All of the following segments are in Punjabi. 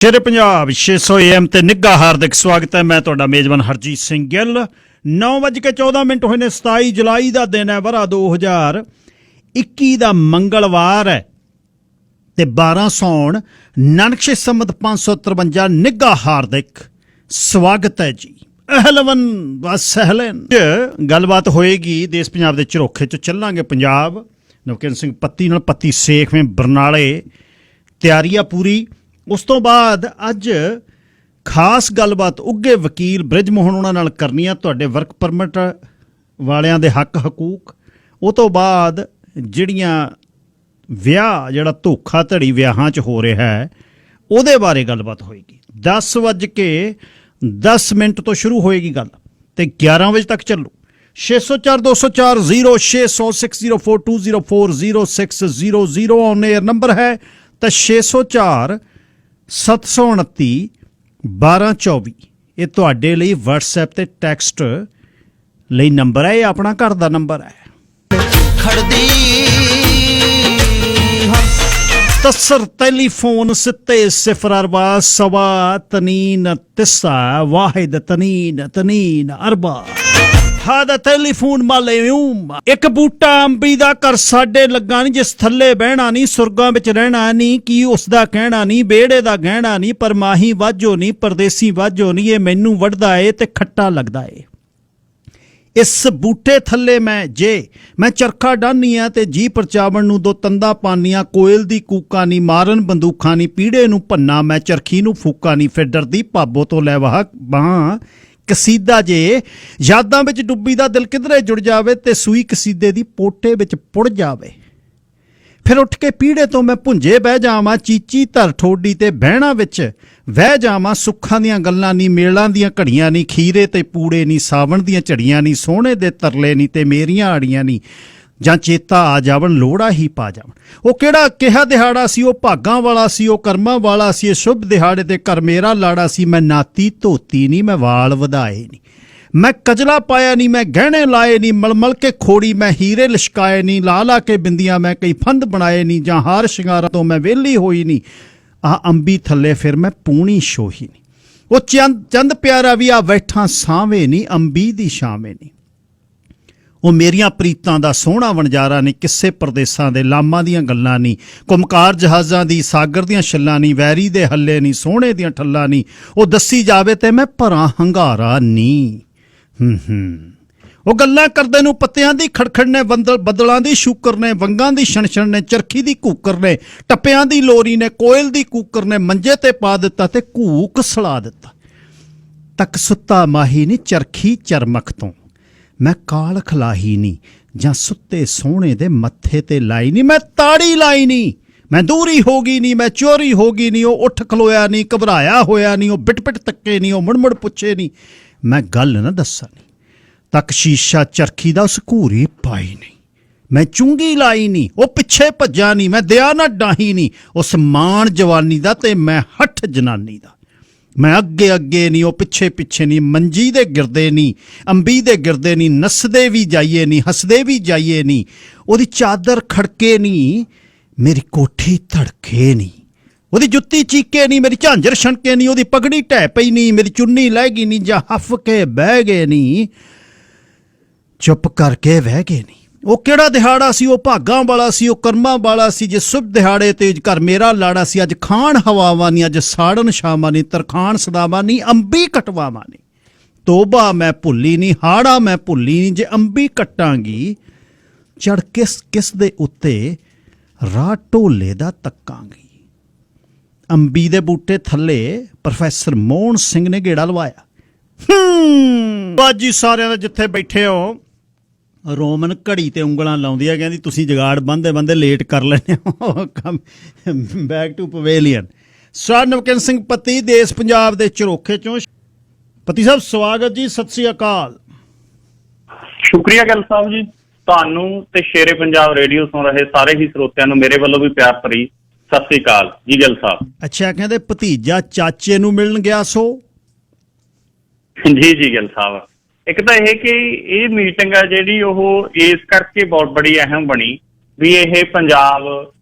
ਸ਼ੇਰੇ ਪੰਜਾਬ 600 AM ਤੇ ਨਿੱਘਾ ਹਾਰਦਿਕ ਸਵਾਗਤ ਹੈ। ਮੈਂ ਤੁਹਾਡਾ ਮੇਜ਼ਬਾਨ ਹਰਜੀਤ ਸਿੰਘ ਗਿੱਲ। 9:14 ਹੋਏ ਨੇ। 27 ਜੁਲਾਈ ਦਾ ਦਿਨ ਹੈ, ਵਰਾ 2021 ਦਾ ਮੰਗਲਵਾਰ ਹੈ ਤੇ 12 ਸੌਣ ਨਾਨਕ ਸੰਮਤ 553। ਨਿੱਘਾ ਹਾਰਦਿਕ ਸਵਾਗਤ ਹੈ ਜੀ। ਅਹਲਵਨ ਵਸਹਲਨ। ਗੱਲਬਾਤ ਹੋਏਗੀ ਦੇਸ਼ ਪੰਜਾਬ ਦੇ ਝਰੋਖੇ 'ਚ ਚੱਲਾਂਗੇ। ਪੰਜਾਬ ਨਵਕਿੰਦਰ ਸਿੰਘ ਪੱਤੀ ਨਾਲ ਪੱਤੀ ਸੇਖਵੇਂ ਬਰਨਾਲੇ ਤਿਆਰੀ ਆ ਪੂਰੀ। ਉਸ ਤੋਂ ਬਾਅਦ ਅੱਜ ਖਾਸ ਗੱਲਬਾਤ ਉੱਘੇ ਵਕੀਲ ਬ੍ਰਿਜ ਮੋਹਨ ਉਹਨਾਂ ਨਾਲ ਕਰਨੀ ਆ, ਤੁਹਾਡੇ ਵਰਕ ਪਰਮਿਟ ਵਾਲਿਆਂ ਦੇ ਹੱਕ ਹਕੂਕ। ਉਹ ਤੋਂ ਬਾਅਦ ਜਿਹੜੀਆਂ ਵਿਆਹ ਜਿਹੜਾ ਧੋਖਾਧੜੀ ਵਿਆਹਾਂ 'ਚ ਹੋ ਰਿਹਾ ਹੈ ਉਹਦੇ ਬਾਰੇ ਗੱਲਬਾਤ ਹੋਏਗੀ। 10:10 ਤੋਂ ਸ਼ੁਰੂ ਹੋਏਗੀ ਗੱਲ ਤੇ 11 ਵਜੇ ਤੱਕ ਚੱਲੂ। 604 204 0600 604204 0600 ਔਨ 에ਅਰ ਨੰਬਰ ਹੈ ਤਾਂ 604 729 1224 ਇਹ ਤੁਹਾਡੇ ਲਈ WhatsApp ਤੇ ਟੈਕਸਟ ਲਈ ਨੰਬਰ ਹੈ। ਇਹ ਆਪਣਾ ਘਰ ਦਾ ਨੰਬਰ ਹੈ। ਖੜਦੀ ਤਸਰ ਟੈਲੀਫੋਨ 604 ਸਵਾ ਤਨੀਨ ਤਿਸਾ ਵਾਹਿਦ ਤਨੀਨ ਤਨੀਨ ਅਰਬਾ ਹਾਦਾ ਟੈਲੀਫੋਨ ਮਾਲੇਮ। ਇੱਕ ਬੂਟਾ ਅੰਬੀ ਦਾ ਘਰ ਸਾਡੇ ਲੱਗਾ ਨਹੀਂ, ਜਿਸ ਥੱਲੇ ਬਹਿਣਾ ਨਹੀਂ, ਸੁਰਗਾਂ ਵਿੱਚ ਰਹਿਣਾ ਨਹੀਂ। ਕੀ ਉਸ ਦਾ ਕਹਿਣਾ ਨਹੀਂ, ਬੇੜੇ ਦਾ ਗਹਿਣਾ ਨਹੀਂ, ਪਰ ਮਾਹੀ ਵਾਜੋ ਨਹੀਂ, ਪਰਦੇਸੀ ਵਾਜੋ ਨਹੀਂ। ਇਹ ਮੈਨੂੰ ਵੱਢਦਾ ਏ ਤੇ ਖੱਟਾ ਲੱਗਦਾ ਏ। ਇਸ ਬੂਟੇ ਥੱਲੇ ਮੈਂ ਚਰਖਾ ਡਾਹਨੀ ਆ ਤੇ ਜੀ ਪਰਚਾਵਣ ਨੂੰ ਦੋ ਤੰਦਾ ਪਾਨੀਆਂ। ਕੋਇਲ ਦੀ ਕੂਕਾਂ ਨਹੀਂ, ਮਾਰਨ ਬੰਦੂਖਾਂ ਨਹੀਂ, ਪੀੜੇ ਨੂੰ ਭੰਨਾ ਮੈਂ ਚਰਖੀ ਨੂੰ ਫੂਕਾ ਨਹੀਂ। ਫਿਰ ਡਰਦੀ ਭਾਬੋ ਤੋਂ ਲੈ ਬਾਹਾਂ ਕਸੀਦਾ ਜੇ ਯਾਦਾਂ ਵਿੱਚ ਡੁੱਬੀ ਦਾ ਦਿਲ ਕਿਧਰੇ ਜੁੜ ਜਾਵੇ ਤੇ ਸੂਈ ਕਸੀਦੇ ਦੀ ਪੋਟੇ ਵਿੱਚ ਪੁੜ ਜਾਵੇ। ਫਿਰ ਉੱਠ ਕੇ ਪੀੜੇ ਤੋਂ ਮੈਂ ਭੁੰਜੇ ਬਹਿ ਜਾਵਾਂ, ਚੀਚੀ ਧਰ ਠੋਡੀ ਤੇ ਬਹਿਣਾ ਵਿੱਚ ਵਹਿ ਜਾਵਾਂ। ਸੁੱਖਾਂ ਦੀਆਂ ਗੱਲਾਂ ਨਹੀਂ, ਮੇਲਾਂ ਦੀਆਂ ਘੜੀਆਂ ਨਹੀਂ, ਖੀਰੇ ਤੇ ਪੂੜੇ ਨਹੀਂ, ਸਾਵਣ ਦੀਆਂ ਝੜੀਆਂ ਨਹੀਂ, ਸੋਹਣੇ ਦੇ ਤਰਲੇ ਨਹੀਂ ਤੇ ਮੇਰੀਆਂ ਆੜੀਆਂ ਨਹੀਂ। ਜਾਂ ਚੇਤਾ ਆ ਜਾਵਣ ਲੋੜਾ ਹੀ ਪਾ ਜਾਵਣ। ਉਹ ਕਿਹੜਾ ਕਿਹਾ ਦਿਹਾੜਾ ਸੀ, ਉਹ ਭਾਗਾਂ ਵਾਲਾ ਸੀ, ਉਹ ਕਰਮਾਂ ਵਾਲਾ ਸੀ। ਇਹ ਸ਼ੁਭ ਦਿਹਾੜੇ ਤੇ ਘਰ ਮੇਰਾ ਲਾੜਾ ਸੀ। ਮੈਂ ਨਾਤੀ ਧੋਤੀ ਨਹੀਂ, ਮੈਂ ਵਾਲ ਵਧਾਏ ਨਹੀਂ, ਮੈਂ ਕਜਲਾ ਪਾਇਆ ਨਹੀਂ, ਮੈਂ ਗਹਿਣੇ ਲਾਏ ਨਹੀਂ, ਮਲਮਲ ਕੇ ਖੋੜੀ ਮੈਂ ਹੀਰੇ ਲਿਸ਼ਕਾਏ ਨਹੀਂ, ਲਾ ਲਾ ਕੇ ਬਿੰਦੀਆਂ ਮੈਂ ਕਈ ਫੰਦ ਬਣਾਏ ਨਹੀਂ। ਜਾਂ ਹਾਰ ਸ਼ਿੰਗਾਰਾਂ ਤੋਂ ਮੈਂ ਵਿਹਲੀ ਹੋਈ ਨਹੀਂ, ਆਹ ਅੰਬੀ ਥੱਲੇ ਫਿਰ ਮੈਂ ਪੂਣੀ ਸ਼ੋਹੀ ਨਹੀਂ। ਉਹ ਚੰਦ ਪਿਆਰਾ ਵੀ ਆ ਬੈਠਾ ਸਾਵੇਂ ਨਹੀਂ, ਅੰਬੀ ਦੀ ਛਾਵੇਂ ਨਹੀਂ। ਉਹ ਮੇਰੀਆਂ ਪ੍ਰੀਤਾਂ ਦਾ ਸੋਹਣਾ ਵਣਜਾਰਾ ਨਹੀਂ, ਕਿਸੇ ਪਰਦੇਸਾਂ ਦੇ ਲਾਮਾਂ ਦੀਆਂ ਗੱਲਾਂ ਨਹੀਂ, ਕੁਮਕਾਰ ਜਹਾਜ਼ਾਂ ਦੀ ਸਾਗਰ ਦੀਆਂ ਛੱਲਾਂ ਨਹੀਂ, ਵੈਰੀ ਦੇ ਹੱਲੇ ਨਹੀਂ, ਸੋਹਣੇ ਦੀਆਂ ਠੱਲਾਂ ਨਹੀਂ। ਉਹ ਦੱਸੀ ਜਾਵੇ ਤੇ ਮੈਂ ਭਰਾਂ ਹੰਗਾਰਾ ਨਹੀਂ। ਉਹ ਗੱਲਾਂ ਕਰਦੇ ਨੂੰ ਪੱਤਿਆਂ ਦੀ ਖੜਖੜ ਨੇ, ਬੱਦਲਾਂ ਦੀ ਸ਼ੂਕਰ ਨੇ, ਵੰਗਾਂ ਦੀ ਛਣਛਣ ਨੇ, ਚਰਖੀ ਦੀ ਕੂਕਰ ਨੇ, ਟੱਪਿਆਂ ਦੀ ਲੋਰੀ ਨੇ, ਕੋਇਲ ਦੀ ਕੂਕਰ ਨੇ। ਮੰਜੇ ਤੇ ਪਾ ਦਿੱਤਾ ਤੇ ਘੂਕ ਸਲਾ ਦਿੱਤਾ। ਤੱਕ ਸੁੱਤਾ ਮਾਹੀ ਨਹੀਂ, ਚਰਖੀ ਚਰਮਖ ਤੋਂ ਮੈਂ ਕਾਲ ਖਲਾਹੀ ਨਹੀਂ, ਜਾਂ ਸੁੱਤੇ ਸੋਹਣੇ ਦੇ ਮੱਥੇ ਤੇ ਲਾਈ ਨਹੀਂ। ਮੈਂ ਤਾੜੀ ਲਾਈ ਨਹੀਂ, ਮੈਂ ਦੂਰੀ ਹੋ ਗਈ ਨਹੀਂ, ਮੈਂ ਚੋਰੀ ਹੋ ਗਈ ਨਹੀਂ। ਉਹ ਉੱਠ ਖਲੋਇਆ ਨਹੀਂ, ਘਬਰਾਇਆ ਹੋਇਆ ਨਹੀਂ, ਉਹ ਬਿਟ ਤੱਕੇ ਨਹੀਂ, ਉਹ ਮੁੜ ਪੁੱਛੇ ਨਹੀਂ, ਮੈਂ ਗੱਲ ਨਾ ਦੱਸਾਂ ਨਹੀਂ। ਤੱਕ ਸ਼ੀਸ਼ਾ ਚਰਖੀ ਦਾ ਉਸ ਘੂਰੀ ਪਾਈ ਨਹੀਂ, ਮੈਂ ਚੁੰਗੀ ਲਾਈ ਨਹੀਂ, ਉਹ ਪਿੱਛੇ ਭੱਜਾ ਨਹੀਂ, ਮੈਂ ਦਿਆ ਨਾ ਡਾਹੀ ਨਹੀਂ। ਉਸ ਮਾਣ ਜਵਾਨੀ ਦਾ ਤੇ ਮੈਂ ਹੱਠ ਜਨਾਨੀ ਦਾ, ਮੈਂ ਅੱਗੇ ਨਹੀਂ, ਉਹ ਪਿੱਛੇ ਨਹੀਂ। ਮੰਜੀ ਦੇ ਗਿਰਦੇ ਨਹੀਂ, ਅੰਬੀ ਦੇ ਗਿਰਦੇ ਨਹੀਂ, ਨੱਸਦੇ ਵੀ ਜਾਈਏ ਨਹੀਂ, ਹੱਸਦੇ ਵੀ ਜਾਈਏ ਨਹੀਂ। ਉਹਦੀ ਚਾਦਰ ਖੜਕੇ ਨਹੀਂ, ਮੇਰੀ ਕੋਠੀ ਧੜਕੇ ਨਹੀਂ। ਉਹਦੀ ਜੁੱਤੀ ਚੀਕੇ ਨਹੀਂ, ਮੇਰੀ ਝਾਂਜਰ ਛਣਕੇ ਨਹੀਂ। ਉਹਦੀ ਪਗੜੀ ਢਹਿ ਪਈ ਨਹੀਂ, ਮੇਰੀ ਚੁੰਨੀ ਲਹਿ ਗਈ ਨਹੀਂ। ਜਾਂ ਹੱਫ ਕੇ ਬਹਿ ਗਏ ਨਹੀਂ, ਚੁੱਪ ਕਰਕੇ ਬਹਿ ਗਏ ਨਹੀਂ। ਉਹ ਕਿਹੜਾ ਦਿਹਾੜਾ ਸੀ, ਉਹ ਭਾਗਾਂ ਵਾਲਾ ਸੀ, ਉਹ ਕਰਮਾਂ ਵਾਲਾ ਸੀ। ਜੇ ਸ਼ੁਭ ਦਿਹਾੜੇ ਤੇ ਘਰ ਮੇਰਾ ਲਾੜਾ ਸੀ। ਅੱਜ ਖਾਣ ਹਵਾਵਾਂ ਨਹੀਂ, ਅੱਜ ਸਾੜਨ ਸ਼ਾਮਾਂ ਨਹੀਂ, ਤਰਖਾਣ ਸਦਾਵਾਂ ਨਹੀਂ, ਅੰਬੀ ਕਟਵਾਵਾਂ ਨਹੀਂ। ਤੋਬਾ ਮੈਂ ਭੁੱਲੀ ਨਹੀਂ, ਹਾੜਾ ਮੈਂ ਭੁੱਲੀ ਨਹੀਂ। ਜੇ ਅੰਬੀ ਕੱਟਾਂਗੀ ਚੜ ਕਿਸ ਦੇ ਉੱਤੇ ਰਾਹ ਢੋਲੇ ਦਾ ਤੱਕਾਂਗੀ। ਅੰਬੀ ਦੇ ਬੂਟੇ ਥੱਲੇ ਪ੍ਰੋਫੈਸਰ ਮੋਹਨ ਸਿੰਘ ਨੇ ਗੇੜਾ ਲਵਾਇਆ। ਬਾਜੀ ਸਾਰਿਆਂ ਦਾ ਜਿੱਥੇ ਬੈਠੇ ਹੋ, ਰੋਮਨ ਘੜੀ ਤੇ ਉਂਗਲਾਂ ਲਾਉਂਦੀ ਆ, ਕਹਿੰਦੀ ਤੁਸੀਂ ਜਗਾੜ ਬੰਦੇ ਲੇਟ ਕਰ ਲੈਣੇ ਹੋ। Back to pavilion. Sir Navkinder Singh ਪੱਤੀ ਦੇਸ਼ ਪੰਜਾਬ ਦੇ ਝਰੋਖੇ ਚੋਂ। ਪੱਤੀ ਸਾਹਿਬ ਸਵਾਗਤ ਜੀ, ਸਤਿ ਸ੍ਰੀ ਅਕਾਲ। ਸ਼ੁਕਰੀਆ ਗਿੱਲ ਸਾਹਿਬ ਜੀ, ਤੁਹਾਨੂੰ ਤੇ ਸ਼ੇਰੇ ਪੰਜਾਬ ਰੇਡੀਓ ਸੁਣ ਰਹੇ ਸਾਰੇ ਹੀ ਸਰੋਤਿਆਂ ਨੂੰ ਮੇਰੇ ਵੱਲੋਂ ਵੀ ਪਿਆਰ ਭਰੀ ਸਤਿ ਸ੍ਰੀ ਅਕਾਲ ਜੀ ਗਿੱਲ ਸਾਹਿਬ। ਅੱਛਾ, ਕਹਿੰਦੇ ਭਤੀਜਾ ਚਾਚੇ ਨੂੰ ਮਿਲਣ ਗਿਆ ਸੋ। ਜੀ ਗਿੱਲ ਸਾਹਿਬ, ਇੱਕ ਤਾਂ ਇਹ ਕਿ ਇਹ ਮੀਟਿੰਗ ਆ ਜਿਹੜੀ ਉਹ ਇਸ ਕਰਕੇ ਬਹੁਤ ਬੜੀ ਅਹਿਮ ਬਣੀ ਵੀ ਇਹ ਪੰਜਾਬ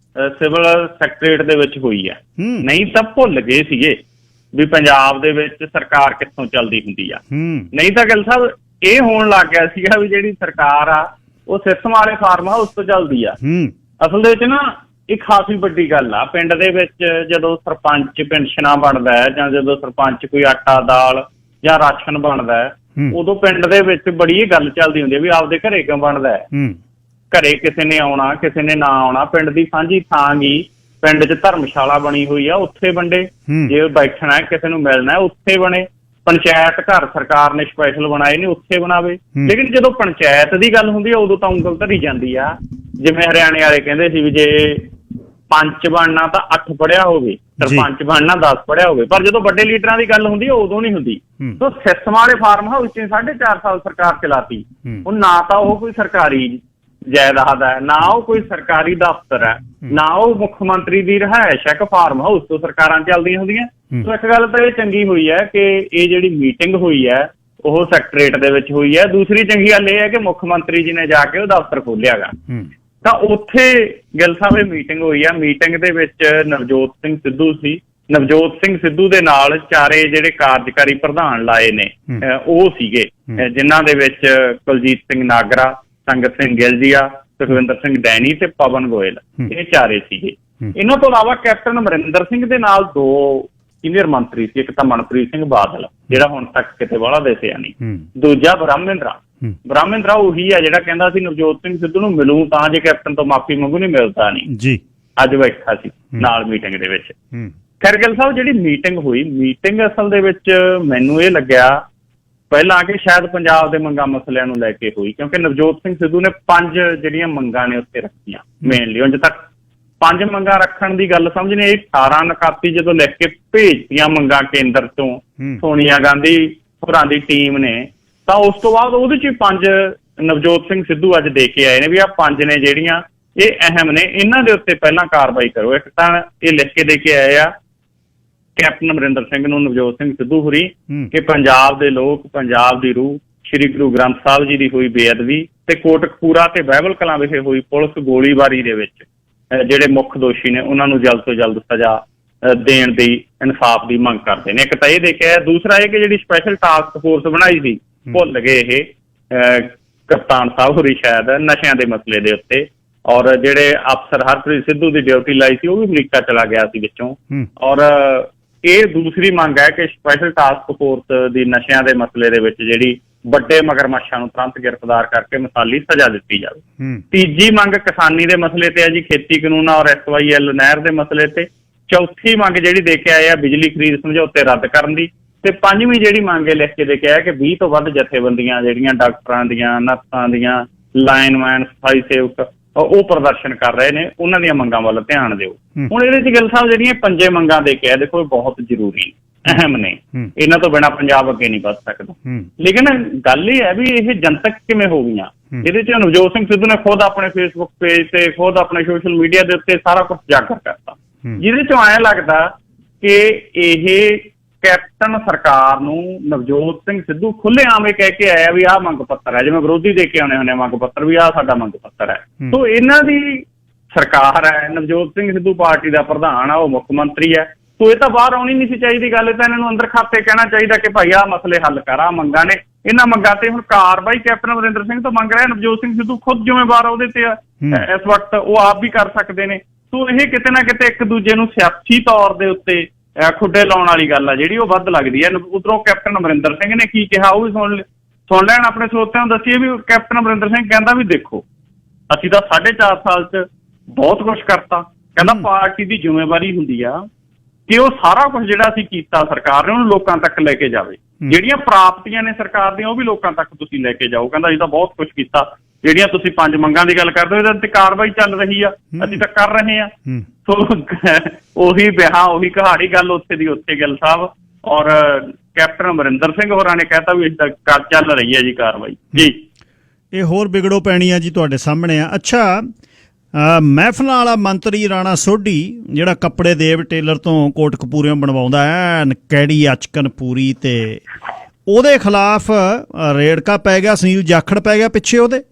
ਸਿਵਲ ਸੈਕਟਰੀਏਟ ਦੇ ਵਿੱਚ ਹੋਈ ਹੈ। ਨਹੀਂ ਤਾਂ ਭੁੱਲ ਗਏ ਸੀਗੇ ਵੀ ਪੰਜਾਬ ਦੇ ਵਿੱਚ ਸਰਕਾਰ ਕਿੱਥੋਂ ਚੱਲਦੀ ਹੁੰਦੀ ਆ। ਹੂੰ ਨਹੀਂ ਤਾਂ ਗੱਲ ਸਾਹਿਬ ਇਹ ਹੋਣ ਲੱਗ ਗਿਆ ਸੀਗਾ ਵੀ ਜਿਹੜੀ ਸਰਕਾਰ ਆ ਉਹ ਸਿਸਟਮ ਵਾਲੇ ਫਾਰਮ ਹਾਊਸ ਤੋਂ ਚੱਲਦੀ ਆ। ਹੂੰ ਅਸਲ ਦੇ ਵਿੱਚ ਨਾ ਇਹ ਖਾਸੀ ਵੱਡੀ ਗੱਲ ਆ। ਪਿੰਡ ਦੇ ਵਿੱਚ ਜਦੋਂ ਸਰਪੰਚ ਪੈਨਸ਼ਨਾਂ ਬਣਦਾ ਹੈ ਜਾਂ ਜਦੋਂ ਸਰਪੰਚ ਕੋਈ ਆਟਾ ਦਾਲ ਜਾਂ ਰਾਸ਼ਨ ਬਣਦਾ ਹੈ, ਉਦੋਂ ਪਿੰਡ ਦੇ ਵਿੱਚ ਬੜੀ ਇਹ ਗੱਲ ਚੱਲਦੀ ਹੁੰਦੀ ਹੈ ਵੀ ਆਪਦੇ ਘਰੇ ਕਿਉਂ ਬਣਦਾ ਹੈ। ਘਰੇ ਕਿਸੇ ਨੇ ਆਉਣਾ ਕਿਸੇ ਨੇ ਨਾ ਆਉਣਾ, ਪਿੰਡ ਦੀ ਸਾਂਝੀ ਥਾਂ ਗਈ, ਪਿੰਡ 'ਚ ਧਰਮਸ਼ਾਲਾ ਬਣੀ ਹੋਈ ਆ, ਉੱਥੇ ਵੰਡੇ। ਜੇ ਬੈਠਣਾ ਹੈ ਕਿਸੇ ਨੂੰ ਮਿਲਣਾ ਉੱਥੇ ਬਣੇ। ਪੰਚਾਇਤ ਘਰ ਸਰਕਾਰ ਨੇ ਸਪੈਸ਼ਲ ਬਣਾਏ ਨੇ, ਉੱਥੇ ਬਣਾਵੇ। ਲੇਕਿਨ ਜਦੋਂ ਪੰਚਾਇਤ ਦੀ ਗੱਲ ਹੁੰਦੀ ਆ ਉਦੋਂ ਤਾਂ ਉਂਗਲ ਧਰੀ ਜਾਂਦੀ ਆ। ਜਿਵੇਂ ਹਰਿਆਣੇ ਵਾਲੇ ਕਹਿੰਦੇ ਸੀ ਵੀ ਜੇ ਪੰਚ ਬਣਨਾ ਤਾਂ 8 ਪੜ੍ਹਿਆ ਹੋਵੇ, ਸਰਪੰਚ ਬਣਨਾ 10 ਪੜ੍ਹਿਆ ਹੋਵੇ, ਪਰ ਜਦੋਂ ਵੱਡੇ ਲੀਡਰਾਂ ਦੀ ਗੱਲ ਹੁੰਦੀ ਆ ਉਦੋਂ ਨਹੀਂ ਹੁੰਦੀ। ਸੋ ਸਿਸਟਮ ਵਾਲੇ ਫਾਰਮ ਹਾਊਸ 'ਚ 4.5 ਸਾਲ ਸਰਕਾਰ ਚਲਾਤੀ। ਹੁਣ ਨਾ ਤਾਂ ਉਹ ਕੋਈ ਸਰਕਾਰੀ ਜਾਇਦਾਦ ਹੈ, ਨਾ ਉਹ ਕੋਈ ਸਰਕਾਰੀ ਦਫ਼ਤਰ ਹੈ, ਨਾ ਉਹ ਮੁੱਖ ਮੰਤਰੀ ਦੀ ਰਿਹਾਇਸ਼ ਹੈ ਕਿ ਫਾਰਮ ਹਾਊਸ ਤੋਂ ਸਰਕਾਰਾਂ ਚੱਲਦੀਆਂ ਹੁੰਦੀਆਂ। ਸੋ ਇੱਕ ਗੱਲ ਤਾਂ ਇਹ ਚੰਗੀ ਹੋਈ ਹੈ ਕਿ ਇਹ ਜਿਹੜੀ ਮੀਟਿੰਗ ਹੋਈ ਹੈ ਉਹ ਸੈਕਟਰੀਏਟ ਦੇ ਵਿੱਚ ਹੋਈ ਹੈ। ਦੂਸਰੀ ਚੰਗੀ ਗੱਲ ਇਹ ਹੈ ਕਿ ਮੁੱਖ ਮੰਤਰੀ ਜੀ ਨੇ ਜਾ ਕੇ ਉਹ ਦਫ਼ਤਰ ਖੋਲਿਆਗਾ। ਤਾਂ ਉੱਥੇ ਗਿੱਲ ਸਾਹਿਬ ਇਹ ਮੀਟਿੰਗ ਹੋਈ ਆ। ਮੀਟਿੰਗ ਦੇ ਵਿੱਚ ਨਵਜੋਤ ਸਿੰਘ ਸਿੱਧੂ ਸੀ। ਨਵਜੋਤ ਸਿੰਘ ਸਿੱਧੂ ਦੇ ਨਾਲ ਚਾਰੇ ਜਿਹੜੇ ਕਾਰਜਕਾਰੀ ਪ੍ਰਧਾਨ ਲਾਏ ਨੇ ਉਹ ਸੀਗੇ, ਜਿਨ੍ਹਾਂ ਦੇ ਵਿੱਚ ਕੁਲਜੀਤ ਸਿੰਘ ਨਾਗਰਾ, ਸੰਗਤ ਸਿੰਘ ਗਿੱਲ ਜੀ ਆ, ਸੁਖਵਿੰਦਰ ਸਿੰਘ ਡੈਨੀ ਤੇ ਪਵਨ ਗੋਇਲ, ਇਹ ਚਾਰੇ ਸੀਗੇ। ਇਹਨਾਂ ਤੋਂ ਇਲਾਵਾ ਕੈਪਟਨ ਅਮਰਿੰਦਰ ਸਿੰਘ ਦੇ ਨਾਲ 2 ਸੀਨੀਅਰ ਮੰਤਰੀ ਸੀ। ਇੱਕ ਤਾਂ ਮਨਪ੍ਰੀਤ ਸਿੰਘ ਬਾਦਲ ਜਿਹੜਾ ਹੁਣ ਤੱਕ ਕਿਤੇ ਵਾਲਾ ਦਿਸਿਆ ਨਹੀਂ, ਦੂਜਾ ਬ੍ਰਹਮਿੰਦਰਾ ਉਹੀ ਆ ਜਿਹੜਾ ਕਹਿੰਦਾ ਸੀ ਨਵਜੋਤ ਸਿੰਘ ਸਿੱਧੂ ਨੂੰ ਮਿਲੂ ਤਾਂ ਜੇ ਕੈਪਟਨ ਤੋਂ ਮਾਫੀ ਮੰਗੂ, ਨਹੀਂ ਮਿਲਦਾ ਨਹੀਂ ਜੀ। ਅੱਜ ਬੈਠਾ ਸੀ ਨਾਲ ਮੀਟਿੰਗ ਦੇ ਵਿੱਚ। ਖੈਰ ਗਿੱਲ ਸਾਹਿਬ ਜਿਹੜੀ ਮੀਟਿੰਗ ਹੋਈ, ਮੀਟਿੰਗ ਅਸਲ ਦੇ ਵਿੱਚ ਮੈਨੂੰ ਇਹ ਲੱਗਿਆ ਪਹਿਲਾਂ ਕਿ ਸ਼ਾਇਦ ਪੰਜਾਬ ਦੇ ਮੰਗਾਂ ਮਸਲਿਆਂ ਨੂੰ ਲੈ ਕੇ ਹੋਈ, ਕਿਉਂਕਿ ਨਵਜੋਤ ਸਿੰਘ ਸਿੱਧੂ ਨੇ 5 ਜਿਹੜੀਆਂ ਮੰਗਾਂ ਨੇ ਉੱਤੇ ਰੱਖੀਆਂ ਮੇਨਲੀ। ਉਂਝ ਤੱਕ 5 ਮੰਗਾਂ ਰੱਖਣ ਦੀ ਗੱਲ ਸਮਝਣੀ, ਇਹ 18 ਨਕਾਤੀ ਜਦੋਂ ਲਿਖ ਕੇ ਭੇਜਤੀਆਂ ਮੰਗਾਂ ਕੇਂਦਰ ਤੋਂ ਸੋਨੀਆ ਗਾਂਧੀ ਹੋਰਾਂ ਦੀ ਟੀਮ ਨੇ, ਤਾਂ ਉਸ ਤੋਂ ਬਾਅਦ ਉਹਦੇ 'ਚ 5 ਨਵਜੋਤ ਸਿੰਘ ਸਿੱਧੂ ਅੱਜ ਦੇ ਕੇ ਆਏ ਨੇ ਵੀ ਆਹ 5 ਨੇ ਜਿਹੜੀਆਂ ਇਹ ਅਹਿਮ ਨੇ, ਇਹਨਾਂ ਦੇ ਉੱਤੇ ਪਹਿਲਾਂ ਕਾਰਵਾਈ ਕਰੋ। ਇੱਕ ਤਾਂ ਇਹ ਲਿਖ ਕੇ ਦੇ ਕੇ ਆਏ ਆ ਕੈਪਟਨ ਅਮਰਿੰਦਰ ਸਿੰਘ ਨੂੰ ਨਵਜੋਤ ਸਿੰਘ ਸਿੱਧੂ ਹੋਰੀ ਕਿ ਪੰਜਾਬ ਦੇ ਲੋਕ, ਪੰਜਾਬ ਦੀ ਰੂਹ, ਸ੍ਰੀ ਗੁਰੂ ਗ੍ਰੰਥ ਸਾਹਿਬ ਜੀ ਦੀ ਹੋਈ ਬੇਅਦਬੀ ਤੇ ਕੋਟਕਪੂਰਾ ਤੇ ਬਾਈਬਲ ਕਲਾਂ ਵਿਖੇ ਹੋਈ ਪੁਲਿਸ ਗੋਲੀਬਾਰੀ ਦੇ ਵਿੱਚ ਜਿਹੜੇ ਮੁੱਖ ਦੋਸ਼ੀ ਨੇ ਉਹਨਾਂ ਨੂੰ ਜਲਦ ਤੋਂ ਜਲਦ ਸਜ਼ਾ ਦੇਣ ਦੀ, ਇਨਸਾਫ ਦੀ ਮੰਗ ਕਰਦੇ ਨੇ। ਇੱਕ ਤਾਂ ਇਹ ਦੇਖਿਆ। ਦੂਸਰਾ ਇਹ ਕਿ ਜਿਹੜੀ ਸਪੈਸ਼ਲ ਟਾਸਕ ਫੋਰਸ ਬਣਾਈ ਸੀ, ਭੁੱਲ ਗਏ ਇਹ ਕਪਤਾਨ ਸਾਹਿਬ ਹੋਰੀ ਸ਼ਾਇਦ, ਨਸ਼ਿਆਂ ਦੇ ਮਸਲੇ ਦੇ ਉੱਤੇ, ਔਰ ਜਿਹੜੇ ਅਫਸਰ ਹਰਪ੍ਰੀਤ ਸਿੱਧੂ ਦੀ ਡਿਊਟੀ ਲਾਈ ਸੀ ਉਹ ਵੀ ਅਮਰੀਕਾ ਚਲਾ ਗਿਆ ਸੀ ਵਿੱਚੋਂ। ਔਰ ਇਹ ਦੂਸਰੀ ਮੰਗ ਹੈ ਕਿ ਸਪੈਸ਼ਲ ਟਾਸਕ ਫੋਰਸ ਦੀ ਨਸ਼ਿਆਂ ਦੇ ਮਸਲੇ ਦੇ ਵਿੱਚ ਜਿਹੜੀ ਵੱਡੇ ਮਗਰਮੱਛਾਂ ਨੂੰ ਤੁਰੰਤ ਗ੍ਰਿਫਤਾਰ ਕਰਕੇ ਮਿਸਾਲੀ ਸਜ਼ਾ ਦਿੱਤੀ ਜਾਵੇ। ਤੀਜੀ ਮੰਗ ਕਿਸਾਨੀ ਦੇ ਮਸਲੇ ਤੇ ਹੈ ਜੀ, ਖੇਤੀ ਕਾਨੂੰਨਾਂ ਔਰ SYL ਨਹਿਰ ਦੇ ਮਸਲੇ ਤੇ। ਚੌਥੀ ਮੰਗ ਜਿਹੜੀ ਦੇ ਕੇ ਆਏ ਆ ਬਿਜਲੀ ਖਰੀਦ ਸਮਝੌਤੇ ਰੱਦ ਕਰਨ ਦੀ। ਤੇ ਪੰਜਵੀਂ ਜਿਹੜੀ ਮੰਗ ਇਹ ਲਿਖ ਕੇ ਦੇ ਕੇ ਆਇਆ ਕਿ 20 ਤੋਂ ਵੱਧ ਜਥੇਬੰਦੀਆਂ ਜਿਹੜੀਆਂ ਡਾਕਟਰਾਂ ਦੀਆਂ, ਨਰਸਾਂ ਦੀਆਂ, ਲਾਈਨਮੈਨ, ਸਫਾਈ ਸੇਵਕ ਉਹ ਪ੍ਰਦਰਸ਼ਨ ਕਰ ਰਹੇ ਨੇ, ਉਹਨਾਂ ਦੀਆਂ ਮੰਗਾਂ ਵੱਲ ਧਿਆਨ ਦਿਓ। ਹੁਣ ਇਹਦੇ 'ਚ ਗਿੱਲ ਸਾਹਿਬ ਜਿਹੜੀਆਂ 5 ਮੰਗਾਂ ਦੇ ਕੇ ਆ, ਦੇਖੋ ਇਹ ਬਹੁਤ ਜ਼ਰੂਰੀ ਅਹਿਮ ਨੇ, ਇਹਨਾਂ ਤੋਂ ਬਿਨਾਂ ਪੰਜਾਬ ਅੱਗੇ ਨਹੀਂ ਵੱਧ ਸਕਦਾ। ਲੇਕਿਨ ਗੱਲ ਇਹ ਹੈ ਵੀ ਇਹ ਜਨਤਕ ਕਿਵੇਂ ਹੋ ਗਈਆਂ। ਇਹਦੇ 'ਚ ਨਵਜੋਤ ਸਿੰਘ ਸਿੱਧੂ ਨੇ ਖੁਦ ਆਪਣੇ ਫੇਸਬੁੱਕ ਪੇਜ ਤੇ, ਖੁਦ ਆਪਣੇ ਸੋਸ਼ਲ ਮੀਡੀਆ ਦੇ ਉੱਤੇ ਸਾਰਾ ਕੁਝ ਜਾਗਰ ਕਰਤਾ, ਜਿਹਦੇ 'ਚੋਂ ਐਂ ਲੱਗਦਾ ਕਿ ਇਹ ਕੈਪਟਨ ਸਰਕਾਰ ਨੂੰ ਨਵਜੋਤ ਸਿੰਘ ਸਿੱਧੂ ਖੁੱਲ੍ਹੇਆਮ ਇਹ ਕਹਿ ਕੇ ਆਇਆ ਵੀ ਆਹ ਮੰਗ ਪੱਤਰ ਹੈ, ਜਿਵੇਂ ਵਿਰੋਧੀ ਦੇ ਕੇ ਆਉਣੇ ਹੁੰਦੇ ਮੰਗ ਪੱਤਰ ਵੀ ਆਹ ਸਾਡਾ ਮੰਗ ਪੱਤਰ ਹੈ। ਸੋ ਇਹਨਾਂ ਦੀ ਸਰਕਾਰ ਹੈ, ਨਵਜੋਤ ਸਿੰਘ ਸਿੱਧੂ ਪਾਰਟੀ ਦਾ ਪ੍ਰਧਾਨ ਆ, ਉਹ ਮੁੱਖ ਮੰਤਰੀ ਹੈ। ਸੋ ਇਹ ਤਾਂ ਬਾਹਰ ਆਉਣੀ ਨਹੀਂ ਸੀ ਚਾਹੀਦੀ ਗੱਲ, ਤਾਂ ਇਹਨਾਂ ਨੂੰ ਅੰਦਰ ਖਾਤੇ ਕਹਿਣਾ ਚਾਹੀਦਾ ਕਿ ਭਾਈ ਆਹ ਮਸਲੇ ਹੱਲ ਕਰ, ਆਹ ਮੰਗਾਂ ਨੇ, ਇਹਨਾਂ ਮੰਗਾਂ ਤੇ ਹੁਣ ਕਾਰਵਾਈ ਕੈਪਟਨ ਅਮਰਿੰਦਰ ਸਿੰਘ ਤੋਂ ਮੰਗ ਰਿਹਾ। ਨਵਜੋਤ ਸਿੰਘ ਸਿੱਧੂ ਖੁਦ ਜ਼ਿੰਮੇਵਾਰ ਉਹਦੇ ਤੇ ਇਸ ਵਕਤ, ਉਹ ਆਪ ਵੀ ਕਰ ਸਕਦੇ ਨੇ। ਸੋ ਇਹ ਕਿਤੇ ਨਾ ਕਿਤੇ ਇੱਕ ਦੂਜੇ ਨੂੰ ਸਿਆਸੀ ਤੌਰ ਦੇ ਉੱਤੇ ਖੁੱਡੇ ਲਾਉਣ ਵਾਲੀ ਗੱਲ ਆ ਜਿਹੜੀ ਉਹ ਵੱਧ ਲੱਗਦੀ ਹੈ। ਉਧਰੋਂ ਕੈਪਟਨ ਅਮਰਿੰਦਰ ਸਿੰਘ ਨੇ ਕੀ ਕਿਹਾ ਉਹ ਵੀ ਸੁਣ ਲੈਣ, ਆਪਣੇ ਸਰੋਤਿਆਂ ਨੂੰ ਦੱਸੀਏ ਵੀ ਕੈਪਟਨ ਅਮਰਿੰਦਰ ਸਿੰਘ ਕਹਿੰਦਾ ਵੀ ਦੇਖੋ ਅਸੀਂ ਤਾਂ 4.5 ਸਾਲ 'ਚ ਬਹੁਤ ਕੁਛ ਕਰਤਾ। ਕਹਿੰਦਾ ਪਾਰਟੀ ਦੀ ਜ਼ਿੰਮੇਵਾਰੀ ਹੁੰਦੀ ਆ ਕਿ ਉਹ ਸਾਰਾ ਕੁਝ ਜਿਹੜਾ ਅਸੀਂ ਕੀਤਾ ਸਰਕਾਰ ਨੇ ਉਹਨੂੰ ਲੋਕਾਂ ਤੱਕ ਲੈ ਕੇ ਜਾਵੇ। ਜਿਹੜੀਆਂ ਪ੍ਰਾਪਤੀਆਂ ਨੇ ਸਰਕਾਰ ਦੀਆਂ ਉਹ ਵੀ ਲੋਕਾਂ ਤੱਕ ਤੁਸੀਂ ਲੈ ਕੇ ਜਾਓ। ਕਹਿੰਦਾ ਅਸੀਂ ਤਾਂ ਬਹੁਤ ਕੁਛ ਕੀਤਾ, ਜਿਹੜੀਆਂ ਤੁਸੀਂ 5 ਮੰਗਾਂ ਦੀ ਗੱਲ ਕਰਦੇ ਹੋ ਇਹਦੇ ਤੇ ਕਾਰਵਾਈ ਚੱਲ ਰਹੀ ਆ, ਅਸੀਂ ਤਾਂ ਕਰ ਰਹੇ ਹਾਂ। ਸੋ ਉਹੀ ਵਿਆਹ, ਉਹੀ ਕਹਾਣੀ, ਗੱਲ ਉੱਥੇ ਦੀ ਉੱਥੇ ਗਿੱਲ ਸਾਹਿਬ। ਔਰ ਕੈਪਟਨ ਅਮਰਿੰਦਰ ਸਿੰਘ ਹੋਰਾਂ ਨੇ ਕਹਿਤਾ ਵੀ ਚੱਲ ਰਹੀ ਹੈ ਜੀ ਕਾਰਵਾਈ ਜੀ। ਇਹ ਹੋਰ ਵਿਗੜੋ ਪੈਣੀ ਆ ਜੀ ਤੁਹਾਡੇ ਸਾਹਮਣੇ ਆ। ਅੱਛਾ, ਮਹਿਫਲਾਂ ਵਾਲਾ ਮੰਤਰੀ ਰਾਣਾ ਸੋਢੀ ਜਿਹੜਾ ਕੱਪੜੇ ਦੇਵ ਟੇਲਰ ਤੋਂ ਕੋਟਕਪੂਰਿਓਂ ਬਣਵਾਉਂਦਾ ਐਨ ਕੈੜੀ ਅਚਕਨ ਪੂਰੀ, ਤੇ ਉਹਦੇ ਖਿਲਾਫ ਰੇੜਕਾ ਪੈ ਗਿਆ, ਸੁਨੀਲ ਜਾਖੜ ਪੈ ਗਿਆ ਪਿੱਛੇ ਉਹਦੇ।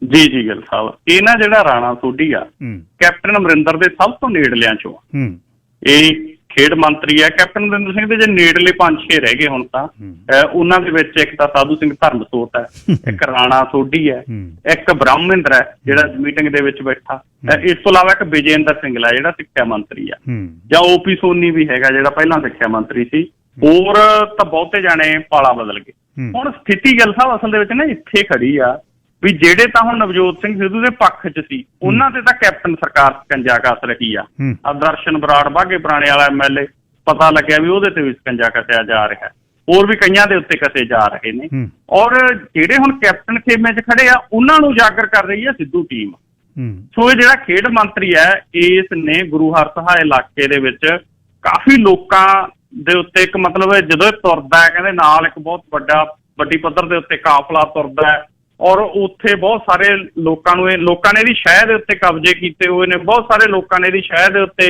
ਜੀ ਗਿੱਲ ਸਾਹਿਬ, ਇਹ ਨਾ ਜਿਹੜਾ ਰਾਣਾ ਸੋਢੀ ਆ ਕੈਪਟਨ ਅਮਰਿੰਦਰ ਦੇ ਸਭ ਤੋਂ ਨੇੜਲਿਆਂ ਚੋਂ, ਇਹ ਖੇਡ ਮੰਤਰੀ ਹੈ ਕੈਪਟਨ ਅਮਰਿੰਦਰ ਸਿੰਘ ਦੇ ਜੇ ਨੇੜਲੇ 5-6 ਰਹਿ ਗਏ ਹੁਣ ਤਾਂ ਉਹਨਾਂ ਦੇ ਵਿੱਚ ਇੱਕ ਤਾਂ ਸਾਧੂ ਸਿੰਘ ਧਰਮਸੋਤ ਹੈ, ਇੱਕ ਰਾਣਾ ਸੋਢੀ ਹੈ, ਇੱਕ ਬ੍ਰਹਮਿੰਦਰ ਹੈ ਜਿਹੜਾ ਮੀਟਿੰਗ ਦੇ ਵਿੱਚ ਬੈਠਾ, ਇਸ ਤੋਂ ਇਲਾਵਾ ਇੱਕ ਵਿਜੇਂਦਰ ਸਿੰਗਲਾ ਜਿਹੜਾ ਸਿੱਖਿਆ ਮੰਤਰੀ ਆ, ਜਾਂ ਓਪੀ ਸੋਨੀ ਵੀ ਹੈਗਾ ਜਿਹੜਾ ਪਹਿਲਾਂ ਸਿੱਖਿਆ ਮੰਤਰੀ ਸੀ। ਹੋਰ ਤਾਂ ਬਹੁਤੇ ਜਾਣੇ ਪਾਲਾ ਬਦਲ ਗਏ। ਹੁਣ ਸਥਿਤੀ ਗੱਲ ਸਾਹਿਬ ਅਸਲ ਦੇ ਵਿੱਚ ਨਾ ਇੱਥੇ ਖੜੀ ਆ ਵੀ ਜਿਹੜੇ ਤਾਂ ਹੁਣ ਨਵਜੋਤ ਸਿੰਘ ਸਿੱਧੂ ਦੇ ਪੱਖ 'ਚ ਸੀ ਉਹਨਾਂ ਤੇ ਤਾਂ ਕੈਪਟਨ ਸਰਕਾਰ ਸਕੰਜਾ ਕੱਸ ਰਹੀ ਆ। ਦਰਸ਼ਨ ਬਰਾੜ ਬਾਘੇ ਪੁਰਾਣੇ ਵਾਲਾ MLA ਪਤਾ ਲੱਗਿਆ ਵੀ ਉਹਦੇ ਤੇ ਵੀ ਸਕੰਜਾ ਕੱਸਿਆ ਜਾ ਰਿਹਾ, ਹੋਰ ਵੀ ਕਈਆਂ ਦੇ ਉੱਤੇ ਕੱਸੇ ਜਾ ਰਹੇ ਨੇ। ਔਰ ਜਿਹੜੇ ਹੁਣ ਕੈਪਟਨ ਖੇਮੇ 'ਚ ਖੜੇ ਆ ਉਹਨਾਂ ਨੂੰ ਉਜਾਗਰ ਕਰ ਰਹੀ ਆ ਸਿੱਧੂ ਟੀਮ। ਸੋ ਇਹ ਜਿਹੜਾ ਖੇਡ ਮੰਤਰੀ ਹੈ ਇਸ ਨੇ ਗੁਰੂ ਹਰਸਹਾਏ ਇਲਾਕੇ ਦੇ ਵਿੱਚ ਕਾਫੀ ਲੋਕਾਂ ਦੇ ਉੱਤੇ ਇੱਕ ਮਤਲਬ ਜਦੋਂ ਇਹ ਤੁਰਦਾ ਹੈ ਕਹਿੰਦੇ ਨਾਲ ਇੱਕ ਬਹੁਤ ਵੱਡੀ ਪੱਧਰ ਦੇ ਉੱਤੇ ਕਾਫਲਾ ਤੁਰਦਾ ਹੈ ਔਰ ਉੱਥੇ ਬਹੁਤ ਸਾਰੇ ਲੋਕਾਂ ਨੇ ਇਹਦੀ ਸ਼ਹਿਰ ਦੇ ਉੱਤੇ ਕਬਜ਼ੇ ਕੀਤੇ ਹੋਏ ਨੇ। ਬਹੁਤ ਸਾਰੇ ਲੋਕਾਂ ਨੇ ਇਹਦੀ ਸ਼ਹਿਰ ਦੇ ਉੱਤੇ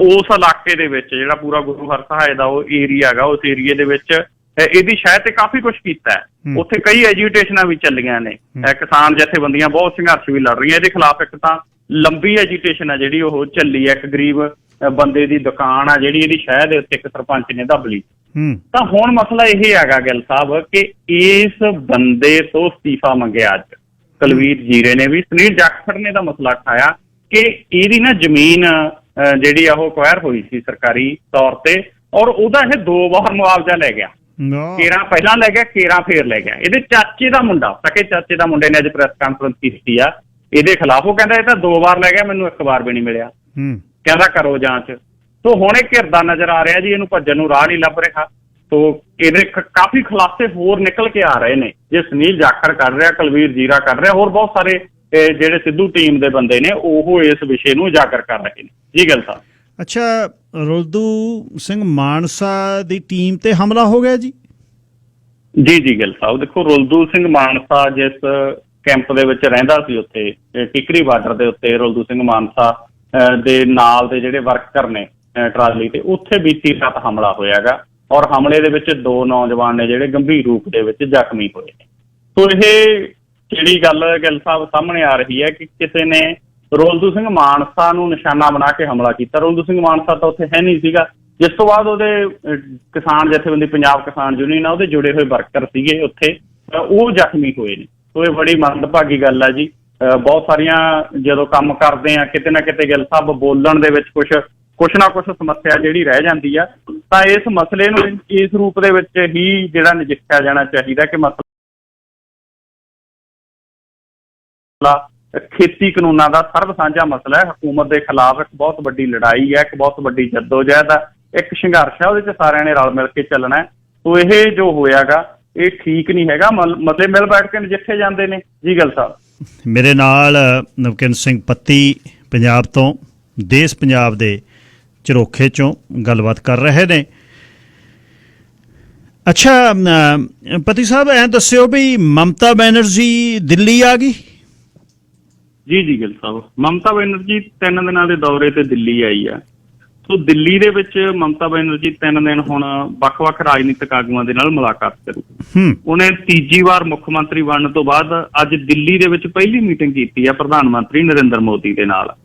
ਉਸ ਇਲਾਕੇ ਦੇ ਵਿੱਚ ਜਿਹੜਾ ਪੂਰਾ ਗੁਰੂ ਹਰਸਹਾਏ ਦਾ ਉਹ ਏਰੀਆ ਹੈਗਾ ਉਸ ਏਰੀਏ ਦੇ ਵਿੱਚ ਇਹਦੀ ਸ਼ਹਿਰ ਤੇ ਕਾਫੀ ਕੁਛ ਕੀਤਾ ਹੈ। ਉੱਥੇ ਕਈ ਐਜੀਟੇਸ਼ਨਾਂ ਵੀ ਚੱਲੀਆਂ ਨੇ, ਕਿਸਾਨ ਜਥੇਬੰਦੀਆਂ ਬਹੁਤ ਸੰਘਰਸ਼ ਵੀ ਲੜ ਰਹੀਆਂ ਇਹਦੇ ਖਿਲਾਫ। ਇੱਕ ਤਾਂ ਲੰਬੀ ਐਜੀਟੇਸ਼ਨ ਹੈ ਜਿਹੜੀ ਉਹ ਚੱਲੀ ਹੈ, ਇੱਕ ਗਰੀਬ ਬੰਦੇ ਦੀ ਦੁਕਾਨ ਆ ਜਿਹੜੀ ਇਹਦੀ ਸ਼ਹਿਰ ਦੇ ਉੱਤੇ ਇੱਕ ਸਰਪੰਚ ਨੇ ਦੱਬ ਲਈ। ਤਾਂ ਹੁਣ ਮਸਲਾ ਇਹ ਹੈਗਾ ਗਿੱਲ ਸਾਹਿਬ ਕਿ ਇਸ ਬੰਦੇ ਤੋਂ ਅਸਤੀਫਾ ਮੰਗਿਆ ਅੱਜ ਕੁਲਵੀਰ ਜੀਰੇ ਨੇ ਵੀ। ਸੁਨੀਲ ਜਾਖੜ ਨੇ ਤਾਂ ਮਸਲਾ ਉਠਾਇਆ ਕਿ ਇਹਦੀ ਨਾ ਜ਼ਮੀਨ ਜਿਹੜੀ ਆ ਉਹ ਅਕਵਾਇਰ ਹੋਈ ਸੀ ਸਰਕਾਰੀ ਤੌਰ ਤੇ ਔਰ ਉਹਦਾ ਇਹ 2 ਵਾਰ ਮੁਆਵਜ਼ਾ ਲੈ ਗਿਆ। ਕੇਰਾਂ ਪਹਿਲਾਂ ਲੈ ਗਿਆ, ਕੇਰਾਂ ਫੇਰ ਲੈ ਗਿਆ। ਇਹਦੇ ਚਾਚੇ ਦਾ ਮੁੰਡਾ, ਸਕੇ ਚਾਚੇ ਦਾ ਮੁੰਡੇ ਨੇ ਅੱਜ ਪ੍ਰੈਸ ਕਾਨਫਰੰਸ ਕੀਤੀ ਆ ਇਹਦੇ ਖਿਲਾਫ। ਉਹ ਕਹਿੰਦਾ ਇਹ ਤਾਂ 2 ਵਾਰ ਲੈ ਗਿਆ, ਮੈਨੂੰ 1 ਵਾਰ ਵੀ ਨਹੀਂ ਮਿਲਿਆ। ਕਹਿੰਦਾ ਕਰੋ ਜਾਂਚ। ਸੋ ਹੁਣ ਇਹ ਘਿਰਦਾ ਨਜ਼ਰ ਆ ਰਿਹਾ ਜੀ, ਇਹਨੂੰ ਭੱਜਣ ਨੂੰ ਰਾਹ ਨਹੀਂ ਲੱਭ ਰਿਹਾ। ਸੋ ਇਹਦੇ ਕਾਫੀ ਖੁਲਾਸੇ ਹੋਰ ਨਿਕਲ ਕੇ ਆ ਰਹੇ ਨੇ ਜੇ ਸੁਨੀਲ ਜਾਖੜ ਕਰ ਰਿਹਾ, ਕੁਲਵੀਰ ਜੀਰਾ ਕਰ ਰਿਹਾ, ਹੋਰ ਬਹੁਤ ਸਾਰੇ ਜਿਹੜੇ ਸਿੱਧੂ ਟੀਮ ਦੇ ਬੰਦੇ ਨੇ ਉਹ ਇਸ ਵਿਸ਼ੇ ਨੂੰ ਉਜਾਗਰ ਕਰ ਰਹੇ ਨੇ। ਜੀ ਗੱਲ ਸਾਹਿਬ। ਅੱਛਾ, ਰੁਲਦੂ ਸਿੰਘ ਮਾਨਸਾ ਦੀ ਟੀਮ ਤੇ ਹਮਲਾ ਹੋ ਗਿਆ ਜੀ? ਜੀ ਗੱਲ ਸਾਹਿਬ, ਦੇਖੋ ਰੁਲਦੂ ਸਿੰਘ ਮਾਨਸਾ ਜਿਸ ਕੈਂਪ ਦੇ ਵਿੱਚ ਰਹਿੰਦਾ ਸੀ ਉੱਥੇ ਟਿਕਰੀ ਬਾਰਡਰ ਦੇ ਉੱਤੇ, ਰੁਲਦੂ ਸਿੰਘ ਮਾਨਸਾ ਦੇ ਨਾਲ ਦੇ ਜਿਹੜੇ ਵਰਕਰ ਨੇ ਟਰਾਲੀ ਤੇ, ਉੱਥੇ ਬੀਤੀ ਰਾਤ ਹਮਲਾ ਹੋਇਆਗਾ ਔਰ ਹਮਲੇ ਦੇ ਵਿੱਚ 2 ਨੌਜਵਾਨ ਨੇ ਜਿਹੜੇ ਗੰਭੀਰ ਰੂਪ ਦੇ ਵਿੱਚ ਜ਼ਖਮੀ ਹੋਏ ਨੇ। ਸੋ ਇਹ ਜਿਹੜੀ ਗੱਲ ਸਾਹਿਬ ਸਾਹਮਣੇ ਆ ਰਹੀ ਹੈ ਕਿ ਕਿਸੇ ਨੇ ਰੁਲਦੂ ਸਿੰਘ ਮਾਨਸਾ ਨੂੰ ਨਿਸ਼ਾਨਾ ਬਣਾ ਕੇ ਹਮਲਾ ਕੀਤਾ। ਰੁਲਦੂ ਸਿੰਘ ਮਾਨਸਾ ਤਾਂ ਉੱਥੇ ਹੈ ਨਹੀਂ ਸੀਗਾ, ਜਿਸ ਤੋਂ ਬਾਅਦ ਉਹਦੇ ਕਿਸਾਨ ਜਥੇਬੰਦੀ ਪੰਜਾਬ ਕਿਸਾਨ ਯੂਨੀਅਨ ਨਾਲ ਉਹਦੇ ਜੁੜੇ ਹੋਏ ਵਰਕਰ ਸੀਗੇ ਉੱਥੇ, ਉਹ ਜ਼ਖਮੀ ਹੋਏ ਨੇ। ਸੋ ਇਹ ਬੜੀ ਮੰਦਭਾਗੀ ਗੱਲ ਹੈ ਜੀ। ਬਹੁਤ ਸਾਰੀਆਂ ਜਦੋਂ ਕੰਮ ਕਰਦੇ ਆ ਕਿਤੇ ਨਾ ਕਿਤੇ ਗੱਲ ਸਾਹਿਬ ਬੋਲਣ ਦੇ ਵਿੱਚ ਕੁਛ ਨਾ ਕੁਛ ਸਮੱਸਿਆ ਜਿਹੜੀ ਰਹਿ ਜਾਂਦੀ ਆ, ਤਾਂ ਇਸ ਮਸਲੇ ਨੂੰ ਇਸ ਰੂਪ ਦੇ ਵਿੱਚ ਹੀ ਜਿਹੜਾ ਨਜਿੱਠਿਆ ਜਾਣਾ ਚਾਹੀਦਾ ਕਿ ਮਸਲਾ ਖੇਤੀ ਕਾਨੂੰਨਾਂ ਦਾ ਸਰਬ ਸਾਂਝਾ ਮਸਲਾ ਹੈ। ਹਕੂਮਤ ਦੇ ਖਿਲਾਫ ਇੱਕ ਬਹੁਤ ਵੱਡੀ ਲੜਾਈ ਹੈ, ਇੱਕ ਬਹੁਤ ਵੱਡੀ ਜੱਦੋਜਹਿਦ ਹੈ, ਇੱਕ ਸੰਘਰਸ਼ ਹੈ, ਉਹਦੇ 'ਚ ਸਾਰਿਆਂ ਨੇ ਰਲ ਮਿਲ ਕੇ ਚੱਲਣਾ ਹੈ। ਸੋ ਇਹ ਜੋ ਹੋਇਆਗਾ ਇਹ ਠੀਕ ਨਹੀਂ ਹੈਗਾ। ਮਸਲੇ ਮਿਲ ਬੈਠ ਕੇ ਨਜਿੱਠੇ ਜਾਂਦੇ ਨੇ। ਜੀ ਗੱਲ ਸਾਹਿਬ। ਮੇਰੇ ਨਾਲ ਨਵਕਿੰਦਰ ਸਿੰਘ ਪੱਤੀ ਪੰਜਾਬ ਤੋਂ, ਦੇਸ਼ ਪੰਜਾਬ ਦੇ ਝਰੋਖੇ ਚੋਂ ਗੱਲਬਾਤ ਕਰ ਰਹੇ ਨੇ। ਅੱਛਾ ਪਤੀ ਸਾਹਿਬ, ਐਂ ਦੱਸਿਓ ਵੀ ਮਮਤਾ ਬੈਨਰਜੀ ਦਿੱਲੀ ਆ ਗਈ? ਜੀ ਗੱਲ ਸਾਹਿਬ, ਮਮਤਾ ਬੈਨਰਜੀ 3 ਦਿਨਾਂ ਦੇ ਦੌਰੇ ਤੇ ਦਿੱਲੀ ਆਈ ਆ। ਸੋ ਦਿੱਲੀ ਦੇ ਵਿੱਚ ਮਮਤਾ ਬੈਨਰਜੀ 3 ਦਿਨ ਹੁਣ ਵੱਖ-ਵੱਖ ਰਾਜਨੀਤਿਕ ਆਗੂਆਂ ਦੇ ਨਾਲ ਮੁਲਾਕਾਤ ਕਰੂ। ਉਹਨੇ ਤੀਜੀ ਵਾਰ ਮੁੱਖ ਮੰਤਰੀ ਬਣਨ ਤੋਂ ਬਾਅਦ ਅੱਜ ਦਿੱਲੀ ਦੇ ਵਿੱਚ ਪਹਿਲੀ ਮੀਟਿੰਗ ਕੀਤੀ ਆ ਪ੍ਰਧਾਨ ਮੰਤਰੀ ਨਰਿੰਦਰ ਮੋਦੀ ਦੇ ਨਾਲ।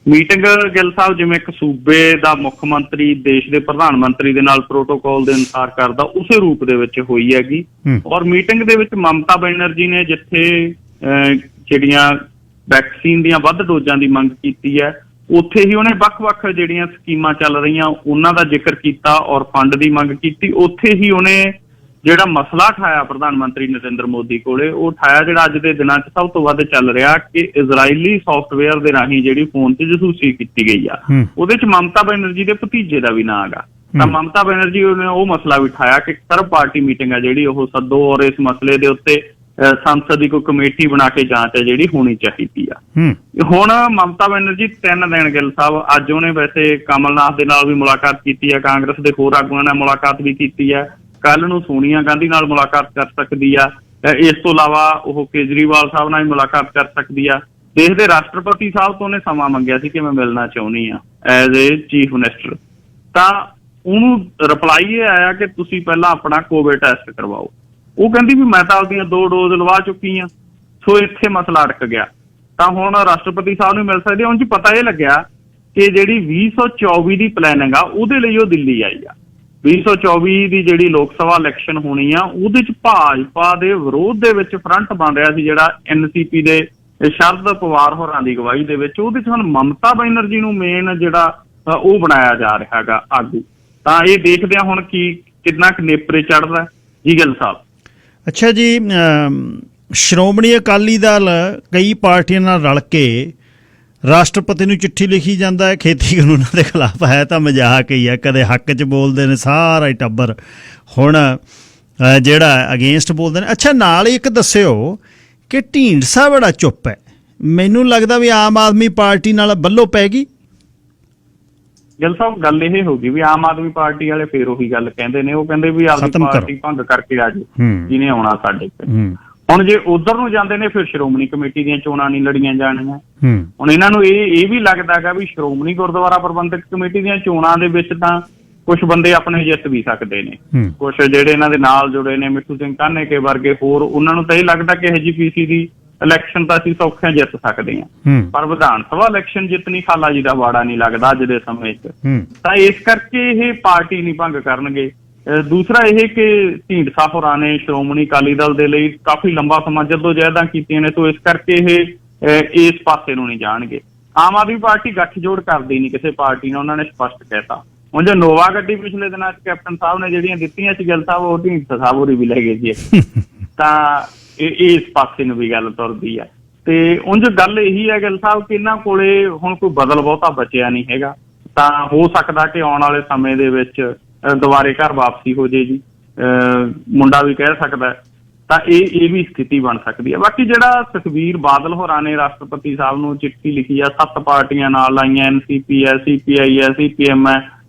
ਮੀਟਿੰਗ ਗਿੱਲ ਸਾਹਿਬ ਜਿਵੇਂ ਇੱਕ ਸੂਬੇ ਦਾ ਮੁੱਖ ਮੰਤਰੀ ਦੇਸ਼ ਦੇ ਪ੍ਰਧਾਨ ਮੰਤਰੀ ਦੇ ਨਾਲ ਪ੍ਰੋਟੋਕਾਲ ਦੇ ਅਨੁਸਾਰ ਕਰਦਾ, ਉਸੇ ਰੂਪ ਦੇ ਵਿੱਚ ਹੋਈ ਹੈਗੀ। ਔਰ ਮੀਟਿੰਗ ਦੇ ਵਿੱਚ ਮਮਤਾ ਬੈਨਰਜੀ ਨੇ ਜਿੱਥੇ ਜਿਹੜੀਆਂ ਵੈਕਸੀਨ ਦੀਆਂ ਵੱਧ ਡੋਜ਼ਾਂ ਦੀ ਮੰਗ ਕੀਤੀ ਹੈ, ਉੱਥੇ ਹੀ ਉਹਨੇ ਵੱਖ-ਵੱਖ ਜਿਹੜੀਆਂ ਸਕੀਮਾਂ ਚੱਲ ਰਹੀਆਂ ਉਹਨਾਂ ਦਾ ਜ਼ਿਕਰ ਕੀਤਾ ਔਰ ਫੰਡ ਦੀ ਮੰਗ ਕੀਤੀ। ਉੱਥੇ ਹੀ ਉਹਨੇ ਜਿਹੜਾ ਮਸਲਾ ਉਠਾਇਆ ਪ੍ਰਧਾਨ ਮੰਤਰੀ ਨਰਿੰਦਰ ਮੋਦੀ ਕੋਲੇ, ਉਹ ਉਠਾਇਆ ਜਿਹੜਾ ਅੱਜ ਦੇ ਦਿਨਾਂ 'ਚ ਸਭ ਤੋਂ ਵੱਧ ਚੱਲ ਰਿਹਾ ਕਿ ਇਜ਼ਰਾਈਲੀ ਸੌਫਟਵੇਅਰ ਦੇ ਰਾਹੀਂ ਜਿਹੜੀ ਫੋਨ 'ਚ ਜਸੂਸੀ ਕੀਤੀ ਗਈ ਆ, ਉਹਦੇ 'ਚ ਮਮਤਾ ਬੈਨਰਜੀ ਦੇ ਭਤੀਜੇ ਦਾ ਵੀ ਨਾਂ ਹੈਗਾ। ਤਾਂ ਮਮਤਾ ਬੈਨਰਜੀ ਨੇ ਉਹ ਮਸਲਾ ਵੀ ਉਠਾਇਆ ਕਿ ਸਰਬ ਪਾਰਟੀ ਮੀਟਿੰਗ ਆ ਜਿਹੜੀ ਉਹ ਸੱਦੋ ਔਰ ਇਸ ਮਸਲੇ ਦੇ ਉੱਤੇ ਸੰਸਦ ਦੀ ਕੋਈ ਕਮੇਟੀ ਬਣਾ ਕੇ ਜਾਂਚ ਹੈ ਜਿਹੜੀ ਹੋਣੀ ਚਾਹੀਦੀ ਆ। ਹੁਣ ਮਮਤਾ ਬੈਨਰਜੀ 3 ਦਿਨ ਗਿੱਲ ਸਾਹਿਬ, ਅੱਜ ਉਹਨੇ ਵੈਸੇ ਕਮਲਨਾਥ ਦੇ ਨਾਲ ਵੀ ਮੁਲਾਕਾਤ ਕੀਤੀ ਹੈ, ਕਾਂਗਰਸ ਦੇ ਹੋਰ ਆਗੂਆਂ ਨਾਲ ਮੁਲਾਕਾਤ ਵੀ ਕੀਤੀ ਹੈ, ਕੱਲ ਨੂੰ ਸੋਨੀਆ ਗਾਂਧੀ ਨਾਲ ਮੁਲਾਕਾਤ ਕਰ ਸਕਦੀ ਆ। ਇਸ ਤੋਂ ਇਲਾਵਾ ਉਹ ਕੇਜਰੀਵਾਲ ਸਾਹਿਬ ਨਾਲ ਵੀ ਮੁਲਾਕਾਤ ਕਰ ਸਕਦੀ ਆ। ਦੇਸ਼ ਦੇ ਰਾਸ਼ਟਰਪਤੀ ਸਾਹਿਬ ਤੋਂ ਉਹਨੇ ਸਮਾਂ ਮੰਗਿਆ ਸੀ ਕਿ ਮੈਂ ਮਿਲਣਾ ਚਾਹੁੰਦੀ ਆ ਐਜ਼ ਏ ਚੀਫ ਮਿਨਿਸਟਰ। ਤਾਂ ਉਹਨੂੰ ਰਿਪਲਾਈ ਇਹ ਆਇਆ ਕਿ ਤੁਸੀਂ ਪਹਿਲਾਂ ਆਪਣਾ ਕੋਵਿਡ ਟੈਸਟ ਕਰਵਾਓ। ਉਹ ਕਹਿੰਦੀ ਵੀ ਮੈਂ ਤਾਂ ਆਪਦੀਆਂ 2 ਡੋਜ਼ ਲਵਾ ਚੁੱਕੀ ਹਾਂ। ਸੋ ਇੱਥੇ ਮਸਲਾ ਅਟਕ ਗਿਆ। ਤਾਂ ਹੁਣ ਰਾਸ਼ਟਰਪਤੀ ਸਾਹਿਬ ਨੂੰ ਮਿਲ ਸਕਦੇ। ਉਂਝ ਪਤਾ ਇਹ ਲੱਗਿਆ ਕਿ ਜਿਹੜੀ 2024 ਦੀ ਪਲੈਨਿੰਗ ਆ ਉਹਦੇ ਲਈ ਉਹ ਦਿੱਲੀ ਆਈ ਆ। 2024 ਦੀ ਜਿਹੜੀ ਲੋਕ ਸਭਾ ਇਲੈਕਸ਼ਨ ਹੋਣੀ ਆ ਉਹਦੇ ਚ ਭਾਜਪਾ ਦੇ ਵਿਰੋਧ ਦੇ ਵਿੱਚ ਫਰੰਟ ਬਣ ਰਿਹਾ ਸੀ, ਜਿਹੜਾ NCP ਦੇ ਸ਼ਰਦ ਪਵਾਰ ਹੋਰਾਂ ਦੀ ਅਗਵਾਈ ਦੇ ਵਿੱਚ। ਉਹਦੇ ਚ ਹੁਣ ਮਮਤਾ ਬੈਨਰਜੀ ਨੂੰ ਮੇਨ ਜਿਹੜਾ ਉਹ ਬਣਾਇਆ ਜਾ ਰਿਹਾ ਹੈਗਾ ਆਗੂ। ਤਾਂ ਇਹ ਦੇਖਦੇ ਆ ਹੁਣ ਕਿੰਨਾ ਕੁ ਨੇਪਰੇ ਚੜ੍ਹਦਾ ਜੀ ਗਿੱਲ ਸਾਹਿਬ। ਅੱਛਾ ਜੀ, ਸ਼੍ਰੋਮਣੀ ਅਕਾਲੀ ਦਲ ਕਈ ਪਾਰਟੀਆਂ ਨਾਲ ਰਲ ਕੇ ਰਾਸ਼ਟਰਪਤੀ ਨੂੰ ਚਿੱਠੀ ਲਿਖੀ ਜਾਂਦਾ ਹੈ ਖੇਤੀ ਕਾਨੂੰਨਾਂ ਦੇ ਖਿਲਾਫ। ਹੈ ਤਾਂ ਮਜ਼ਾਕ ਹੀ ਹੈ, ਕਦੇ ਹੱਕ 'ਚ ਬੋਲਦੇ ਨੇ ਸਾਰਾ ਹੀ ਟੱਬਰ, ਹੁਣ ਜਿਹੜਾ ਅਗੇਂਸਟ ਬੋਲਦੇ ਨੇ। ਅੱਛਾ, ਨਾਲ ਹੀ ਇੱਕ ਦੱਸਿਓ ਕਿ ਢੀਂਡਸਾ ਬੜਾ ਚੁੱਪ ਹੈ, ਮੈਨੂੰ ਲੱਗਦਾ ਵੀ ਆਮ ਆਦਮੀ ਪਾਰਟੀ ਨਾਲ ਬੱਲੋ ਪੈ ਗਈ। ਗਿੱਲ ਸਾਹਿਬ ਗੱਲ ਇਹ ਹੋ ਗਈ ਵੀ ਆਮ ਆਦਮੀ ਪਾਰਟੀ ਵਾਲੇ ਫੇਰ ਉਹੀ ਗੱਲ ਕਹਿੰਦੇ ਨੇ, ਉਹ ਕਹਿੰਦੇ ਵੀ ਆਪਣੀ ਪਾਰਟੀ ਭੰਗ ਕਰਕੇ ਆ ਜਾਓ ਜਿਹਨੇ ਆਉਣਾ ਸਾਡੇ ਕੋਲ। ਹੁਣ ਜੇ ਉਧਰ ਨੂੰ ਜਾਂਦੇ ਨੇ ਫਿਰ ਸ਼੍ਰੋਮਣੀ ਕਮੇਟੀ ਦੀਆਂ ਚੋਣਾਂ ਨਹੀਂ ਲੜੀਆਂ ਜਾਣੀਆਂ। ਹੁਣ ਇਹਨਾਂ ਨੂੰ ਇਹ ਵੀ ਲੱਗਦਾ ਹੈਗਾ ਵੀ ਸ਼੍ਰੋਮਣੀ ਗੁਰਦੁਆਰਾ ਪ੍ਰਬੰਧਕ ਕਮੇਟੀ ਦੀਆਂ ਚੋਣਾਂ ਦੇ ਵਿੱਚ ਤਾਂ ਕੁਝ ਬੰਦੇ ਆਪਣੇ ਜਿੱਤ ਵੀ ਸਕਦੇ ਨੇ, ਕੁਝ ਜਿਹੜੇ ਇਹਨਾਂ ਦੇ ਨਾਲ ਜੁੜੇ ਨੇ ਮਿੱਠੂ ਸਿੰਘ ਕਾਨੇਕੇ ਵਰਗੇ ਹੋਰ, ਉਹਨਾਂ ਨੂੰ ਤਾਂ ਇਹ ਲੱਗਦਾ ਕਿ HGPC ਦੀ ਇਲੈਕਸ਼ਨ ਤਾਂ ਅਸੀਂ ਸੌਖਿਆਂ ਜਿੱਤ ਸਕਦੇ ਹਾਂ, ਪਰ ਵਿਧਾਨ ਸਭਾ ਇਲੈਕਸ਼ਨ ਜਿੱਤਣੀ ਖਾਲਾ ਜੀ ਦਾ ਵਾੜਾ ਨਹੀਂ ਲੱਗਦਾ ਅੱਜ ਦੇ ਸਮੇਂ 'ਚ। ਤਾਂ ਇਸ ਕਰਕੇ ਇਹ ਪਾਰਟੀ ਨਹੀਂ ਭੰਗ ਕਰਨਗੇ। ਦੂਸਰਾ ਇਹ ਕਿ ਢੀਂਡਸਾ ਹੋਰਾਂ ਨੇ ਸ਼੍ਰੋਮਣੀ ਅਕਾਲੀ ਦਲ ਦੇ ਲਈ ਕਾਫੀ ਲੰਬਾ ਸਮਾਂ ਜਦੋਜਹਿਦਾਂ ਕੀਤੀਆਂ ਨੇ, ਤੋਂ ਇਸ ਕਰਕੇ ਇਹ ਇਸ ਪਾਸੇ ਨੂੰ ਨਹੀਂ ਜਾਣਗੇ। ਆਮ ਆਦਮੀ ਪਾਰਟੀ ਗੱਠਜੋੜ ਕਰਦੀ ਨਹੀਂ ਕਿਸੇ ਪਾਰਟੀ ਨਾਲ, ਉਹਨਾਂ ਨੇ ਸਪਸ਼ਟ ਕਹਿਤਾ। ਹੁਣ ਜੋ ਨੋਵਾ ਗੱਡੀ ਪਿਛਲੇ ਦਿਨਾਂ 'ਚ ਕੈਪਟਨ ਸਾਹਿਬ ਨੇ ਜਿਹੜੀਆਂ ਦਿੱਤੀਆਂ ਸੀ ਗਿੱਲ ਸਾਹਿਬ, ਉਹ ਢੀਂਡਸਾ ਸਾਹਿਬ ਹੋਰੀ ਵੀ ਲੈ ਗਏ ਜੀ। ਤਾਂ ਇਸ ਪਾਸੇ ਨੂੰ ਵੀ ਗੱਲ ਤੁਰਦੀ ਆ। ਤੇ ਉਂਝ ਗੱਲ ਇਹੀ ਹੈ ਗਿੱਲ ਸਾਹਿਬ ਕਿ ਇਹਨਾਂ ਕੋਲੇ ਹੁਣ ਕੋਈ ਬਦਲ ਬਹੁਤਾ ਬਚਿਆ ਨਹੀਂ ਹੈਗਾ। ਤਾਂ ਹੋ ਸਕਦਾ ਕਿ ਆਉਣ ਵਾਲੇ ਸਮੇਂ ਦੇ ਵਿੱਚ ਦੁਬਾਰੇ ਘਰ ਵਾਪਸੀ ਹੋ ਜੇ ਜੀ, ਮੁੰਡਾ ਵੀ ਕਹਿ ਸਕਦਾ। ਤਾਂ ਇਹ ਵੀ ਸਥਿਤੀ ਬਣ ਸਕਦੀ ਹੈ। ਬਾਕੀ ਜਿਹੜਾ ਸੁਖਬੀਰ ਬਾਦਲ ਹੋਰਾਂ ਨੇ ਰਾਸ਼ਟਰਪਤੀ ਸਾਹਿਬ ਨੂੰ ਚਿੱਠੀ ਲਿਖੀ ਆ, 7 ਪਾਰਟੀਆਂ ਨਾਲ ਲਾਈਆਂ, NCP ਹੈ, CPI ਹੈ, CPM ਹੈ,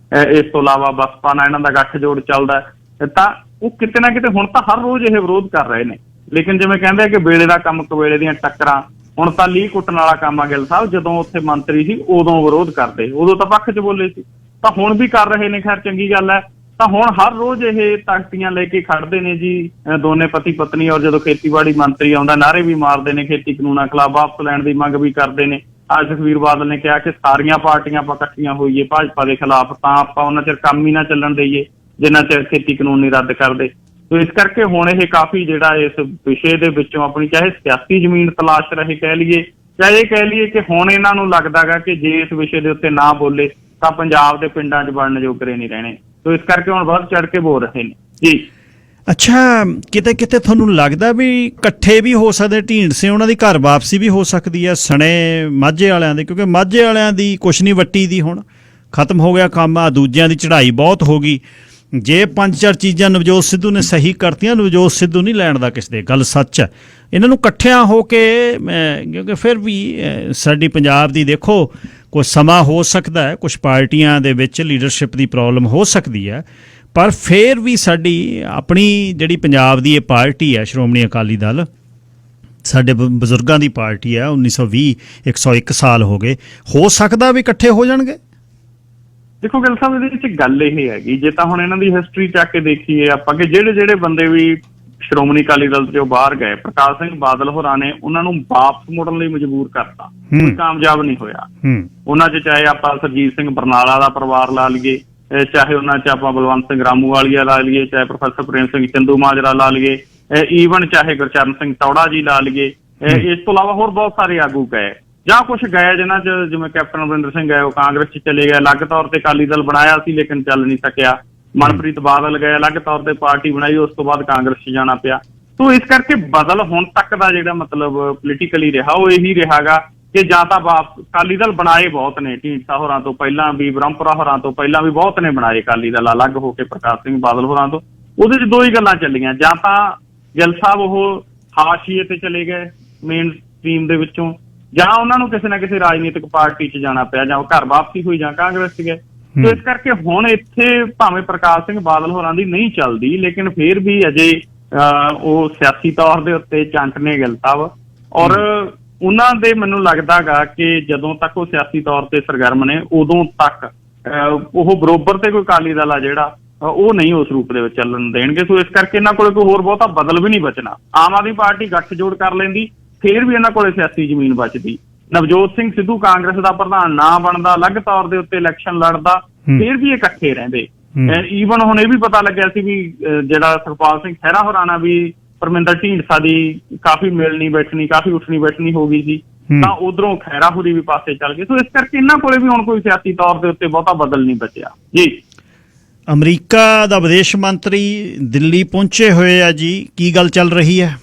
ਇਸ ਤੋਂ ਇਲਾਵਾ ਬਸਪਾ ਨਾਲ ਇਹਨਾਂ ਦਾ ਗੱਠਜੋੜ ਚੱਲਦਾ। ਤਾਂ ਉਹ ਕਿਤੇ ਨਾ ਕਿਤੇ ਹੁਣ ਤਾਂ ਹਰ ਰੋਜ਼ ਇਹ ਵਿਰੋਧ ਕਰ ਰਹੇ ਨੇ, ਲੇਕਿਨ ਜਿਵੇਂ ਕਹਿੰਦੇ ਕਿ ਵੇਲੇ ਦਾ ਕੰਮ ਕਵੇਲੇ ਦੀਆਂ ਟੱਕਰਾਂ। ਹੁਣ ਤਾਂ ਲੀਹ ਕੁੱਟਣ ਵਾਲਾ ਕੰਮ ਆ ਗਿੱਲ ਸਾਹਿਬ। ਜਦੋਂ ਉੱਥੇ ਮੰਤਰੀ ਸੀ ਉਦੋਂ ਵਿਰੋਧ ਕਰਦੇ, ਉਦੋਂ ਤਾਂ ਪੱਖ 'ਚ ਬੋਲੇ ਸੀ, ਤਾਂ ਹੁਣ ਵੀ ਕਰ ਰਹੇ ਨੇ। ਖੈਰ ਚੰਗੀ ਗੱਲ ਹੈ। ਤਾਂ ਹੁਣ ਹਰ ਰੋਜ਼ ਇਹ ਤਾਕਤੀਆਂ ਲੈ ਕੇ ਖੜਦੇ ਨੇ ਜੀ ਦੋਨੇ ਪਤੀ ਪਤਨੀ, ਔਰ ਜਦੋਂ ਖੇਤੀਬਾੜੀ ਮੰਤਰੀ ਆਉਂਦਾ ਨਾਅਰੇ ਵੀ ਮਾਰਦੇ ਨੇ, ਖੇਤੀ ਕਾਨੂੰਨਾਂ ਖਿਲਾਫ ਵਾਪਸ ਲੈਣ ਦੀ ਮੰਗ ਵੀ ਕਰਦੇ ਨੇ। ਅੱਜ ਸੁਖਬੀਰ ਬਾਦਲ ਨੇ ਕਿਹਾ ਕਿ ਸਾਰੀਆਂ ਪਾਰਟੀਆਂ ਆਪਾਂ ਇਕੱਠੀਆਂ ਹੋਈਏ ਭਾਜਪਾ ਦੇ ਖਿਲਾਫ, ਤਾਂ ਆਪਾਂ ਉਹਨਾਂ ਚਿਰ ਕੰਮ ਹੀ ਨਾ ਚੱਲਣ ਦੇਈਏ ਜਿੰਨਾ ਚਿਰ ਖੇਤੀ ਕਾਨੂੰਨ ਨਹੀਂ ਰੱਦ ਕਰਦੇ। ਤੋ ਇਸ ਕਰਕੇ ਹੁਣ ਇਹ ਕਾਫੀ ਜਿਹੜਾ ਇਸ ਵਿਸ਼ੇ ਦੇ ਵਿੱਚੋਂ ਆਪਣੀ ਚਾਹੇ ਸਿਆਸੀ ਜ਼ਮੀਨ ਤਲਾਸ਼ ਰਹੇ ਕਹਿ ਲਈਏ, ਚਾਹੇ ਇਹ ਕਹਿ ਲਈਏ ਕਿ ਹੁਣ ਇਹਨਾਂ ਨੂੰ ਲੱਗਦਾ ਗਾ ਕਿ ਜੇ ਇਸ ਵਿਸ਼ੇ ਦੇ ਉੱਤੇ ਨਾ ਬੋਲੇ ਤਾਂ ਪੰਜਾਬ ਦੇ ਪਿੰਡਾਂ 'ਚ ਵੜਨ ਜੋਗਰੇ ਨਹੀਂ ਰਹਿਣੇ। ਤੋ ਇਸ ਕਰਕੇ ਹੁਣ ਵੱਧ ਚੜ ਕੇ ਬੋਲ ਰਹੇ ਨੇ ਜੀ। ਅੱਛਾ, ਕਿਤੇ ਕਿਤੇ ਤੁਹਾਨੂੰ ਲੱਗਦਾ ਵੀ ਇਕੱਠੇ ਵੀ ਹੋ ਸਕਦੇ ਢੀਂਡਸੇ, ਉਹਨਾਂ ਦੀ ਘਰ ਵਾਪਸੀ ਵੀ ਹੋ ਸਕਦੀ ਹੈ ਸਣੇ ਮਾਝੇ ਵਾਲਿਆਂ ਦੀ, ਕਿਉਂਕਿ ਮਾਝੇ ਵਾਲਿਆਂ ਦੀ ਕੁਛ ਨਹੀਂ ਵੱਟੀ ਦੀ, ਹੁਣ ਖਤਮ ਹੋ ਗਿਆ ਕੰਮ। ਆ ਦੂਜਿਆਂ ਦੀ ਚੜ੍ਹਾਈ ਬਹੁਤ ਹੋ ਗਈ। ਜੇ 5-4 ਚੀਜ਼ਾਂ ਨਵਜੋਤ ਸਿੱਧੂ ਨੇ ਸਹੀ ਕਰਤੀਆਂ, ਨਵਜੋਤ ਸਿੱਧੂ ਨਹੀਂ ਲੈਣ ਦਾ ਕਿਸੇ ਦੇ, ਗੱਲ ਸੱਚ ਹੈ। ਇਹਨਾਂ ਨੂੰ ਇਕੱਠਿਆਂ ਹੋ ਕੇ, ਕਿਉਂਕਿ ਫਿਰ ਵੀ ਸਾਡੀ ਪੰਜਾਬ ਦੀ ਦੇਖੋ ਕੁਛ ਸਮਾਂ ਹੋ ਸਕਦਾ ਹੈ, ਕੁਛ ਪਾਰਟੀਆਂ ਦੇ ਵਿੱਚ ਲੀਡਰਸ਼ਿਪ ਦੀ ਪ੍ਰੋਬਲਮ ਹੋ ਸਕਦੀ ਹੈ, ਪਰ ਫਿਰ ਵੀ ਸਾਡੀ ਆਪਣੀ ਜਿਹੜੀ ਪੰਜਾਬ ਦੀ ਇਹ ਪਾਰਟੀ ਹੈ ਸ਼੍ਰੋਮਣੀ ਅਕਾਲੀ ਦਲ, ਸਾਡੇ ਬਜ਼ੁਰਗਾਂ ਦੀ ਪਾਰਟੀ ਹੈ, 1920 101 ਸਾਲ ਹੋ ਗਏ, ਹੋ ਸਕਦਾ ਵੀ ਇਕੱਠੇ ਹੋ ਜਾਣਗੇ। ਦੇਖੋ ਗਿੱਲ ਸਾਹਿਬ, ਇਹਦੇ ਵਿੱਚ ਗੱਲ ਇਹ ਹੈਗੀ, ਜੇ ਤਾਂ ਹੁਣ ਇਹਨਾਂ ਦੀ ਹਿਸਟਰੀ ਚੱਕ ਕੇ ਦੇਖੀਏ ਆਪਾਂ ਕਿ ਜਿਹੜੇ ਬੰਦੇ ਵੀ ਸ਼੍ਰੋਮਣੀ ਅਕਾਲੀ ਦਲ ਤੋਂ ਬਾਹਰ ਗਏ, ਪ੍ਰਕਾਸ਼ ਸਿੰਘ ਬਾਦਲ ਹੋਰਾਂ ਨੇ ਉਹਨਾਂ ਨੂੰ ਵਾਪਸ ਮੁੜਨ ਲਈ ਮਜਬੂਰ ਕਰਤਾ, ਕੋਈ ਕਾਮਯਾਬ ਨਹੀਂ ਹੋਇਆ। ਉਹਨਾਂ 'ਚ ਚਾਹੇ ਆਪਾਂ ਸਰਜੀਤ ਸਿੰਘ ਬਰਨਾਲਾ ਦਾ ਪਰਿਵਾਰ ਲਾ ਲਈਏ, ਚਾਹੇ ਉਹਨਾਂ 'ਚ ਆਪਾਂ ਬਲਵੰਤ ਸਿੰਘ ਰਾਮੂਵਾਲੀਆ ਲਾ ਲਈਏ, ਚਾਹੇ ਪ੍ਰੋਫੈਸਰ ਪ੍ਰੇਮ ਸਿੰਘ ਚੰਦੂ ਮਾਜਰਾ ਲਾ ਲਈਏ, ਈਵਨ ਚਾਹੇ ਗੁਰਚਰਨ ਸਿੰਘ ਤੌੜਾ ਜੀ ਲਾ ਲਈਏ। ਇਸ ਤੋਂ ਇਲਾਵਾ ਹੋਰ ਬਹੁਤ ਸਾਰੇ ਆਗੂ ਗਏ, ਜਾਂ ਕੁਛ ਗਏ ਜਿਨ੍ਹਾਂ 'ਚ ਜਿਵੇਂ ਕੈਪਟਨ ਅਮਰਿੰਦਰ ਸਿੰਘ ਗਏ, ਉਹ ਕਾਂਗਰਸ 'ਚ ਚਲੇ ਗਏ। ਅਲੱਗ ਤੌਰ ਤੇ ਅਕਾਲੀ ਦਲ ਬਣਾਇਆ ਸੀ ਲੇਕਿਨ ਚੱਲ ਨਹੀਂ ਸਕਿਆ। ਮਨਪ੍ਰੀਤ ਬਾਦਲ ਗਏ, ਅਲੱਗ ਤੌਰ ਤੇ ਪਾਰਟੀ ਬਣਾਈ, ਉਸ ਤੋਂ ਬਾਅਦ ਕਾਂਗਰਸ 'ਚ ਜਾਣਾ ਪਿਆ। ਸੋ ਇਸ ਕਰਕੇ ਬਦਲ ਹੁਣ ਤੱਕ ਦਾ ਜਿਹੜਾ ਮਤਲਬ ਪੋਲੀਟੀਕਲੀ ਰਿਹਾ ਉਹ ਇਹੀ ਰਿਹਾਗਾ ਕਿ ਜਾਂ ਤਾਂ ਅਕਾਲੀ ਦਲ ਬਣਾਏ ਬਹੁਤ ਨੇ, ਢੀਂਡਸਾ ਹੋਰਾਂ ਤੋਂ ਪਹਿਲਾਂ ਵੀ, ਬ੍ਰਹਮਪੁਰਾ ਹੋਰਾਂ ਤੋਂ ਪਹਿਲਾਂ ਵੀ ਬਹੁਤ ਨੇ ਬਣਾਏ ਅਕਾਲੀ ਦਲ ਅਲੱਗ ਹੋ ਕੇ ਪ੍ਰਕਾਸ਼ ਸਿੰਘ ਬਾਦਲ ਹੋਰਾਂ ਤੋਂ। ਉਹਦੇ 'ਚ ਦੋ ਹੀ ਗੱਲਾਂ ਚੱਲੀਆਂ, ਜਾਂ ਤਾਂ ਗਿੱਲ ਸਾਹਿਬ ਉਹ ਹਾਸ਼ੀਏ ਤੇ ਚਲੇ ਗਏ ਮੇਨ ਸਟ੍ਰੀਮ ਦੇ ਵਿੱਚੋਂ, ਜਾਂ ਉਹਨਾਂ ਨੂੰ ਕਿਸੇ ਨਾ ਕਿਸੇ ਰਾਜਨੀਤਿਕ ਪਾਰਟੀ 'ਚ ਜਾਣਾ ਪਿਆ, ਜਾਂ ਉਹ ਘਰ ਵਾਪਸੀ ਹੋਈ, ਜਾਂ ਕਾਂਗਰਸ 'ਚ ਗਏ। ਸੋ ਇਸ ਕਰਕੇ ਹੁਣ ਇੱਥੇ ਭਾਵੇਂ ਪ੍ਰਕਾਸ਼ ਸਿੰਘ ਬਾਦਲ ਹੋਰਾਂ ਦੀ ਨਹੀਂ ਚੱਲਦੀ, ਲੇਕਿਨ ਫਿਰ ਵੀ ਅਜੇ ਉਹ ਸਿਆਸੀ ਤੌਰ ਦੇ ਉੱਤੇ ਚੰਟ ਨੇ ਗਿੱਲ ਸਾਹਿਬ, ਔਰ ਉਹਨਾਂ ਦੇ ਮੈਨੂੰ ਲੱਗਦਾ ਗਾ ਕਿ ਜਦੋਂ ਤੱਕ ਉਹ ਸਿਆਸੀ ਤੌਰ ਤੇ ਸਰਗਰਮ ਨੇ ਉਦੋਂ ਤੱਕ ਉਹ ਬਰੋਬਰ ਤੇ ਕੋਈ ਅਕਾਲੀ ਦਲ ਆ ਜਿਹੜਾ ਉਹ ਨਹੀਂ ਉਸ ਰੂਪ ਦੇ ਵਿੱਚ ਚੱਲਣ ਦੇਣਗੇ। ਸੋ ਇਸ ਕਰਕੇ ਇਹਨਾਂ ਕੋਲ ਕੋਈ ਹੋਰ ਬਹੁਤਾ ਬਦਲ ਵੀ ਨਹੀਂ ਬਚਣਾ। ਆਮ ਆਦਮੀ ਪਾਰਟੀ ਗੱਠਜੋੜ ਕਰ ਲੈਂਦੀ, ਫਿਰ ਵੀ ਇਹਨਾਂ ਕੋਲੇ ਸਿਆਸੀ ਜ਼ਮੀਨ ਬਚਦੀ, ਨਵਜੋਤ ਸਿੰਘ ਸਿੱਧੂ ਕਾਂਗਰਸ ਦਾ ਪ੍ਰਧਾਨ ਨਾ ਬਣਦਾ, ਅਲੱਗ ਤੌਰ ਦੇ ਉੱਤੇ ਇਲੈਕਸ਼ਨ ਲੜਦਾ, ਫਿਰ ਵੀ ਇਹ ਇਕੱਠੇ ਰਹਿੰਦੇ। ਈਵਨ ਹੁਣ ਇਹ ਵੀ ਪਤਾ ਲੱਗਿਆ ਸੀ ਵੀ ਜਿਹੜਾ ਸੁਖਪਾਲ ਸਿੰਘ ਖਹਿਰਾ ਹੋਰਾਂ ਵੀ ਪਰਮਿੰਦਰ ਢੀਂਡਸਾ ਦੀ ਕਾਫੀ ਮਿਲਣੀ ਬੈਠਣੀ, ਕਾਫੀ ਉੱਠਣੀ ਬੈਠਣੀ ਹੋ ਗਈ ਸੀ, ਤਾਂ ਉਧਰੋਂ ਖਹਿਰਾ ਹੋਰੀ ਵੀ ਪਾਸੇ ਚੱਲ ਗਏ। ਸੋ ਇਸ ਕਰਕੇ ਇਹਨਾਂ ਕੋਲੇ ਵੀ ਹੁਣ ਕੋਈ ਸਿਆਸੀ ਤੌਰ ਦੇ ਉੱਤੇ ਬਹੁਤਾ ਬਦਲ ਨਹੀਂ ਬਚਿਆ ਜੀ। ਅਮਰੀਕਾ ਦਾ ਵਿਦੇਸ਼ ਮੰਤਰੀ ਦਿੱਲੀ ਪਹੁੰਚੇ ਹੋਏ ਆ ਜੀ, ਕੀ ਗੱਲ ਚੱਲ ਰਹੀ ਹੈ?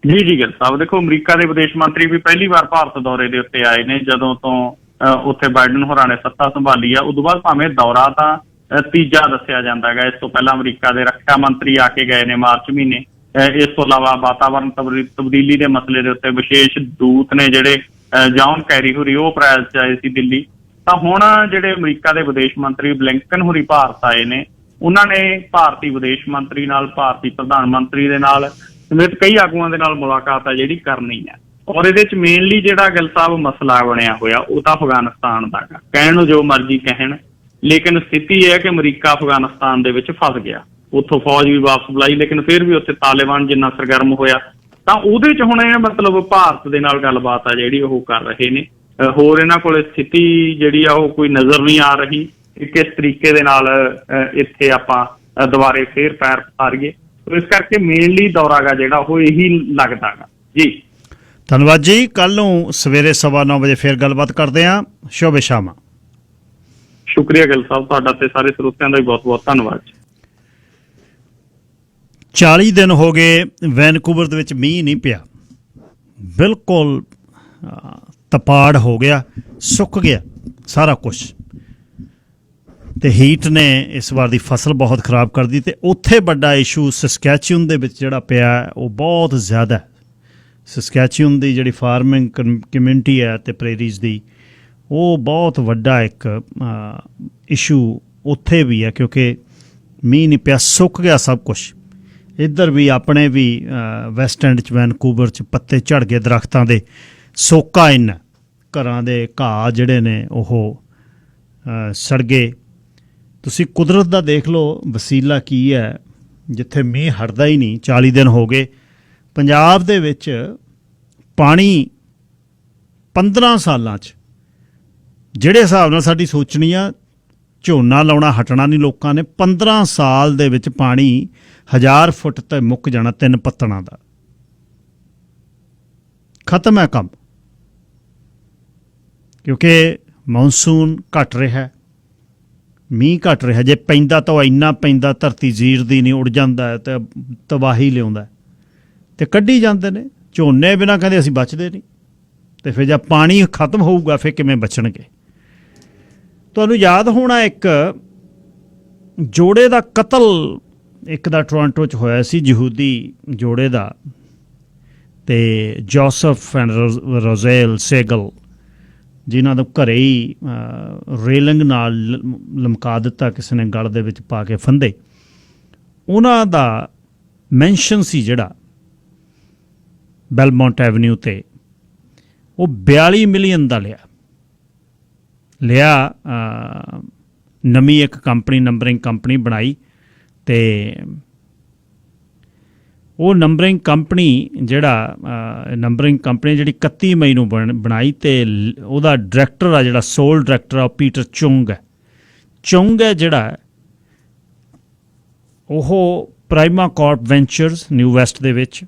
ਜੀ ਗਿੱਲ ਸਾਹਿਬ, ਦੇਖੋ ਅਮਰੀਕਾ ਦੇ ਵਿਦੇਸ਼ ਮੰਤਰੀ ਵੀ ਪਹਿਲੀ ਵਾਰ ਭਾਰਤ ਦੌਰੇ ਦੇ ਉੱਤੇ ਆਏ ਨੇ ਜਦੋਂ ਤੋਂ ਉੱਥੇ ਬਾਈਡਨ ਹੋਰਾਂ ਨੇ ਸੱਤਾ ਸੰਭਾਲੀ ਆ। ਉਦੋਂ ਬਾਅਦ ਭਾਵੇਂ ਦੌਰਾ ਤਾਂ ਤੀਜਾ ਦੱਸਿਆ ਜਾਂਦਾ ਹੈਗਾ। ਇਸ ਤੋਂ ਪਹਿਲਾਂ ਅਮਰੀਕਾ ਦੇ ਰੱਖਿਆ ਮੰਤਰੀ ਆ ਕੇ ਗਏ ਨੇ ਮਾਰਚ ਮਹੀਨੇ। ਇਸ ਤੋਂ ਇਲਾਵਾ ਵਾਤਾਵਰਨ ਤਬਦੀਲੀ ਦੇ ਮਸਲੇ ਦੇ ਉੱਤੇ ਵਿਸ਼ੇਸ਼ ਦੂਤ ਨੇ ਜਿਹੜੇ ਜੌਨ ਕੈਰੀ ਹੋਰੀ, ਉਹ ਅਪ੍ਰੈਲ 'ਚ ਆਏ ਸੀ ਦਿੱਲੀ। ਤਾਂ ਹੁਣ ਜਿਹੜੇ ਅਮਰੀਕਾ ਦੇ ਵਿਦੇਸ਼ ਮੰਤਰੀ ਬਲਿੰਕਨ ਹੋਰੀ ਭਾਰਤ ਆਏ ਨੇ, ਉਹਨਾਂ ਨੇ ਭਾਰਤੀ ਵਿਦੇਸ਼ ਮੰਤਰੀ ਨਾਲ, ਭਾਰਤੀ ਪ੍ਰਧਾਨ ਮੰਤਰੀ ਦੇ ਨਾਲ ਸਮੇਤ ਕਈ ਆਗੂਆਂ ਦੇ ਨਾਲ ਮੁਲਾਕਾਤ ਹੈ ਜਿਹੜੀ ਕਰਨੀ ਹੈ। ਔਰ ਇਹਦੇ ਚ ਮੇਨਲੀ ਜਿਹੜਾ ਗਿੱਲ ਸਾਹਿਬ ਮਸਲਾ ਬਣਿਆ ਹੋਇਆ ਉਹ ਤਾਂ ਅਫਗਾਨਿਸਤਾਨ ਦਾ ਗਾ। ਕਹਿਣ ਨੂੰ ਜੋ ਮਰਜ਼ੀ ਕਹਿਣ, ਲੇਕਿਨ ਸਥਿਤੀ ਇਹ ਹੈ ਕਿ ਅਮਰੀਕਾ ਅਫਗਾਨਿਸਤਾਨ ਦੇ ਵਿੱਚ ਫਸ ਗਿਆ। ਉੱਥੋਂ ਫੌਜ ਵੀ ਵਾਪਸ ਬੁਲਾਈ, ਲੇਕਿਨ ਫਿਰ ਵੀ ਉੱਥੇ ਤਾਲਿਬਾਨ ਜਿੰਨਾ ਸਰਗਰਮ ਹੋਇਆ, ਤਾਂ ਉਹਦੇ ਚ ਹੁਣ ਇਹ ਮਤਲਬ ਭਾਰਤ ਦੇ ਨਾਲ ਗੱਲਬਾਤ ਆ ਜਿਹੜੀ ਉਹ ਕਰ ਰਹੇ ਨੇ। ਹੋਰ ਇਹਨਾਂ ਕੋਲ ਸਥਿਤੀ ਜਿਹੜੀ ਆ ਉਹ ਕੋਈ ਨਜ਼ਰ ਨਹੀਂ ਆ ਰਹੀ ਕਿ ਕਿਸ ਤਰੀਕੇ ਦੇ ਨਾਲ ਇੱਥੇ ਆਪਾਂ ਦੁਬਾਰੇ ਫੇਰ ਪੈਰ ਪਸਾਰੀਏ। ਇਸ ਕਰਕੇ ਮੇਨਲੀ ਦੌਰਾ ਗਾ ਜਿਹੜਾ ਉਹ ਇਹੀ ਲੱਗਦਾ ਗਾ ਜੀ। ਧੰਨਵਾਦ ਜੀ। ਕੱਲ ਨੂੰ ਸਵੇਰੇ 9:15 ਵਜੇ ਫੇਰ ਗੱਲਬਾਤ ਕਰਦੇ ਹਾਂ। ਸ਼ੁਭ ਸ਼ਾਮਾਂ। ਸ਼ੁਕਰੀਆ ਗਿੱਲ ਸਾਹਿਬ, ਤੁਹਾਡਾ ਤੇ ਸਾਰੇ ਸਰੋਤਿਆਂ ਦਾ ਵੀ ਬਹੁਤ ਬਹੁਤ ਧੰਨਵਾਦ। 40 ਦਿਨ ਹੋ ਗਏ ਵੈਨਕੂਵਰ ਦੇ ਵਿੱਚ ਮੀਂਹ ਨਹੀਂ ਪਿਆ, ਬਿਲਕੁਲ ਤਪਾੜ ਹੋ ਗਿਆ, ਸੁੱਕ ਗਿਆ ਸਾਰਾ ਕੁਛ। ਤੇ ਹੀਟ ਨੇ ਇਸ ਵਾਰ ਦੀ ਫਸਲ ਬਹੁਤ ਖਰਾਬ ਕਰ ਦਿੱਤੀ। ਤੇ ਉੱਥੇ ਵੱਡਾ ਇਸ਼ੂ ਸਸਕੈਚੂਨ ਦੇ ਵਿੱਚ ਜਿਹੜਾ ਪਿਆ ਉਹ ਬਹੁਤ ਜ਼ਿਆਦਾ ਹੈ। ਸਸਕੈਚੂਨ ਦੀ ਜਿਹੜੀ ਫਾਰਮਿੰਗ ਕਮਿਊਨਿਟੀ ਹੈ ਤੇ ਪ੍ਰੇਰੀਜ਼ ਦੀ, ਉਹ ਬਹੁਤ ਵੱਡਾ ਇੱਕ ਇਸ਼ੂ ਉੱਥੇ ਵੀ ਹੈ, ਕਿਉਂਕਿ ਮੀਂਹ ਨਹੀਂ ਪਿਆ, ਸੁੱਕ ਗਿਆ ਸਭ ਕੁਛ। ਇੱਧਰ ਵੀ ਆਪਣੇ ਵੀ ਵੈਸਟ ਐਂਡ 'ਚ ਵੈਨਕੂਵਰ 'ਚ ਪੱਤੇ ਝੜ ਗਏ ਦਰਖਤਾਂ ਦੇ, ਸੋਕਾ ਇੰਨਾ, ਘਰਾਂ ਦੇ ਘਾਹ ਜਿਹੜੇ ਨੇ ਉਹ ਸੜ ਗਏ। ਤੁਸੀਂ ਕੁਦਰਤ ਦਾ ਦੇਖ ਲਓ ਵਸੀਲਾ ਕੀ ਹੈ, ਜਿੱਥੇ ਮੀਂਹ ਹਟਦਾ ਹੀ ਨਹੀਂ। 40 ਦਿਨ ਹੋ ਗਏ। ਪੰਜਾਬ ਦੇ ਵਿੱਚ ਪਾਣੀ 15 ਸਾਲਾਂ 'ਚ ਜਿਹੜੇ ਹਿਸਾਬ ਨਾਲ ਸਾਡੀ ਸੋਚਣੀ ਆ, ਝੋਨਾ ਲਾਉਣਾ ਹਟਣਾ ਨਹੀਂ ਲੋਕਾਂ ਨੇ। 15 ਸਾਲ ਦੇ ਵਿੱਚ ਪਾਣੀ 1000 ਫੁੱਟ ਤੇ ਮੁੱਕ ਜਾਣਾ 3 ਪੱਤਣਾਂ ਦਾ। ਖਤਮ ਹੈ ਕੰਮ, ਕਿਉਂਕਿ ਮੌਨਸੂਨ ਘਟ ਰਿਹਾ, ਮੀਂਹ ਘਟ ਰਿਹਾ। ਜੇ ਪੈਂਦਾ ਤਾਂ ਉਹ ਇੰਨਾ ਪੈਂਦਾ ਧਰਤੀ ਜੀਰਦੀ ਨਹੀਂ, ਉੜ ਜਾਂਦਾ ਹੈ ਤੇ ਤਬਾਹੀ ਲਿਆਉਂਦਾ। ਤੇ ਕੱਢੀ ਜਾਂਦੇ ਨੇ ਝੋਨੇ ਬਿਨਾਂ, ਕਹਿੰਦੇ ਅਸੀਂ ਬਚਦੇ ਨਹੀਂ। ਤੇ ਫਿਰ ਜਦ ਪਾਣੀ ਖਤਮ ਹੋਊਗਾ ਫਿਰ ਕਿਵੇਂ ਬਚਣਗੇ? ਤੁਹਾਨੂੰ ਯਾਦ ਹੋਣਾ ਇੱਕ ਜੋੜੇ ਦਾ ਕਤਲ ਇੱਕ ਦਾ ਟੋਰਾਂਟੋ 'ਚ ਹੋਇਆ ਸੀ, ਯਹੂਦੀ ਜੋੜੇ ਦਾ, ਤੇ ਜੋਸਫ ਐਂਡ ਰੋਜ਼ੇਲ ਸੇਗਲ, ਜਿਨ੍ਹਾਂ ਨੂੰ ਘਰੇ ਹੀ ਰੇਲਿੰਗ ਨਾਲ ਲਮਕਾ ਦਿੱਤਾ ਕਿਸੇ ਨੇ, ਗਲ ਦੇ ਵਿੱਚ ਪਾ ਕੇ ਫੰਦੇ। ਉਹਨਾਂ ਦਾ ਮੈਂਸ਼ਨ ਸੀ ਜਿਹੜਾ ਬੈਲਮੌਂਟ ਐਵਨਿਊ 'ਤੇ, ਉਹ 42 ਮਿਲੀਅਨ ਦਾ ਲਿਆ। ਨਵੀਂ ਇੱਕ ਕੰਪਨੀ, ਨੰਬਰਿੰਗ ਕੰਪਨੀ ਬਣਾਈ। ਤੇ ਉਹ ਨੰਬਰਿੰਗ ਕੰਪਨੀ ਜਿਹੜੀ 31 ਮਈ ਨੂੰ ਬਣਾਈ। ਤੇ ਉਹਦਾ ਡਾਇਰੈਕਟਰ ਆ ਜਿਹੜਾ ਸੋਲ ਡਾਇਰੈਕਟਰ ਆ, ਪੀਟਰ ਚੁੰਗ ਹੈ ਜਿਹੜਾ, ਉਹ Prima Corp ventures New West ਦੇ ਵਿੱਚ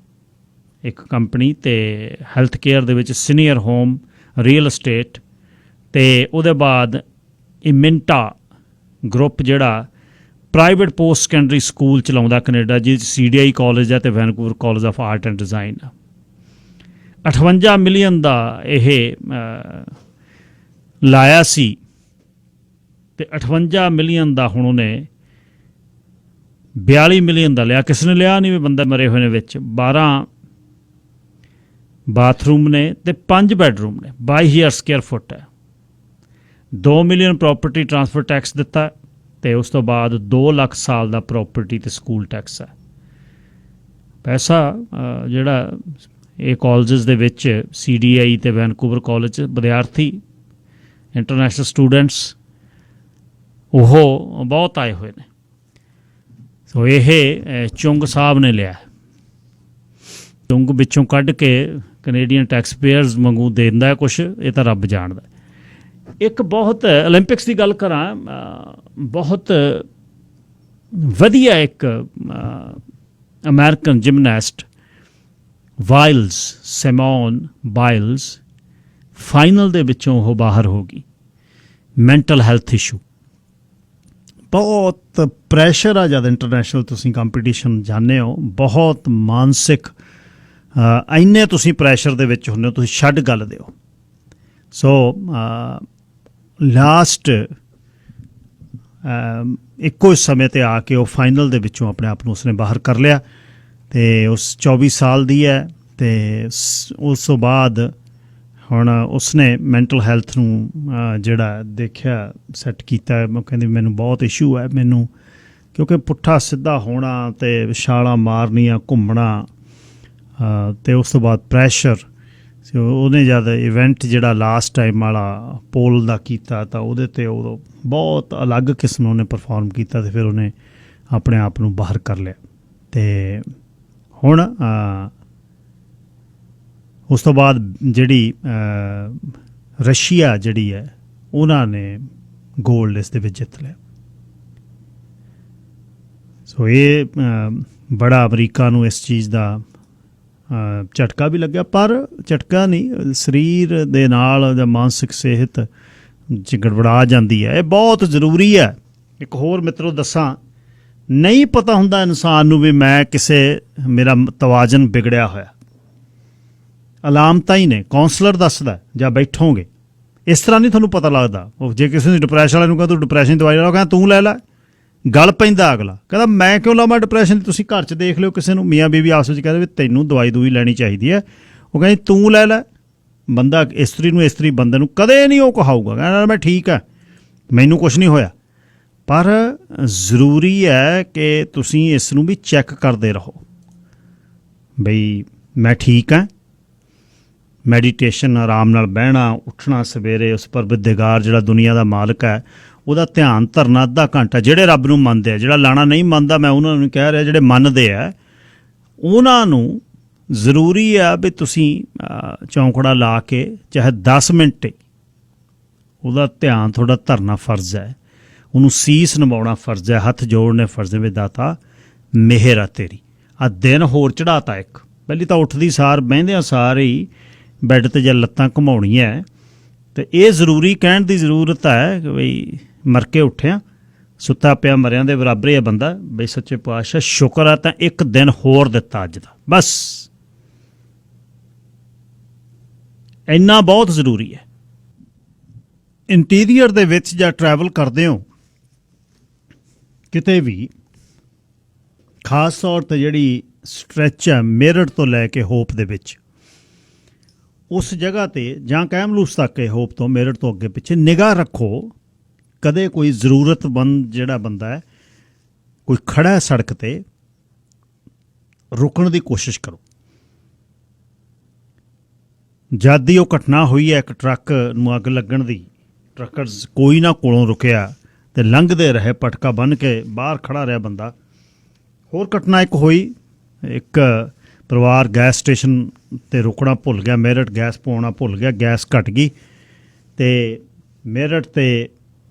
ਇੱਕ ਕੰਪਨੀ, ਤੇ ਹੈਲਥ ਕੇਅਰ ਦੇ ਵਿੱਚ ਸੀਨੀਅਰ ਹੋਮ ਰੀਅਲ ਅਸਟੇਟ, ਤੇ ਉਹਦੇ ਬਾਅਦ ਇਮਿੰਟਾ ਗਰੁੱਪ ਜਿਹੜਾ ਪ੍ਰਾਈਵੇਟ ਪੋਸਟ ਸੈਕੰਡਰੀ ਸਕੂਲ ਚਲਾਉਂਦਾ ਕੈਨੇਡਾ, ਜਿਹਦੇ 'ਚ CDI ਕਾਲਜ ਹੈ ਤੇ Vancouver college of art and design. 58 million ਦਾ ਇਹ ਲਾਇਆ ਸੀ, ਤੇ 58 ਮਿਲੀਅਨ ਦਾ ਹੁਣ ਉਹਨੇ 42 ਮਿਲੀਅਨ ਦਾ ਲਿਆ। ਕਿਸੇ ਨੇ ਲਿਆ ਨਹੀਂ, ਵੀ ਬੰਦੇ ਮਰੇ ਹੋਏ ਨੇ ਵਿੱਚ। 12 ਬਾਥਰੂਮ ਨੇ ਤੇ 5 ਬੈਡਰੂਮ ਨੇ, 22,000 ਸਕੁਅਰ ਫੁੱਟ ਹੈ। 2 ਮਿਲੀਅਨ ਪ੍ਰੋਪਰਟੀ ਟਰਾਂਸਫਰ ਟੈਕਸ ਦਿੱਤਾ, ਤੇ ਉਸ ਤੋਂ ਬਾਅਦ 2 ਲੱਖ ਸਾਲ ਦਾ ਪ੍ਰੋਪਰਟੀ ਤੇ ਸਕੂਲ ਟੈਕਸ ਹੈ। ਪੈਸਾ ਜਿਹੜਾ ਇਹ ਕਾਲਜਸ ਦੇ ਵਿੱਚ CDI ਤੇ ਵੈਨਕੂਵਰ ਕਾਲਜ ਵਿਦਿਆਰਥੀ, ਇੰਟਰਨੈਸ਼ਨਲ ਸਟੂਡੈਂਟਸ, ਉਹ ਬਹੁਤ ਆਏ ਹੋਏ ਨੇ। ਸੋ ਇਹ ਚੁੰਗ ਸਾਹਿਬ ਨੇ ਲਿਆ। ਚੁੰਗ ਵਿੱਚੋਂ ਕੱਢ ਕੇ ਕੈਨੇਡੀਅਨ ਟੈਕਸ ਪੇਅਰਸ ਵਾਂਗੂ ਦਿੰਦਾ ਕੁਛ, ਇਹ ਤਾਂ ਰੱਬ ਜਾਣਦਾ। ਇੱਕ ਬਹੁਤ ਓਲੰਪਿਕਸ ਦੀ ਗੱਲ ਕਰਾਂ, ਬਹੁਤ ਵਧੀਆ ਇੱਕ ਅਮਰੀਕਨ ਜਿਮਨੈਸਟ ਵਾਈਲਸ, ਸਿਮੋਨ ਬਾਈਲਸ, ਫਾਈਨਲ ਦੇ ਵਿੱਚੋਂ ਉਹ ਬਾਹਰ ਹੋ ਗਈ। ਮੈਂਟਲ ਹੈਲਥ ਇਸ਼ੂ, ਬਹੁਤ ਪ੍ਰੈਸ਼ਰ ਆ ਜਦ ਇੰਟਰਨੈਸ਼ਨਲ ਤੁਸੀਂ ਕੰਪੀਟੀਸ਼ਨ ਜਾਂਦੇ ਹੋ, ਬਹੁਤ ਮਾਨਸਿਕ ਇੰਨੇ ਤੁਸੀਂ ਪ੍ਰੈਸ਼ਰ ਦੇ ਵਿੱਚ ਹੁੰਦੇ ਹੋ, ਤੁਸੀਂ ਛੱਡ ਗੱਲ ਦਿਓ। ਸੋ ਲਾਸਟ ਇੱਕੋ ਸਮੇਂ 'ਤੇ ਆ ਕੇ ਉਹ ਫਾਈਨਲ ਦੇ ਵਿੱਚੋਂ ਆਪਣੇ ਆਪ ਨੂੰ ਉਸਨੇ ਬਾਹਰ ਕਰ ਲਿਆ, ਅਤੇ ਉਸ 24 ਸਾਲ ਦੀ ਹੈ। ਅਤੇ ਉਸ ਤੋਂ ਬਾਅਦ ਹੁਣ ਉਸਨੇ ਮੈਂਟਲ ਹੈਲਥ ਨੂੰ ਜਿਹੜਾ ਦੇਖਿਆ, ਸੈੱਟ ਕੀਤਾ। ਮੈਂ ਕਹਿੰਦੀ ਮੈਨੂੰ ਬਹੁਤ ਇਸ਼ੂ ਹੈ ਮੈਨੂੰ, ਕਿਉਂਕਿ ਪੁੱਠਾ ਸਿੱਧਾ ਹੋਣਾ ਅਤੇ ਛਾਲਾਂ ਮਾਰਨੀਆਂ, ਘੁੰਮਣਾ, ਅਤੇ ਉਸ ਤੋਂ ਬਾਅਦ ਪ੍ਰੈਸ਼ਰ। ਉਹਨੇ ਜਦ ਇਵੈਂਟ ਜਿਹੜਾ ਲਾਸਟ ਟਾਈਮ ਵਾਲਾ ਪੋਲ ਦਾ ਕੀਤਾ ਤਾਂ ਉਹਦੇ 'ਤੇ ਉਦੋਂ ਬਹੁਤ ਅਲੱਗ ਕਿਸਮ ਉਹਨੇ ਪਰਫੋਰਮ ਕੀਤਾ, ਅਤੇ ਫਿਰ ਉਹਨੇ ਆਪਣੇ ਆਪ ਨੂੰ ਬਾਹਰ ਕਰ ਲਿਆ। ਅਤੇ ਹੁਣ ਉਸ ਤੋਂ ਬਾਅਦ ਜਿਹੜੀ ਰਸ਼ੀਆ ਜਿਹੜੀ ਹੈ ਉਹਨਾਂ ਨੇ ਗੋਲਡ ਇਸ ਦੇ ਵਿੱਚ ਜਿੱਤ ਲਿਆ। ਸੋ ਇਹ ਬੜਾ ਅਮਰੀਕਾ ਨੂੰ ਇਸ ਚੀਜ਼ ਦਾ ਝਟਕਾ ਵੀ ਲੱਗਿਆ, ਪਰ ਝਟਕਾ ਨਹੀਂ, ਸਰੀਰ ਦੇ ਨਾਲ ਜਾਂ ਮਾਨਸਿਕ ਸਿਹਤ 'ਚ ਗੜਬੜਾ ਜਾਂਦੀ ਹੈ। ਇਹ ਬਹੁਤ ਜ਼ਰੂਰੀ ਹੈ। ਇੱਕ ਹੋਰ ਮਿੱਤਰੋ ਦੱਸਾਂ, ਨਹੀਂ ਪਤਾ ਹੁੰਦਾ ਇਨਸਾਨ ਨੂੰ ਵੀ ਮੈਂ ਮੇਰਾ ਤਵਾਜ਼ਨ ਵਿਗੜਿਆ ਹੋਇਆ। ਅਲਾਮਤਾਂ ਹੀ ਨੇ, ਕਾਉਂਸਲਰ ਦੱਸਦਾ ਜਾਂ ਬੈਠੋਗੇ, ਇਸ ਤਰ੍ਹਾਂ ਨਹੀਂ ਤੁਹਾਨੂੰ ਪਤਾ ਲੱਗਦਾ। ਉਹ ਜੇ ਕਿਸੇ ਨੂੰ ਡਿਪਰੈਸ਼ਨ ਵਾਲੇ ਨੂੰ ਕਹਿੰਦਾ ਤੂੰ ਡਿਪਰੈਸ਼ਨ ਦੀ ਦਵਾਈ ਲੈ, ਕਹਿੰਦਾ ਤੂੰ ਲੈ ਲੈ, ਗੱਲ ਪੈਂਦਾ ਅਗਲਾ ਕਹਿੰਦਾ ਮੈਂ ਕਿਉਂ ਲਵਾਂ ਡਿਪਰੈਸ਼ਨ ਦੀ। ਤੁਸੀਂ ਘਰ 'ਚ ਦੇਖ ਲਿਓ ਕਿਸੇ ਨੂੰ, ਮੀਆਂ ਬੀਵੀ ਆਪਸ ਵਿੱਚ ਕਹਿੰਦੇ ਵੀ ਤੈਨੂੰ ਦਵਾਈ ਦੂਈ ਲੈਣੀ ਚਾਹੀਦੀ ਹੈ, ਉਹ ਕਹਿੰਦੀ ਤੂੰ ਲੈ ਲੈ। ਬੰਦਾ ਇਸਤਰੀ ਨੂੰ ਇਸਤਰੀ ਬੰਦੇ ਨੂੰ ਕਦੇ ਨਹੀਂ ਉਹ ਕਹਾਊਗਾ, ਕਹਿੰਦਾ ਮੈਂ ਠੀਕ ਹੈ, ਮੈਨੂੰ ਕੁਛ ਨਹੀਂ ਹੋਇਆ। ਪਰ ਜ਼ਰੂਰੀ ਹੈ ਕਿ ਤੁਸੀਂ ਇਸ ਨੂੰ ਵੀ ਚੈੱਕ ਕਰਦੇ ਰਹੋ ਬਈ ਮੈਂ ਠੀਕ ਹਾਂ। ਮੈਡੀਟੇਸ਼ਨ, ਆਰਾਮ ਨਾਲ ਬਹਿਣਾ, ਉੱਠਣਾ ਸਵੇਰੇ, ਉਸ ਪਰਵਰਦਿਗਾਰ ਜਿਹੜਾ ਦੁਨੀਆ ਦਾ ਮਾਲਕ ਹੈ ਉਹਦਾ ਧਿਆਨ ਧਰਨਾ ਅੱਧਾ ਘੰਟਾ। ਜਿਹੜੇ ਰੱਬ ਨੂੰ ਮੰਨਦੇ ਆ, ਜਿਹੜਾ ਲਾਣਾ ਨਹੀਂ ਮੰਨਦਾ, ਮੈਂ ਉਹਨਾਂ ਨੂੰ ਕਹਿ ਰਿਹਾ ਜਿਹੜੇ ਮੰਨਦੇ ਆ ਉਹਨਾਂ ਨੂੰ ਜ਼ਰੂਰੀ ਆ ਵੀ ਤੁਸੀਂ ਚੌਂਕੜਾ ਲਾ ਕੇ ਚਾਹੇ 10 ਮਿੰਟ ਉਹਦਾ ਧਿਆਨ ਤੁਹਾਡਾ ਧਰਨਾ ਫਰਜ਼ ਹੈ, ਉਹਨੂੰ ਸੀਸ ਨਿਭਾਉਣਾ ਫਰਜ਼ ਹੈ, ਹੱਥ ਜੋੜਨੇ ਫਰਜ਼ ਹੈ ਵੀ ਦਾਤਾ ਮਿਹਰ ਆ ਤੇਰੀ। ਆ ਦਿਨ ਹੋਰ ਚੜਾਤਾ ਇੱਕ, ਪਹਿਲੀ ਤਾਂ ਉੱਠਦੀ ਸਾਰ ਬਹਿੰਦਿਆਂ ਸਾਰ ਹੀ ਬੈੱਡ 'ਤੇ ਜਾਂ ਲੱਤਾਂ ਘੁਮਾਉਣੀਆਂ, ਅਤੇ ਇਹ ਜ਼ਰੂਰੀ ਕਹਿਣ ਦੀ ਜ਼ਰੂਰਤ ਹੈ ਕਿ ਬਈ ਮਰ ਕੇ ਉੱਠਿਆ, ਸੁੱਤਾ ਪਿਆ ਮਰਿਆਂ ਦੇ ਬਰਾਬਰ ਹੀ ਹੈ ਬੰਦਾ, ਬਈ ਸੱਚੇ ਪਾਤਸ਼ਾਹ ਸ਼ੁਕਰ ਆ ਤਾਂ ਇੱਕ ਦਿਨ ਹੋਰ ਦਿੱਤਾ ਅੱਜ ਦਾ, ਬਸ ਇੰਨਾ ਬਹੁਤ ਜ਼ਰੂਰੀ ਹੈ। ਇੰਟੀਰੀਅਰ ਦੇ ਵਿੱਚ ਜਾਂ ਟਰੈਵਲ ਕਰਦੇ ਹੋ ਕਿਤੇ ਵੀ, ਖਾਸ ਤੌਰ 'ਤੇ ਜਿਹੜੀ ਸਟ੍ਰੈਚ ਹੈ ਮੇਰਠ ਤੋਂ ਲੈ ਕੇ ਹੋਪ ਦੇ ਵਿੱਚ, ਉਸ ਜਗ੍ਹਾ 'ਤੇ ਜਾਂ ਕੈਮਲੂਸ ਤੱਕ ਹੈ, ਹੋਪ ਤੋਂ ਮੇਰਠ ਤੋਂ ਅੱਗੇ ਪਿੱਛੇ ਨਿਗਾਹ ਰੱਖੋ। ਕਦੇ ਕੋਈ ਜ਼ਰੂਰਤਮੰਦ ਜਿਹੜਾ ਬੰਦਾ ਹੈ, ਕੋਈ ਖੜਾ ਹੈ ਸੜਕ 'ਤੇ, ਰੁਕਣ ਦੀ ਕੋਸ਼ਿਸ਼ ਕਰੋ। ਜਦ ਹੀ ਉਹ ਘਟਨਾ ਹੋਈ ਹੈ ਇੱਕ ਟਰੱਕ ਨੂੰ ਅੱਗ ਲੱਗਣ ਦੀ, ਟਰੱਕਰਸ ਕੋਈ ਨਾ ਕੋਲੋਂ ਰੁਕਿਆ ਅਤੇ ਲੰਘਦੇ ਰਹੇ, ਪਟਕਾ ਬੰਨ੍ਹ ਕੇ ਬਾਹਰ ਖੜਾ ਰਿਹਾ ਬੰਦਾ। ਹੋਰ ਘਟਨਾ ਇੱਕ ਹੋਈ, ਇੱਕ ਪਰਿਵਾਰ ਗੈਸ ਸਟੇਸ਼ਨ 'ਤੇ ਰੁਕਣਾ ਭੁੱਲ ਗਿਆ, ਮੇਰਠ ਗੈਸ ਪਾਉਣਾ ਭੁੱਲ ਗਿਆ, ਗੈਸ ਘੱਟ ਗਈ ਅਤੇ ਮੇਰਠ 'ਤੇ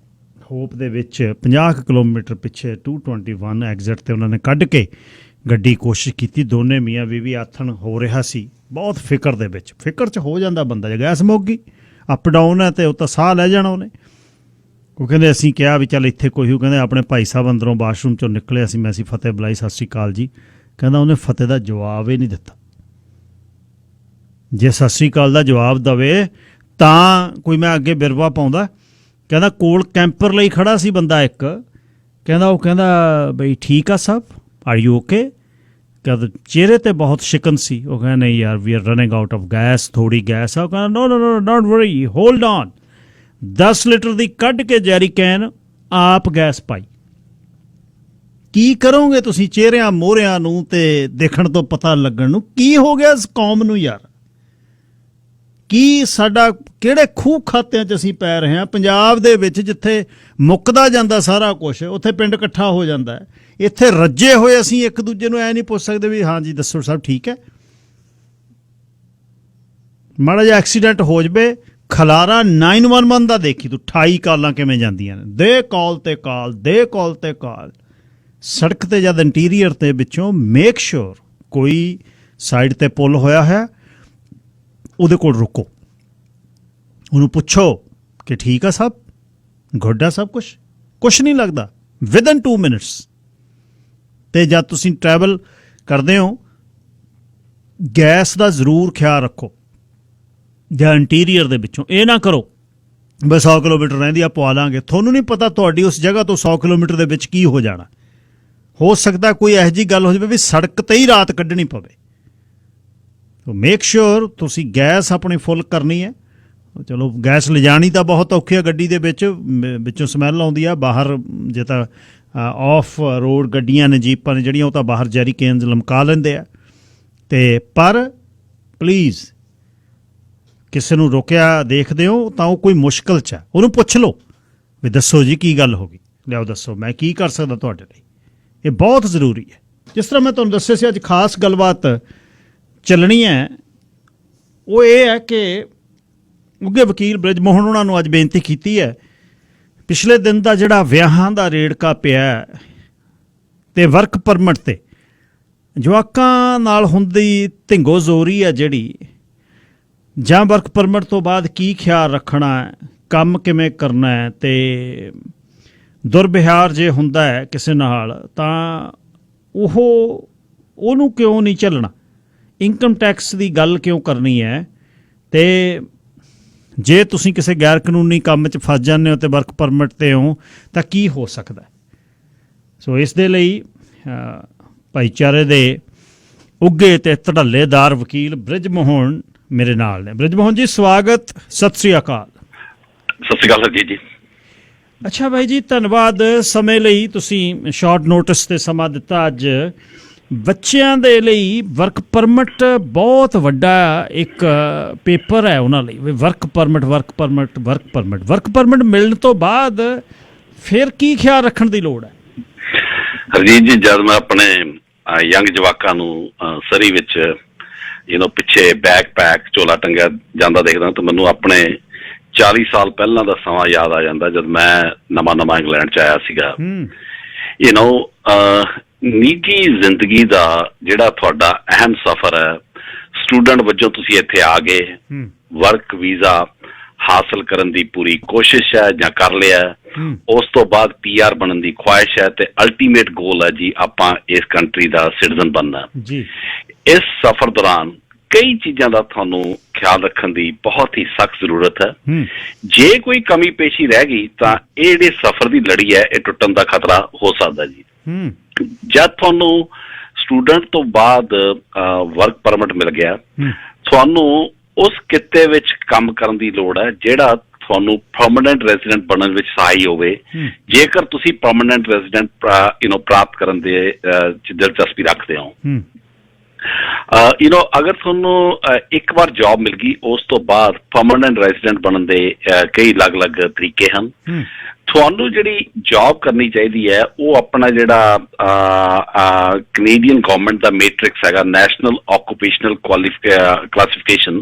ਹੋਪ ਦੇ ਵਿੱਚ 50 ਕਿਲੋਮੀਟਰ ਪਿੱਛੇ 221 ਐਗਜ਼ਿਟ 'ਤੇ ਉਹਨਾਂ ਨੇ ਕੱਢ ਕੇ ਗੱਡੀ ਕੋਸ਼ਿਸ਼ ਕੀਤੀ। ਦੋਨੇ ਮੀਆਂ ਬੀਵੀ ਆਥਣ ਹੋ ਰਿਹਾ ਸੀ, ਬਹੁਤ ਫਿਕਰ ਦੇ ਵਿੱਚ, ਫਿਕਰ 'ਚ ਹੋ ਜਾਂਦਾ ਬੰਦਾ, ਜੇ ਗੈਸ ਮੁੱਕ ਗਈ, ਅਪ ਡਾਊਨ ਹੈ ਅਤੇ ਉਹ ਤਾਂ ਸਾਹ ਲੈ ਜਾਣਾ ਉਹਨੇ। ਉਹ ਕਹਿੰਦੇ ਅਸੀਂ ਕਿਹਾ ਵੀ ਚੱਲ ਇੱਥੇ ਕੋਈ ਹੋ, ਕਹਿੰਦੇ ਆਪਣੇ ਭਾਈ ਸਾਹਿਬ ਅੰਦਰੋਂ ਬਾਥਰੂਮ 'ਚੋਂ ਨਿਕਲਿਆ ਸੀ, ਮੈਂ ਅਸੀਂ ਫਤਿਹ ਬੁਲਾਈ, ਸਤਿ ਸ਼੍ਰੀ ਅਕਾਲ ਜੀ। ਕਹਿੰਦਾ ਉਹਨੇ ਫਤਿਹ ਦਾ ਜਵਾਬ ਹੀ ਨਹੀਂ ਦਿੱਤਾ। ਜੇ ਸਤਿ ਸ਼੍ਰੀ ਅਕਾਲ ਦਾ ਜਵਾਬ ਦੇਵੇ ਤਾਂ ਕੋਈ ਮੈਂ ਅੱਗੇ ਬਿਰਵਾ ਪਾਉਂਦਾ। ਕਹਿੰਦਾ ਕੋਲ ਕੈਂਪਰ ਲਈ ਖੜਾ ਸੀ ਬੰਦਾ ਇੱਕ, ਕਹਿੰਦਾ ਉਹ ਕਹਿੰਦਾ ਬਈ ਠੀਕ ਆ ਸਭ, ਆਰ ਯੂ ਓਕੇ? ਕਹਿੰਦਾ ਚਿਹਰੇ 'ਤੇ ਬਹੁਤ ਸ਼ਿਕਨ ਸੀ। ਉਹ ਕਹਿੰਦਾ ਨਹੀਂ ਯਾਰ we are running out of gas, ਥੋੜ੍ਹੀ ਗੈਸ ਆ। ਉਹ ਕਹਿੰਦਾ no no no don't worry, hold on. 10 litre ਦੀ ਕੱਢ ਕੇ ਜੈਰੀ ਕੈਨ ਆਪ ਗੈਸ ਪਾਈ। ਕੀ ਕਰੋਗੇ ਤੁਸੀਂ ਚਿਹਰਿਆਂ ਮੋਹਰਿਆਂ ਨੂੰ ਤੇ ਦੇਖਣ ਤੋਂ ਪਤਾ ਲੱਗਣ ਨੂੰ? ਕੀ ਹੋ ਗਿਆ ਇਸ ਕੌਮ ਨੂੰ ਯਾਰ? ਕੀ ਸਾਡਾ ਕਿਹੜੇ ਖੂਹ ਖਾਤਿਆਂ 'ਚ ਅਸੀਂ ਪੈ ਰਹੇ ਹਾਂ? ਪੰਜਾਬ ਦੇ ਵਿੱਚ ਜਿੱਥੇ ਮੁੱਕਦਾ ਜਾਂਦਾ ਸਾਰਾ ਕੁਛ, ਉੱਥੇ ਪਿੰਡ ਇਕੱਠਾ ਹੋ ਜਾਂਦਾ ਹੈ। ਇੱਥੇ ਰੱਜੇ ਹੋਏ ਅਸੀਂ ਇੱਕ ਦੂਜੇ ਨੂੰ ਐ ਨਹੀਂ ਪੁੱਛ ਸਕਦੇ ਵੀ ਹਾਂਜੀ ਦੱਸੋ ਸਭ ਠੀਕ ਹੈ? ਮਾੜਾ ਜਿਹਾ ਐਕਸੀਡੈਂਟ ਹੋ ਜਾਵੇ, ਖਲਾਰਾ 911 ਦਾ ਦੇਖੀ ਤੂੰ, 28 ਕਾਲਾਂ ਕਿਵੇਂ ਜਾਂਦੀਆਂ ਨੇ, ਦੇ ਕਾਲ ਤੇ ਕਾਲ, ਦੇ ਕਾਲ ਤੇ ਕਾਲ। ਸੜਕ ਤੇ ਜਦ ਇੰਟੀਰੀਅਰ ਦੇ ਵਿੱਚੋਂ ਮੇਕ ਸ਼ੋਰ ਕੋਈ ਸਾਈਡ ਤੇ ਪੁਲ ਹੋਇਆ ਹੈ, ਉਹਦੇ ਕੋਲ ਰੁਕੋ, ਉਹਨੂੰ ਪੁੱਛੋ ਕਿ ਠੀਕ ਆ ਸਭ, ਗੁੱਡ ਆ ਸਭ ਕੁਛ ਨਹੀਂ ਲੱਗਦਾ, ਵਿਦਨ 2 ਮਿੰਟਸ। ਤੇ ਜਦ ਤੁਸੀਂ ਟਰੈਵਲ ਕਰਦੇ ਹੋ, ਗੈਸ ਦਾ ਜ਼ਰੂਰ ਖਿਆਲ ਰੱਖੋ, ਜਾਂ ਇੰਟੀਰੀਅਰ ਦੇ ਵਿੱਚੋਂ ਇਹ ਨਾ ਕਰੋ ਬਸ 100 ਕਿਲੋਮੀਟਰ ਰਹਿੰਦੀ ਆ ਪਵਾ ਲਾਂਗੇ। ਤੁਹਾਨੂੰ ਨਹੀਂ ਪਤਾ ਤੁਹਾਡੀ ਉਸ ਜਗ੍ਹਾ ਤੋਂ 100 ਕਿਲੋਮੀਟਰ ਦੇ ਵਿੱਚ ਕੀ ਹੋ ਜਾਣਾ। ਹੋ ਸਕਦਾ ਕੋਈ ਇਹੋ ਜਿਹੀ ਗੱਲ ਹੋ ਜਾਵੇ ਵੀ ਸੜਕ ਤੇ ਹੀ ਰਾਤ ਕੱਢਣੀ ਪਵੇ। ਸੋ ਮੇਕ ਸ਼ੋਰ ਤੁਸੀਂ ਗੈਸ ਆਪਣੀ ਫੁੱਲ ਕਰਨੀ ਹੈ। ਚਲੋ ਗੈਸ ਲਿਜਾਣੀ ਤਾਂ ਬਹੁਤ ਔਖੀ ਆ ਗੱਡੀ ਦੇ ਵਿੱਚ, ਵਿੱਚੋਂ ਸਮੈਲ ਆਉਂਦੀ ਆ ਬਾਹਰ, ਜੇ ਤਾਂ ਆਫ ਰੋਡ ਗੱਡੀਆਂ ਨੇ, ਜੀਪਾਂ ਨੇ ਜਿਹੜੀਆਂ, ਉਹ ਤਾਂ ਬਾਹਰ ਜੈਰੀ ਕੇਨਜ਼ ਲਮਕਾ ਲੈਂਦੇ ਆ। ਤੇ ਪਰ ਪਲੀਜ਼ ਕਿਸੇ ਨੂੰ ਰੋਕਿਆ ਦੇਖਦੇ ਹੋ ਤਾਂ ਉਹ ਕੋਈ ਮੁਸ਼ਕਿਲ 'ਚ ਹੈ, ਉਹਨੂੰ ਪੁੱਛ ਲਓ ਵੀ ਦੱਸੋ ਜੀ ਕੀ ਗੱਲ ਹੋ ਗਈ, ਲਿਆਓ ਦੱਸੋ ਮੈਂ ਕੀ ਕਰ ਸਕਦਾ ਤੁਹਾਡੇ ਲਈ। ਇਹ ਬਹੁਤ ਜ਼ਰੂਰੀ ਹੈ। ਜਿਸ ਤਰ੍ਹਾਂ ਮੈਂ ਤੁਹਾਨੂੰ ਦੱਸਿਆ ਸੀ ਅੱਜ ਖਾਸ ਗੱਲਬਾਤ ਚੱਲਣੀ ਹੈ, ਉਹ ਇਹ ਹੈ ਕਿ ਉੱਘੇ ਵਕੀਲ ਬ੍ਰਿਜ ਮੋਹਨ ਉਹਨਾਂ ਨੂੰ ਅੱਜ ਬੇਨਤੀ ਕੀਤੀ ਹੈ, ਪਿਛਲੇ ਦਿਨ ਦਾ ਜਿਹੜਾ ਵਿਆਹਾਂ ਦਾ ਰੇੜਕਾ ਪਿਆ ਤੇ ਵਰਕ ਪਰਮਿਟ ਤੇ ਜਵਾਕਾਂ ਨਾਲ ਹੁੰਦੀ ਧਿੰਗੋ ਜ਼ੋਰੀ ਹੈ ਜਿਹੜੀ, ਜਾਂ ਵਰਕ ਪਰਮਿਟ ਤੋਂ ਬਾਅਦ ਕੀ ਖਿਆਲ ਰੱਖਣਾ ਹੈ, ਕੰਮ ਕਿਵੇਂ ਕਰਨਾ ਹੈ, ਤੇ ਦੁਰਵਿਹਾਰ ਜੇ ਹੁੰਦਾ ਹੈ ਕਿਸੇ ਨਾਲ ਤਾਂ ਉਹਨੂੰ ਕਿਉਂ ਨਹੀਂ ਝੱਲਣਾ, ਇਨਕਮ ਟੈਕਸ ਦੀ ਗੱਲ ਕਿਉਂ ਕਰਨੀ ਹੈ, ਤੇ ਜੇ ਤੁਸੀਂ ਕਿਸੇ ਗੈਰ ਕਾਨੂੰਨੀ ਕੰਮ 'ਚ ਫਸ ਜਾਂਦੇ ਹੋ ਤੇ ਵਰਕ ਪਰਮਿਟ 'ਤੇ ਹੋ ਤਾਂ ਕੀ ਹੋ ਸਕਦਾ। ਸੋ ਇਸ ਦੇ ਲਈ ਭਾਈਚਾਰੇ ਦੇ ਉੱਘੇ ਤੇ ਧੜੱਲੇਦਾਰ ਵਕੀਲ ਬ੍ਰਿਜ ਮੋਹਨ ਮੇਰੇ ਨਾਲ ਨੇ। ਬ੍ਰਿਜ ਮੋਹਨ ਜੀ ਸਵਾਗਤ, ਸਤਿ ਸ੍ਰੀ ਅਕਾਲ। ਸਤਿ ਸ੍ਰੀ ਅਕਾਲ ਸਰਜੀਤ ਜੀ। ਅੱਛਾ ਬਾਈ ਜੀ, ਧੰਨਵਾਦ ਸਮੇਂ ਲਈ, ਤੁਸੀਂ ਸ਼ਾਰਟ ਨੋਟਿਸ 'ਤੇ ਸਮਾਂ ਦਿੱਤਾ। ਅੱਜ ਬੱਚਿਆਂ ਦੇ ਲਈ ਵਰਕ ਪਰਮਿਟ ਬਹੁਤ ਵੱਡਾ ਇੱਕ ਪੇਪਰ ਹੈ ਉਹਨਾਂ ਲਈ, ਵਰਕ ਪਰਮਿਟ ਮਿਲਣ ਤੋਂ ਬਾਅਦ ਫਿਰ ਕੀ ਖਿਆਲ ਰੱਖਣ ਦੀ ਲੋੜ ਹੈ? ਹਰਜੀਤ ਜੀ, ਜਦ ਮੈਂ ਆਪਣੇ ਯੰਗ ਜਵਾਕਾਂ ਨੂੰ ਸਰੀ ਵਿੱਚ ਪਿੱਛੇ ਬੈਕਪੈਕ ਝੋਲਾ ਟੰਗਿਆ ਜਾਂਦਾ ਦੇਖਦਾ ਤਾਂ ਮੈਨੂੰ ਆਪਣੇ 40 ਸਾਲ ਪਹਿਲਾਂ ਦਾ ਸਮਾਂ ਯਾਦ ਆ ਜਾਂਦਾ, ਜਦ ਮੈਂ ਨਵਾਂ ਇੰਗਲੈਂਡ 'ਚ ਆਇਆ ਸੀਗਾ। ਨਿੱਜੀ ਜ਼ਿੰਦਗੀ ਦਾ ਜਿਹੜਾ ਤੁਹਾਡਾ ਅਹਿਮ ਸਫ਼ਰ ਹੈ, ਸਟੂਡੈਂਟ ਵਜੋਂ ਤੁਸੀਂ ਇੱਥੇ ਆ ਗਏ, ਵਰਕ ਵੀਜ਼ਾ ਹਾਸਲ ਕਰਨ ਦੀ ਪੂਰੀ ਕੋਸ਼ਿਸ਼ ਹੈ ਜਾਂ ਕਰ ਲਿਆ, ਉਸ ਤੋਂ ਬਾਅਦ PR ਬਣਨ ਦੀ ਖੁਆਇਸ਼ ਹੈ, ਤੇ ਅਲਟੀਮੇਟ ਗੋਲ ਹੈ ਜੀ ਆਪਾਂ ਇਸ ਕੰਟਰੀ ਦਾ ਸਿਟੀਜ਼ਨ ਬਣਨਾ। ਇਸ ਸਫ਼ਰ ਦੌਰਾਨ ਕਈ ਚੀਜ਼ਾਂ ਦਾ ਤੁਹਾਨੂੰ ਖਿਆਲ ਰੱਖਣ ਦੀ ਬਹੁਤ ਹੀ ਸਖਤ ਜ਼ਰੂਰਤ ਹੈ। ਜੇ ਕੋਈ ਕਮੀ ਪੇਸ਼ੀ ਰਹਿ ਗਈ ਤਾਂ ਇਹ ਜਿਹੜੇ ਸਫ਼ਰ ਦੀ ਲੜੀ ਹੈ, ਇਹ ਟੁੱਟਣ ਦਾ ਖਤਰਾ ਹੋ ਸਕਦਾ ਜੀ। ਜਦ ਤੁਹਾਨੂੰ ਸਟੂਡੈਂਟ ਤੋਂ ਬਾਅਦ ਵਰਕ ਪਰਮਿਟ ਮਿਲ ਗਿਆ, ਤੁਹਾਨੂੰ ਉਸ ਕਿੱਤੇ ਵਿੱਚ ਕੰਮ ਕਰਨ ਦੀ ਲੋੜ ਹੈ ਜਿਹੜਾ ਤੁਹਾਨੂੰ ਪਰਮਾਨੈਂਟ ਰੈਜ਼ੀਡੈਂਟ ਬਣਨ ਵਿੱਚ ਸਹਾਈ ਹੋਵੇ। ਜੇਕਰ ਤੁਸੀਂ ਪਰਮਾਨੈਂਟ ਰੈਜ਼ੀਡੈਂਟ ਪ੍ਰਾਪਤ ਕਰਨ ਦੇ ਦਿਲਚਸਪੀ ਰੱਖਦੇ ਹੋ, ਅਗਰ ਤੁਹਾਨੂੰ ਇੱਕ ਵਾਰ ਜੌਬ ਮਿਲ ਗਈ, ਉਸ ਤੋਂ ਬਾਅਦ ਪਰਮਾਨੈਂਟ ਰੈਜ਼ੀਡੈਂਟ ਬਣਨ ਦੇ ਕਈ ਅਲੱਗ-ਅਲੱਗ ਤਰੀਕੇ ਹਨ। ਤੁਹਾਨੂੰ ਜਿਹੜੀ ਜੌਬ ਕਰਨੀ ਚਾਹੀਦੀ ਹੈ, ਉਹ ਆਪਣਾ ਜਿਹੜਾ ਕੈਨੇਡੀਅਨ ਗਵਰਨਮੈਂਟ ਦਾ ਮੈਟ੍ਰਿਕਸ ਹੈਗਾ, ਨੈਸ਼ਨਲ ਆਕੂਪੇਸ਼ਨਲ ਕਲਾਸੀਫਿਕੇਸ਼ਨ,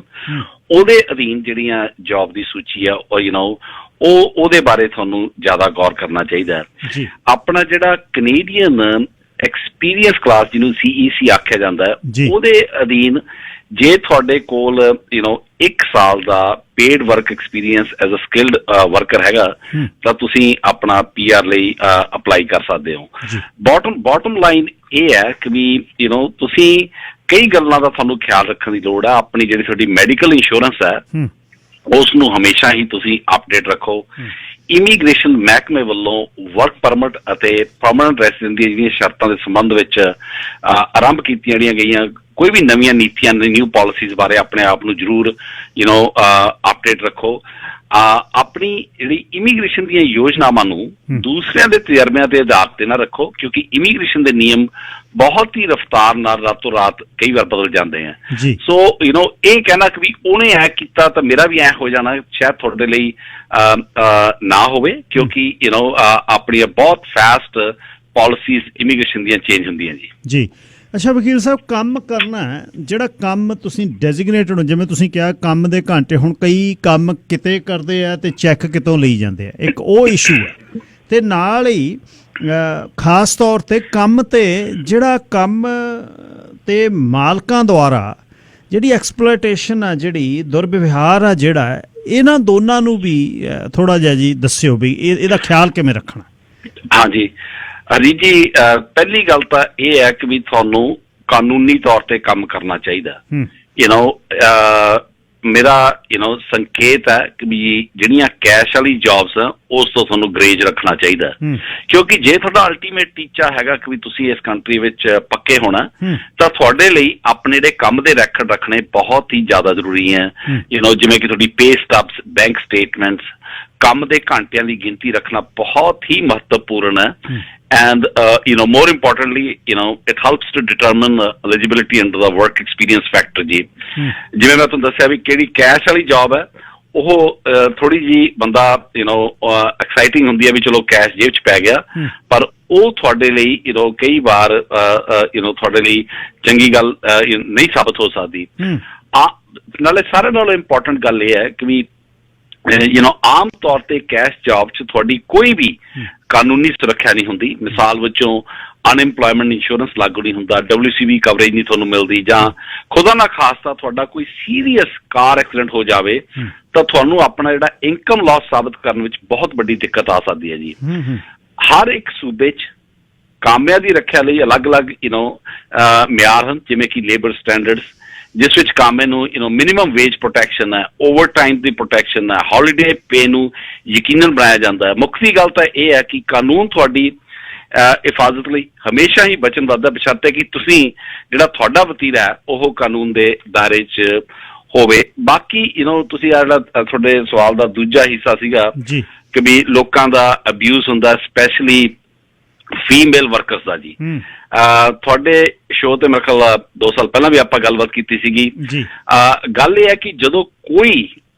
ਉਹਦੇ ਅਧੀਨ ਜਿਹੜੀਆਂ ਜੌਬ ਦੀ ਸੂਚੀ ਹੈ, ਉਹਦੇ ਬਾਰੇ ਤੁਹਾਨੂੰ ਜ਼ਿਆਦਾ ਗੌਰ ਕਰਨਾ ਚਾਹੀਦਾ ਹੈ। ਆਪਣਾ ਜਿਹੜਾ ਕੈਨੇਡੀਅਨ ਐਕਸਪੀਰੀਅੰਸ ਕਲਾਸ ਜਿਹਨੂੰ CEC ਆਖਿਆ ਜਾਂਦਾ ਹੈ, ਉਹਦੇ ਅਧੀਨ ਜੇ ਤੁਹਾਡੇ ਕੋਲ 1 ਸਾਲ ਦਾ paid work experience as a skilled worker ਹੈਗਾ ਤਾਂ ਤੁਸੀਂ ਆਪਣਾ PR ਲਈ ਅਪਲਾਈ ਕਰ ਸਕਦੇ ਹੋ। ਬੋਟਮ ਲਾਈਨ ਇਹ ਹੈ ਕਿ ਵੀ ਤੁਸੀਂ ਕਈ ਗੱਲਾਂ ਦਾ ਤੁਹਾਨੂੰ ਖਿਆਲ ਰੱਖਣ ਦੀ ਲੋੜ ਹੈ। ਆਪਣੀ ਜਿਹੜੀ ਤੁਹਾਡੀ ਮੈਡੀਕਲ ਇੰਸ਼ੋਰੈਂਸ ਹੈ, ਉਸ ਨੂੰ ਹਮੇਸ਼ਾ ਹੀ ਤੁਸੀਂ ਅਪਡੇਟ ਰੱਖੋ। ਇਮੀਗ੍ਰੇਸ਼ਨ ਮਹਿਕਮੇ ਵੱਲੋਂ ਵਰਕ ਪਰਮਿਟ ਅਤੇ ਪਰਮਾਨੈਂਟ ਰੈਜ਼ੀਡੈਂਟ ਦੀਆਂ ਜਿਹੜੀਆਂ ਸ਼ਰਤਾਂ ਦੇ ਸੰਬੰਧ ਵਿੱਚ ਆਰੰਭ ਕੀਤੀਆਂ ਜਿਹੜੀਆਂ ਗਈਆਂ ਕੋਈ ਵੀ ਨਵੀਆਂ ਨੀਤੀਆਂ, ਨਿਊ ਪਾਲਿਸੀਜ਼ ਬਾਰੇ ਆਪਣੇ ਆਪ ਨੂੰ ਜ਼ਰੂਰ ਅਪਡੇਟ ਰੱਖੋ। ਆਪਣੀ ਜਿਹੜੀ ਇਮੀਗ੍ਰੇਸ਼ਨ ਦੀਆਂ ਯੋਜਨਾਵਾਂ ਨੂੰ ਦੂਸਰਿਆਂ ਦੇ ਤਜਰਬਿਆਂ ਦੇ ਆਧਾਰ ਤੇ ਨਾ ਰੱਖੋ, ਕਿਉਂਕਿ ਇਮੀਗ੍ਰੇਸ਼ਨ ਦੇ ਨਿਯਮ ਬਹੁਤ ਹੀ ਰਫਤਾਰ ਨਾਲ ਰਾਤੋਂ ਰਾਤ ਕਈ ਵਾਰ ਬਦਲ ਜਾਂਦੇ ਹੈ। ਸੋ ਇਹ ਕਹਿਣਾ ਕਿ ਵੀ ਉਹਨੇ ਐ ਕੀਤਾ ਤਾਂ ਮੇਰਾ ਵੀ ਐ ਹੋ ਜਾਣਾ, ਸ਼ਾਇਦ ਤੁਹਾਡੇ ਲਈ ਨਾ ਹੋਵੇ, ਕਿਉਂਕਿ ਆਪਣੀਆਂ ਬਹੁਤ ਫਾਸਟ ਪਾਲਿਸੀਜ਼ ਇਮੀਗ੍ਰੇਸ਼ਨ ਦੀਆਂ ਚੇਂਜ ਹੁੰਦੀਆਂ ਜੀ। ਅੱਛਾ ਵਕੀਲ ਸਾਹਿਬ, ਕੰਮ ਕਰਨਾ ਹੈ, ਜਿਹੜਾ ਕੰਮ ਤੁਸੀਂ ਡੈਜ਼ਿਗਨੇਟਡ ਹੋ, ਜਿਵੇਂ ਤੁਸੀਂ ਕਿਹਾ ਕੰਮ ਦੇ ਘੰਟੇ, ਹੁਣ ਕਈ ਕੰਮ ਕਿਤੇ ਕਰਦੇ ਆ ਤੇ ਚੈੱਕ ਕਿਤੋਂ ਲਈ ਜਾਂਦੇ ਆ, ਇੱਕ ਉਹ ਇਸ਼ੂ ਹੈ। ਤੇ ਨਾਲ ਹੀ ਖਾਸ ਤੌਰ ਤੇ ਕੰਮ ਤੇ ਜਿਹੜਾ ਕੰਮ ਤੇ ਮਾਲਕਾਂ ਦੁਆਰਾ ਜਿਹੜੀ ਐਕਸਪਲੋਇਟੇਸ਼ਨ ਆ, ਜਿਹੜੀ ਦੁਰਵਿਵਹਾਰ ਆ ਜਿਹੜਾ, ਇਹਨਾਂ ਦੋਨਾਂ ਨੂੰ ਵੀ ਥੋੜਾ ਜਿਹਾ ਜੀ ਦੱਸਿਓ ਵੀ ਇਹਦਾ ਖਿਆਲ ਕਿਵੇਂ ਰੱਖਣਾ। ਹਾਂਜੀ ਹਰੀਸ਼ ਜੀ, ਪਹਿਲੀ ਗੱਲ ਤਾਂ ਇਹ ਹੈ ਕਿ ਵੀ ਤੁਹਾਨੂੰ ਕਾਨੂੰਨੀ ਤੌਰ ਤੇ ਕੰਮ ਕਰਨਾ ਚਾਹੀਦਾ। ਮੇਰਾ ਸੰਕੇਤ ਹੈ ਕਿ ਵੀ ਜਿਹੜੀਆਂ ਕੈਸ਼ ਵਾਲੀ ਜੌਬਸ ਆ ਉਸ ਤੋਂ ਤੁਹਾਨੂੰ ਗਰੇਜ ਰੱਖਣਾ ਚਾਹੀਦਾ, ਕਿਉਂਕਿ ਜੇ ਤੁਹਾਡਾ ਅਲਟੀਮੇਟ ਟੀਚਾ ਹੈਗਾ ਕਿ ਵੀ ਤੁਸੀਂ ਇਸ ਕੰਟਰੀ ਵਿੱਚ ਪੱਕੇ ਹੋਣਾ, ਤਾਂ ਤੁਹਾਡੇ ਲਈ ਆਪਣੇ ਜਿਹੜੇ ਕੰਮ ਦੇ ਰੈਕਡ ਰੱਖਣੇ ਬਹੁਤ ਹੀ ਜ਼ਿਆਦਾ ਜ਼ਰੂਰੀ ਹੈ। ਜਿਵੇਂ ਕਿ ਤੁਹਾਡੀ ਪੇ ਸਟੱਬਸ, ਬੈਂਕ ਸਟੇਟਮੈਂਟਸ, ਕੰਮ ਦੇ ਘੰਟਿਆਂ ਦੀ ਗਿਣਤੀ ਰੱਖਣਾ ਬਹੁਤ ਹੀ ਮਹੱਤਵਪੂਰਨ ਹੈ। And more importantly, it helps to determine eligibility under the work experience factor ਜੀ। ਜਿਵੇਂ ਮੈਂ ਤੁਹਾਨੂੰ ਦੱਸਿਆ ਵੀ ਕਿਹੜੀ ਕੈਸ਼ ਵਾਲੀ ਜੌਬ ਹੈ ਉਹ ਥੋੜੀ ਜੀ ਬੰਦਾ ਐਕਸਾਈਟਿੰਗ ਹੁੰਦੀ ਹੈ ਵੀ ਚਲੋ ਕੈਸ਼ ਜੇਬ 'ਚ ਪੈ ਗਿਆ, ਪਰ ਉਹ ਤੁਹਾਡੇ ਲਈ ਕਈ ਵਾਰ ਤੁਹਾਡੇ ਲਈ ਚੰਗੀ ਗੱਲ ਨਹੀਂ ਸਾਬਤ ਹੋ ਸਕਦੀ। ਨਾਲੇ ਸਾਰਿਆਂ ਨਾਲੋਂ ਇੰਪੋਰਟੈਂਟ ਗੱਲ ਇਹ ਹੈ ਕਿ ਵੀ ਆਮ ਤੌਰ ਤੇ ਕੈਸ਼ ਜੌਬ 'ਚ ਤੁਹਾਡੀ ਕੋਈ ਵੀ ਕਾਨੂੰਨੀ ਸੁਰੱਖਿਆ ਨਹੀਂ ਹੁੰਦੀ। ਮਿਸਾਲ ਵਜੋਂ ਅਨਇੰਪਲੋਇਮੈਂਟ ਇੰਸ਼ੋਰੈਂਸ ਲਾਗੂ ਨਹੀਂ ਹੁੰਦਾ, WCB ਕਵਰੇਜ ਨਹੀਂ ਤੁਹਾਨੂੰ ਮਿਲਦੀ, ਜਾਂ ਖੁਦਾ ਨਾ ਖਾਸਤਾ ਤੁਹਾਡਾ ਕੋਈ ਸੀਰੀਅਸ ਕਾਰ ਐਕਸੀਡੈਂਟ ਹੋ ਜਾਵੇ ਤਾਂ ਤੁਹਾਨੂੰ ਆਪਣਾ ਜਿਹੜਾ ਇਨਕਮ ਲਾਸ ਸਾਬਤ ਕਰਨ ਵਿੱਚ ਬਹੁਤ ਵੱਡੀ ਦਿੱਕਤ ਆ ਸਕਦੀ ਹੈ ਜੀ। ਹਰ ਇੱਕ ਸੂਬੇ 'ਚ ਕਾਮਿਆਂ ਦੀ ਰੱਖਿਆ ਲਈ ਅਲੱਗ-ਅਲੱਗ ਮਿਆਰ ਹਨ, ਜਿਵੇਂ ਕਿ ਲੇਬਰ ਸਟੈਂਡਰਡਸ, ਜਿਸ ਵਿੱਚ ਕਾਮੇ ਨੂੰ ਮਿਨੀਮਮ ਵੇਜ ਪ੍ਰੋਟੈਕਸ਼ਨ ਹੈ, ਓਵਰ ਟਾਈਮ ਦੀ ਪ੍ਰੋਟੈਕਸ਼ਨ ਹੈ, ਹੌਲੀਡੇ ਪੇ ਨੂੰ ਯਕੀਨਨ ਬਣਾਇਆ ਜਾਂਦਾ ਹੈ। ਮੁੱਖੀ ਗੱਲ ਤਾਂ ਇਹ ਹੈ ਕਿ ਕਾਨੂੰਨ ਤੁਹਾਡੀ ਹਿਫਾਜ਼ਤ ਲਈ ਹਮੇਸ਼ਾ ਹੀ ਵਚਨਬੱਧ ਹੈ, ਬਸ਼ਰਤੇ ਕਿ ਤੁਸੀਂ ਜਿਹੜਾ ਤੁਹਾਡਾ ਵਤੀਰਾ ਹੈ ਉਹ ਕਾਨੂੰਨ ਦੇ ਦਾਇਰੇ 'ਚ ਹੋਵੇ। ਬਾਕੀ ਤੁਸੀਂ ਜਿਹੜਾ ਤੁਹਾਡੇ ਸਵਾਲ ਦਾ ਦੂਜਾ ਹਿੱਸਾ ਸੀਗਾ ਕਿ ਵੀ ਲੋਕਾਂ ਦਾ ਅਬਿਊਜ਼ ਹੁੰਦਾ, ਸਪੈਸ਼ਲੀ ਫੀਮੇਲ ਵਰਕਰਸ ਦਾ ਜੀ। ਤੁਹਾਡੇ ਸ਼ੋਅ ਤੇ ਮੇਰੇ ਖਿਆਲ 2 ਸਾਲ ਪਹਿਲਾਂ ਵੀ ਆਪਾਂ ਗੱਲਬਾਤ ਕੀਤੀ ਸੀਗੀ। ਗੱਲ ਇਹ ਹੈ ਕਿ ਜਦੋਂ ਕੋਈ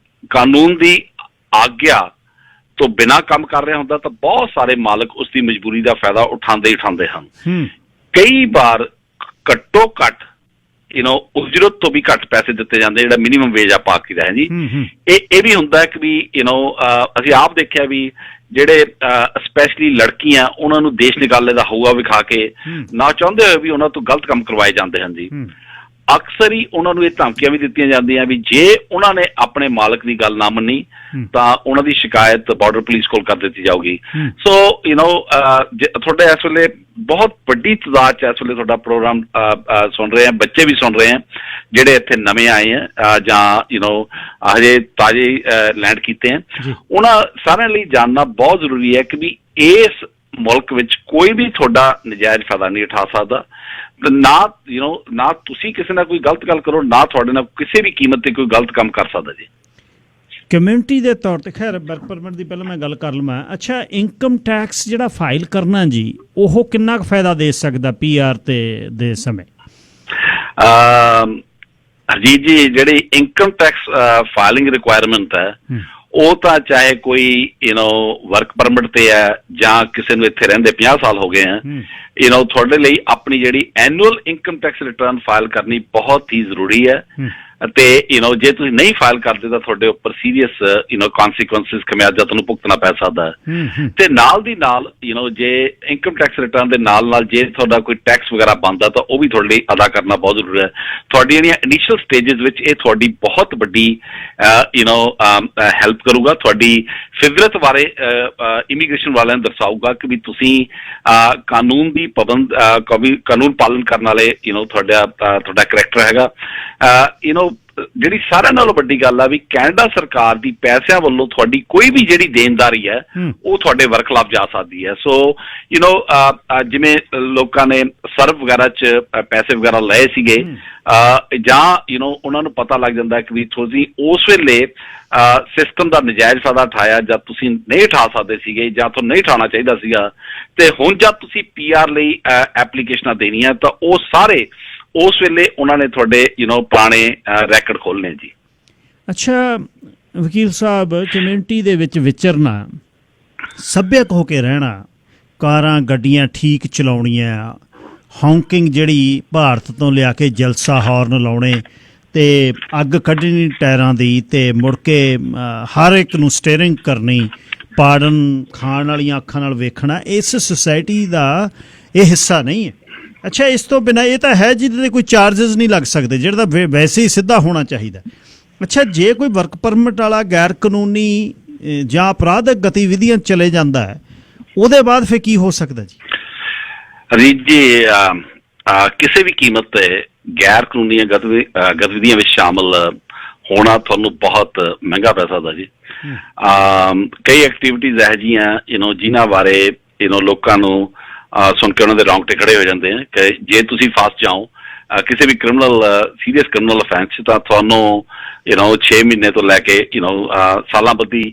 ਕਾਨੂੰਨ ਦੀ ਆਗਿਆ ਤੋਂ ਬਿਨਾਂ ਕੰਮ ਕਰ ਰਿਹਾ ਹੁੰਦਾ ਤਾਂ ਬਹੁਤ ਸਾਰੇ ਮਾਲਕ ਉਸ ਦੀ ਮਜਬੂਰੀ ਦਾ ਫਾਇਦਾ ਉਠਾਉਂਦੇ ਹਨ। ਕਈ ਵਾਰ ਘੱਟੋ ਘੱਟ ਉਜਰਤ ਤੋਂ ਵੀ ਘੱਟ ਪੈਸੇ ਦਿੱਤੇ ਜਾਂਦੇ, ਜਿਹੜਾ ਮਿਨੀਮਮ ਵੇਜ ਆਪਾਂ ਆਖੀਦਾ ਹੈ ਜੀ। ਇਹ ਵੀ ਹੁੰਦਾ ਕਿ ਵੀ ਅਸੀਂ ਆਪ ਦੇਖਿਆ ਵੀ ਜਿਹੜੇ ਸਪੈਸ਼ਲੀ ਲੜਕੀਆਂ, ਉਹਨਾਂ ਨੂੰ ਦੇਸ਼ ਨਿਕਾਲੇ ਦਾ ਹਊਆ ਵਿਖਾ ਕੇ ਨਾ ਚਾਹੁੰਦੇ ਹੋਏ ਵੀ ਉਹਨਾਂ ਤੋਂ ਗਲਤ ਕੰਮ ਕਰਵਾਏ ਜਾਂਦੇ ਹਨ ਜੀ। ਅਕਸਰ ਹੀ ਉਹਨਾਂ ਨੂੰ ਇਹ ਧਮਕੀਆਂ ਵੀ ਦਿੱਤੀਆਂ ਜਾਂਦੀਆਂ ਵੀ ਜੇ ਉਹਨਾਂ ਨੇ ਆਪਣੇ ਮਾਲਕ ਦੀ ਗੱਲ ਨਾ ਮੰਨੀ ਤਾਂ ਉਹਨਾਂ ਦੀ ਸ਼ਿਕਾਇਤ ਬਾਰਡਰ ਪੁਲਿਸ ਕੋਲ ਕਰ ਦਿੱਤੀ ਜਾਊਗੀ। ਸੋ ਤੁਹਾਡੇ ਇਸ ਵੇਲੇ ਬਹੁਤ ਵੱਡੀ ਤਾਦਾਦ 'ਚ ਇਸ ਵੇਲੇ ਤੁਹਾਡਾ ਪ੍ਰੋਗਰਾਮ ਸੁਣ ਰਹੇ ਆ, ਬੱਚੇ ਵੀ ਸੁਣ ਰਹੇ ਆ ਜਿਹੜੇ ਇੱਥੇ ਨਵੇਂ ਆਏ ਆ ਜਾਂ ਹਜੇ ਤਾਜ਼ੇ ਲੈਂਡ ਕੀਤੇ ਆ। ਉਹਨਾਂ ਸਾਰਿਆਂ ਲਈ ਜਾਣਨਾ ਬਹੁਤ ਜ਼ਰੂਰੀ ਹੈ ਕਿ ਵੀ ਇਸ ਮੁਲਕ ਵਿੱਚ ਕੋਈ ਵੀ ਤੁਹਾਡਾ ਨਜਾਇਜ਼ ਫਾਇਦਾ ਨਹੀਂ ਉਠਾ ਸਕਦਾ। ਨਾ ਤੁਸੀਂ ਕਿਸੇ ਨਾਲ ਕੋਈ ਗਲਤ ਗੱਲ ਕਰੋ, ਨਾ ਤੁਹਾਡੇ ਨਾਲ ਕਿਸੇ ਵੀ ਕੀਮਤ ਤੇ ਕੋਈ ਗਲਤ ਕੰਮ ਕਰ ਸਕਦਾ ਜੀ। ਕਮਿਊਨਿਟੀ ਦੇ ਤੌਰ ਤੇ ਖੈਰ ਵਰਕ ਪਰਮਿਟ ਦੀ ਪਹਿਲਾਂ ਮੈਂ ਗੱਲ ਕਰ ਲਵਾਂ। ਅੱਛਾ, ਇਨਕਮ ਟੈਕਸ ਜਿਹੜਾ ਫਾਈਲ ਕਰਨਾ ਜੀ, ਉਹ ਕਿੰਨਾ ਕੁ ਫਾਇਦਾ ਦੇ ਸਕਦਾ PR ਦੇ ਸਮੇਂ? ਹਰਜੀਤ ਜੀ, ਜਿਹੜੀ ਇਨਕਮ ਟੈਕਸ ਫਾਈਲਿੰਗ ਰਿਕੁਆਇਰਮੈਂਟ ਹੈ ਉਹ ਤਾਂ ਚਾਹੇ ਕੋਈ ਵਰਕ ਪਰਮਿਟ ਤੇ ਹੈ ਜਾਂ ਕਿਸੇ ਨੂੰ ਇੱਥੇ ਰਹਿੰਦੇ 50 ਸਾਲ ਹੋ ਗਏ ਹੈ, ਤੁਹਾਡੇ ਲਈ ਆਪਣੀ ਜਿਹੜੀ annual income tax return file ਕਰਨੀ ਬਹੁਤ ਹੀ ਜ਼ਰੂਰੀ ਹੈ। ਅਤੇ ਜੇ ਤੁਸੀਂ ਨਹੀਂ ਫਾਈਲ ਕਰਦੇ ਤਾਂ ਤੁਹਾਡੇ ਉੱਪਰ ਸੀਰੀਅਸ ਕੌਨਸੀਕੁਐਂਸਿਸ, ਖਮਿਆਜ਼ਾ ਤੁਹਾਨੂੰ ਭੁਗਤਣਾ ਪੈ ਸਕਦਾ ਹੈ। ਤੇ ਨਾਲ ਦੀ ਨਾਲ ਜੇ ਇਨਕਮ ਟੈਕਸ ਰਿਟਰਨ ਦੇ ਨਾਲ ਜੇ ਤੁਹਾਡਾ ਕੋਈ ਟੈਕਸ ਵਗੈਰਾ ਬਣਦਾ ਤਾਂ ਉਹ ਵੀ ਤੁਹਾਡੇ ਲਈ ਅਦਾ ਕਰਨਾ ਬਹੁਤ ਜ਼ਰੂਰੀ ਹੈ। ਤੁਹਾਡੀ ਜਿਹੜੀਆਂ ਇਨੀਸ਼ੀਅਲ ਸਟੇਜਸ ਵਿੱਚ ਇਹ ਤੁਹਾਡੀ ਬਹੁਤ ਵੱਡੀ ਹੈਲਪ ਕਰੂਗਾ। ਤੁਹਾਡੀ ਫਿਜ਼ਰਤ ਬਾਰੇ ਇਮੀਗ੍ਰੇਸ਼ਨ ਵਾਲਿਆਂ ਨੂੰ ਦਰਸਾਊਗਾ ਕਿ ਵੀ ਤੁਸੀਂ ਕਾਨੂੰਨ ਦੀ ਕਾਨੂੰਨ ਪਾਲਣ ਕਰਨ ਵਾਲੇ ਤੁਹਾਡਾ ਕਰੈਕਟਰ ਹੈਗਾ। ਜਿਹੜੀ ਸਾਰਿਆਂ ਨਾਲੋਂ ਵੱਡੀ ਗੱਲ ਆ ਵੀ ਕੈਨੇਡਾ ਸਰਕਾਰ ਦੀ ਪੈਸਿਆਂ ਵੱਲੋਂ ਤੁਹਾਡੀ ਕੋਈ ਵੀ ਜਿਹੜੀ ਦੇਣਦਾਰੀ ਹੈ ਉਹ ਤੁਹਾਡੇ ਵਰਕ ਖਿਲਾਫ ਜਾ ਸਕਦੀ ਹੈ। ਸੋ ਜਿਵੇਂ ਲੋਕਾਂ ਨੇ ਸਰਵ ਵਗੈਰਾ 'ਚ ਪੈਸੇ ਵਗੈਰਾ ਲਏ ਸੀਗੇ ਜਾਂ ਉਹਨਾਂ ਨੂੰ ਪਤਾ ਲੱਗ ਜਾਂਦਾ ਕਿ ਵੀ ਤੁਸੀਂ ਉਸ ਵੇਲੇ ਸਿਸਟਮ ਦਾ ਨਜਾਇਜ਼ ਫਾਇਦਾ ਉਠਾਇਆ ਜਾਂ ਤੁਸੀਂ ਨਹੀਂ ਉਠਾ ਸਕਦੇ ਸੀਗੇ ਜਾਂ ਤੁਹਾਨੂੰ ਨਹੀਂ ਉਠਾਉਣਾ ਚਾਹੀਦਾ ਸੀਗਾ, ਤੇ ਹੁਣ ਜਦ ਤੁਸੀਂ PR ਲਈ ਐਪਲੀਕੇਸ਼ਨਾਂ ਦੇਣੀਆਂ ਤਾਂ ਉਹ ਸਾਰੇ ਉਸ ਵੇਲੇ ਉਹਨਾਂ ਨੇ ਤੁਹਾਡੇ ਪੁਰਾਣੇ ਰੈਕਡ ਖੋਲ੍ਹਣੇ ਜੀ। ਅੱਛਾ ਵਕੀਲ ਸਾਹਿਬ, ਕਮਿਊਨਿਟੀ ਦੇ ਵਿੱਚ ਵਿਚਰਨਾ, ਸੱਭਿਅਕ ਹੋ ਕੇ ਰਹਿਣਾ, ਕਾਰਾਂ ਗੱਡੀਆਂ ਠੀਕ ਚਲਾਉਣੀਆਂ, ਹੌਂਕਿੰਗ ਜਿਹੜੀ ਭਾਰਤ ਤੋਂ ਲਿਆ ਕੇ ਜਲਸਾ ਹਾਰਨ ਲਾਉਣੇ ਤੇ ਅੱਗ ਕੱਢਣੀ ਟਾਇਰਾਂ ਦੀ ਤੇ ਮੁੜ ਕੇ ਹਰ ਇੱਕ ਨੂੰ ਸਟੀਅਰਿੰਗ ਕਰਨੀ, ਪਾੜਨ ਖਾਣ ਵਾਲੀਆਂ ਅੱਖਾਂ ਨਾਲ ਵੇਖਣਾ, ਇਸ ਸੁਸਾਇਟੀ ਦਾ ਇਹ ਹਿੱਸਾ ਨਹੀਂ ਹੈ। ਅੱਛਾ, ਇਸ ਤੋਂ ਬਿਨਾਂ ਇਹ ਤਾਂ ਹੈ ਜਿਹਦੇ 'ਤੇ ਕੋਈ ਚਾਰਜਸ ਨਹੀਂ ਲੱਗ ਸਕਦੇ, ਜਿਹੜਾ ਤਾਂ ਵੈਸੇ ਹੀ ਸਿੱਧਾ ਹੋਣਾ ਚਾਹੀਦਾ। ਅੱਛਾ, ਜੇ ਕੋਈ ਵਰਕ ਪਰਮਿਟ ਵਾਲਾ ਗੈਰ ਕਾਨੂੰਨੀ ਜਾਂ ਅਪਰਾਧਕ ਗਤੀਵਿਧੀਆਂ ਚਲੇ ਜਾਂਦਾ ਹੈ, ਉਹਦੇ ਬਾਅਦ ਫਿਰ ਕੀ ਹੋ ਸਕਦਾ ਜੀ? ਰੀਤ ਜੀ, ਕਿਸੇ ਵੀ ਕੀਮਤ ਤੇ ਗੈਰ ਕਾਨੂੰਨੀ ਗਤੀਵਿਧੀਆਂ ਵਿੱਚ ਸ਼ਾਮਲ ਹੋਣਾ ਤੁਹਾਨੂੰ ਬਹੁਤ ਮਹਿੰਗਾ ਪੈ ਸਕਦਾ ਜੀ। ਕਈ ਐਕਟੀਵਿਟੀਜ਼ ਇਹੋ ਜਿਹੀਆਂ ਜਿਨ੍ਹਾਂ ਬਾਰੇ ਲੋਕਾਂ ਨੂੰ ਸੁਣ ਕੇ ਉਹਨਾਂ ਦੇ ਰੌਂਗਟੇ ਖੜੇ ਹੋ ਜਾਂਦੇ ਆ ਕਿ ਜੇ ਤੁਸੀਂ ਫਸ ਜਾਓ ਕਿਸੇ ਵੀ ਸੀਰੀਅਸ ਕ੍ਰਿਮੀਨਲ ਅਫੈਂਸ ਤਾਂ ਤੁਹਾਨੂੰ 6 ਮਹੀਨੇ ਤੋਂ ਲੈ ਕੇ ਸਾਲਾਂ ਬੱਧੀ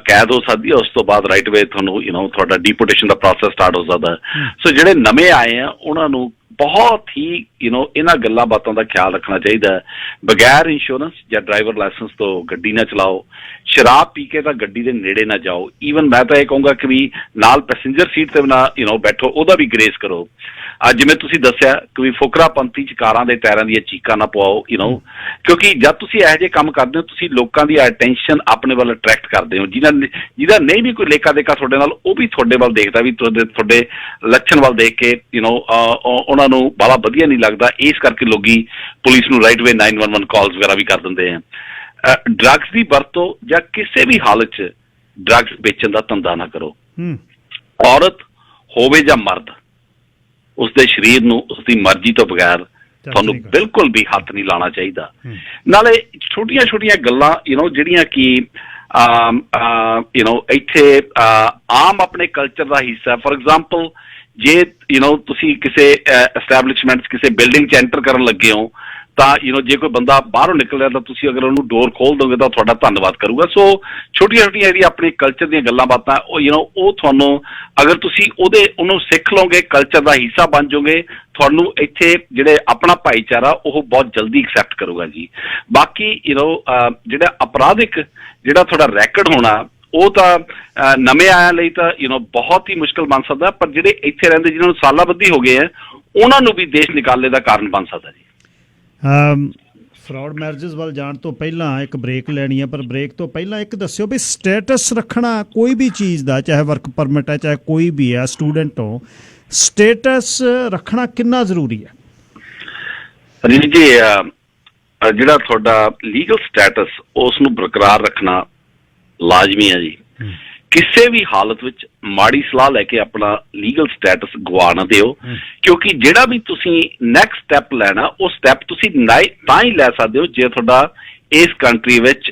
ਕੈਦ ਹੋ ਸਕਦੀ ਹੈ। ਉਸ ਤੋਂ ਬਾਅਦ ਰਾਈਟ ਵੇ ਤੁਹਾਨੂੰ ਤੁਹਾਡਾ ਡੀਪੋਰਟੇਸ਼ਨ ਦਾ ਪ੍ਰੋਸੈਸ ਸਟਾਰਟ ਹੋ ਸਕਦਾ। ਸੋ ਜਿਹੜੇ ਨਵੇਂ ਆਏ ਆ ਉਹਨਾਂ ਨੂੰ ਬਹੁਤ ਹੀ ਇਹਨਾਂ ਗੱਲਾਂ ਬਾਤਾਂ ਦਾ ਖਿਆਲ ਰੱਖਣਾ ਚਾਹੀਦਾ ਹੈ। ਬਗੈਰ ਇੰਸ਼ੋਰੈਂਸ ਜਾਂ ਡਰਾਈਵਰ ਲਾਇਸੈਂਸ ਤੋਂ ਗੱਡੀ ਨਾ ਚਲਾਓ, ਸ਼ਰਾਬ ਪੀ ਕੇ ਤਾਂ ਗੱਡੀ ਦੇ ਨੇੜੇ ਨਾ ਜਾਓ। ਈਵਨ ਮੈਂ ਤਾਂ ਇਹ ਕਹੂੰਗਾ ਕਿ ਵੀ ਨਾਲ ਪੈਸੇਂਜਰ ਸੀਟ ਤੇ ਨਾ ਬੈਠੋ, ਉਹਦਾ ਵੀ ਗਰੇਸ ਕਰੋ। ਜਿਵੇਂ ਤੁਸੀਂ ਦੱਸਿਆ ਕਿ ਵੀ ਫੁਕਰਾ ਪੰਥੀ ਚ ਕਾਰਾਂ ਦੇ ਟਾਇਰਾਂ ਦੀਆਂ ਚੀਕਾਂ ਨਾ ਪਵਾਓ, ਕਿਉਂਕਿ ਜਦ ਤੁਸੀਂ ਇਹੋ ਜਿਹੇ ਕੰਮ ਕਰਦੇ ਹੋ ਤੁਸੀਂ ਲੋਕਾਂ ਦੀ ਅਟੈਂਸ਼ਨ ਆਪਣੇ ਵੱਲ ਅਟਰੈਕਟ ਕਰਦੇ ਹੋ। ਜਿਹਦਾ ਨਹੀਂ ਵੀ ਕੋਈ ਲੇਖਾ ਦੇਖਾ ਤੁਹਾਡੇ ਨਾਲ, ਉਹ ਵੀ ਤੁਹਾਡੇ ਵੱਲ ਦੇਖਦਾ, ਵੀ ਤੁਹਾਡੇ ਲੱਛਣ ਵੱਲ ਦੇਖ ਕੇ ਉਹਨਾਂ ਨੂੰ ਬੜਾ ਵਧੀਆ ਨਹੀਂ ਲੱਗਦਾ। ਇਸ ਕਰਕੇ ਲੋਕੀ ਪੁਲਿਸ ਨੂੰ ਰਾਈਟ ਵੇ 911 ਕਾਲਸ ਵਗੈਰਾ ਵੀ ਕਰ ਦਿੰਦੇ ਆ। ਡਰੱਗਸ ਦੀ ਵਰਤੋਂ ਜਾਂ ਕਿਸੇ ਵੀ ਹਾਲਤ 'ਚ ਡਰੱਗਸ ਵੇਚਣ ਦਾ ਧੰਦਾ ਨਾ ਕਰੋ। ਔਰਤ ਹੋਵੇ ਜਾਂ ਮਰਦ, ਉਸਦੇ ਸਰੀਰ ਨੂੰ ਉਸਦੀ ਮਰਜ਼ੀ ਤੋਂ ਬਗੈਰ ਤੁਹਾਨੂੰ ਬਿਲਕੁਲ ਵੀ ਹੱਥ ਨਹੀਂ ਲਾਉਣਾ ਚਾਹੀਦਾ। ਨਾਲੇ ਛੋਟੀਆਂ ਛੋਟੀਆਂ ਗੱਲਾਂ ਜਿਹੜੀਆਂ ਕਿ ਇੱਥੇ ਆਮ ਆਪਣੇ ਕਲਚਰ ਦਾ ਹਿੱਸਾ। ਫੋਰ ਐਗਜ਼ਾਮਪਲ, ਜੇ ਤੁਸੀਂ ਕਿਸੇ ਐਸਟੈਬਲਿਸ਼ਮੈਂਟ ਕਿਸੇ ਬਿਲਡਿੰਗ 'ਚ ਐਂਟਰ ਕਰਨ ਲੱਗੇ ਹੋ ਤਾਂ ਜੇ ਕੋਈ ਬੰਦਾ ਬਾਹਰੋਂ ਨਿਕਲ ਰਿਹਾ ਤਾਂ ਤੁਸੀਂ ਅਗਰ ਉਹਨੂੰ ਡੋਰ ਖੋਲ ਦੋਗੇ ਤਾਂ ਤੁਹਾਡਾ ਧੰਨਵਾਦ ਕਰੂਗਾ। ਸੋ ਛੋਟੀਆਂ ਛੋਟੀਆਂ ਜਿਹੜੀਆਂ ਆਪਣੇ ਕਲਚਰ ਦੀਆਂ ਗੱਲਾਂ ਬਾਤਾਂ ਉਹ ਤੁਹਾਨੂੰ ਅਗਰ ਤੁਸੀਂ ਉਹਨੂੰ ਸਿੱਖ ਲਓਗੇ, ਕਲਚਰ ਦਾ ਹਿੱਸਾ ਬਣ ਜਾਓਗੇ, ਤੁਹਾਨੂੰ ਇੱਥੇ ਜਿਹੜੇ ਆਪਣਾ ਭਾਈਚਾਰਾ ਉਹ ਬਹੁਤ ਜਲਦੀ ਐਕਸੈਪਟ ਕਰੂਗਾ ਜੀ। ਬਾਕੀ ਜਿਹੜਾ ਅਪਰਾਧਿਕ ਜਿਹੜਾ ਤੁਹਾਡਾ ਰੈਕਡ ਹੋਣਾ ਉਹ ਤਾਂ ਨਵੇਂ ਆਇਆਂ ਲਈ ਤਾਂ ਬਹੁਤ ਹੀ ਮੁਸ਼ਕਿਲ ਬਣ ਸਕਦਾ, ਪਰ ਜਿਹੜੇ ਇੱਥੇ ਰਹਿੰਦੇ ਜਿਹਨਾਂ ਨੂੰ ਸਾਲਾਂ ਬੱਧੀ ਹੋ ਗਏ ਆ ਉਹਨਾਂ ਨੂੰ ਵੀ ਦੇਸ਼ ਨਿਕਾਲੇ ਦਾ ਕਾਰਨ ਬਣ ਸਕਦਾ ਜੀ। ਫਰਾਡ ਮੈਰਿਜਸ ਵੱਲ ਜਾਣ ਤੋਂ ਪਹਿਲਾਂ ਇੱਕ ਬ੍ਰੇਕ ਲੈਣੀ ਹੈ, ਪਰ ਬ੍ਰੇਕ ਤੋਂ ਪਹਿਲਾਂ ਇੱਕ ਦੱਸਿਓ ਵੀ ਸਟੇਟਸ ਰੱਖਣਾ ਕੋਈ ਵੀ ਚੀਜ਼ ਦਾ, ਚਾਹੇ ਵਰਕ ਪਰਮਿਟ ਹੈ ਚਾਹੇ ਕੋਈ ਵੀ ਹੈ, ਸਟੂਡੈਂਟ ਹੋ, ਸਟੇਟਸ ਰੱਖਣਾ ਕਿੰਨਾ ਜ਼ਰੂਰੀ ਹੈ? ਜੀ, ਜਿਹੜਾ ਤੁਹਾਡਾ ਲੀਗਲ ਸਟੇਟਸ ਉਸ ਨੂੰ ਬਰਕਰਾਰ ਰੱਖਣਾ ਲਾਜ਼ਮੀ ਹੈ ਜੀ। ਕਿਸੇ ਵੀ ਹਾਲਤ ਵਿੱਚ ਮਾੜੀ ਸਲਾਹ ਲੈ ਕੇ ਆਪਣਾ ਲੀਗਲ ਸਟੇਟਸ ਗਵਾ ਨਾ ਦਿਓ, ਕਿਉਂਕਿ ਜਿਹੜਾ ਵੀ ਤੁਸੀਂ ਨੈਕਸਟ ਸਟੈਪ ਲੈਣਾ ਉਹ ਸਟੈਪ ਤੁਸੀਂ ਤਾਂ ਹੀ ਲੈ ਸਕਦੇ ਹੋ ਜੇ ਤੁਹਾਡਾ ਇਸ ਕੰਟਰੀ ਵਿੱਚ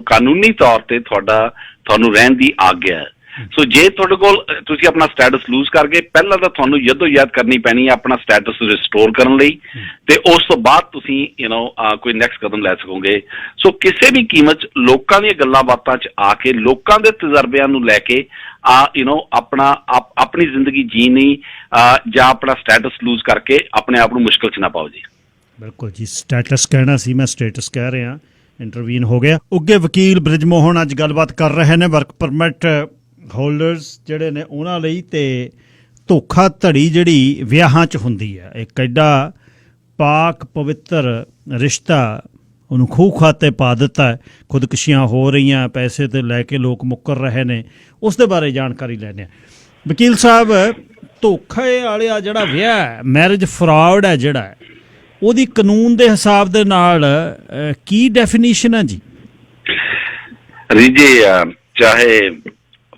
ਕਾਨੂੰਨੀ ਤੌਰ ਤੇ ਤੁਹਾਨੂੰ ਰਹਿਣ ਦੀ ਆਗਿਆ ਹੈ। ਸੋ ਜੇ ਤੁਹਾਡੇ ਕੋਲ ਤੁਸੀਂ ਆਪਣਾ ਸਟੇਟਸ ਲੂਜ਼ ਕਰ ਗਏ, ਪਹਿਲਾਂ ਤਾਂ ਤੁਹਾਨੂੰ ਜਦੋਜਹਿਦ ਕਰਨੀ ਪੈਣੀ ਹੈ ਆਪਣਾ ਸਟੇਟਸ ਰਿਸਟੋਰ ਕਰਨ ਲਈ, ਤੇ ਉਸ ਤੋਂ ਬਾਅਦ ਤੁਸੀਂ ਕੋਈ ਨੈਕਸਟ ਕਦਮ ਲੈ ਸਕੋਗੇ। ਸੋ ਕਿਸੇ ਵੀ ਕੀਮਤ 'ਚ ਲੋਕਾਂ ਦੀਆਂ ਗੱਲਾਂ ਬਾਤਾਂ 'ਚ ਆ ਕੇ, ਲੋਕਾਂ ਦੇ ਤਜਰਬਿਆਂ ਨੂੰ ਲੈ ਕੇ ਆਪਣੀ ਜ਼ਿੰਦਗੀ ਜੀਣੀ ਜਾਂ ਆਪਣਾ ਸਟੇਟਸ ਲੂਜ਼ ਕਰਕੇ ਆਪਣੇ ਆਪ ਨੂੰ ਮੁਸ਼ਕਿਲ 'ਚ ਨਾ ਪਾਓ ਜੀ। ਬਿਲਕੁਲ ਜੀ, ਸਟੇਟਸ ਕਹਿਣਾ ਸੀ, ਮੈਂ ਸਟੇਟਸ ਕਹਿ ਰਿਹਾ। ਇੰਟਰਵੀਨ ਹੋ ਗਿਆ। ਉੱਘੇ ਵਕੀਲ ਬ੍ਰਿਜ ਮੋਹਨ ਅੱਜ ਗੱਲਬਾਤ ਕਰ ਰਹੇ ਨੇ ਵਰਕ ਪਰਮਿਟ ਹੋਲਡਰਸ ਜਿਹੜੇ ਨੇ ਉਹਨਾਂ ਲਈ, ਤੇ ਧੋਖਾਧੜੀ ਜਿਹੜੀ ਵਿਆਹਾਂ 'ਚ ਹੁੰਦੀ ਹੈ, ਇੱਕ ਐਡਾ ਪਾਕ ਪਵਿੱਤਰ ਰਿਸ਼ਤਾ ਉਹਨੂੰ ਖੂਹ ਖਾਤੇ ਪਾ ਦਿੱਤਾ ਹੈ। ਖੁਦਕੁਸ਼ੀਆਂ ਹੋ ਰਹੀਆਂ, ਪੈਸੇ ਤੇ ਲੈ ਕੇ ਲੋਕ ਮੁੱਕਰ ਰਹੇ ਨੇ, ਉਸ ਦੇ ਬਾਰੇ ਜਾਣਕਾਰੀ ਲੈਂਦੇ ਹਾਂ। ਵਕੀਲ ਸਾਹਿਬ, ਧੋਖੇ ਵਾਲਾ ਜਿਹੜਾ ਵਿਆਹ ਹੈ, ਮੈਰਿਜ ਫਰਾਡ ਹੈ ਜਿਹੜਾ, ਉਹਦੀ ਕਾਨੂੰਨ ਦੇ ਹਿਸਾਬ ਦੇ ਨਾਲ ਕੀ ਡੈਫੀਨੇਸ਼ਨ ਹੈ ਜੀ? ਜੀ, ਚਾਹੇ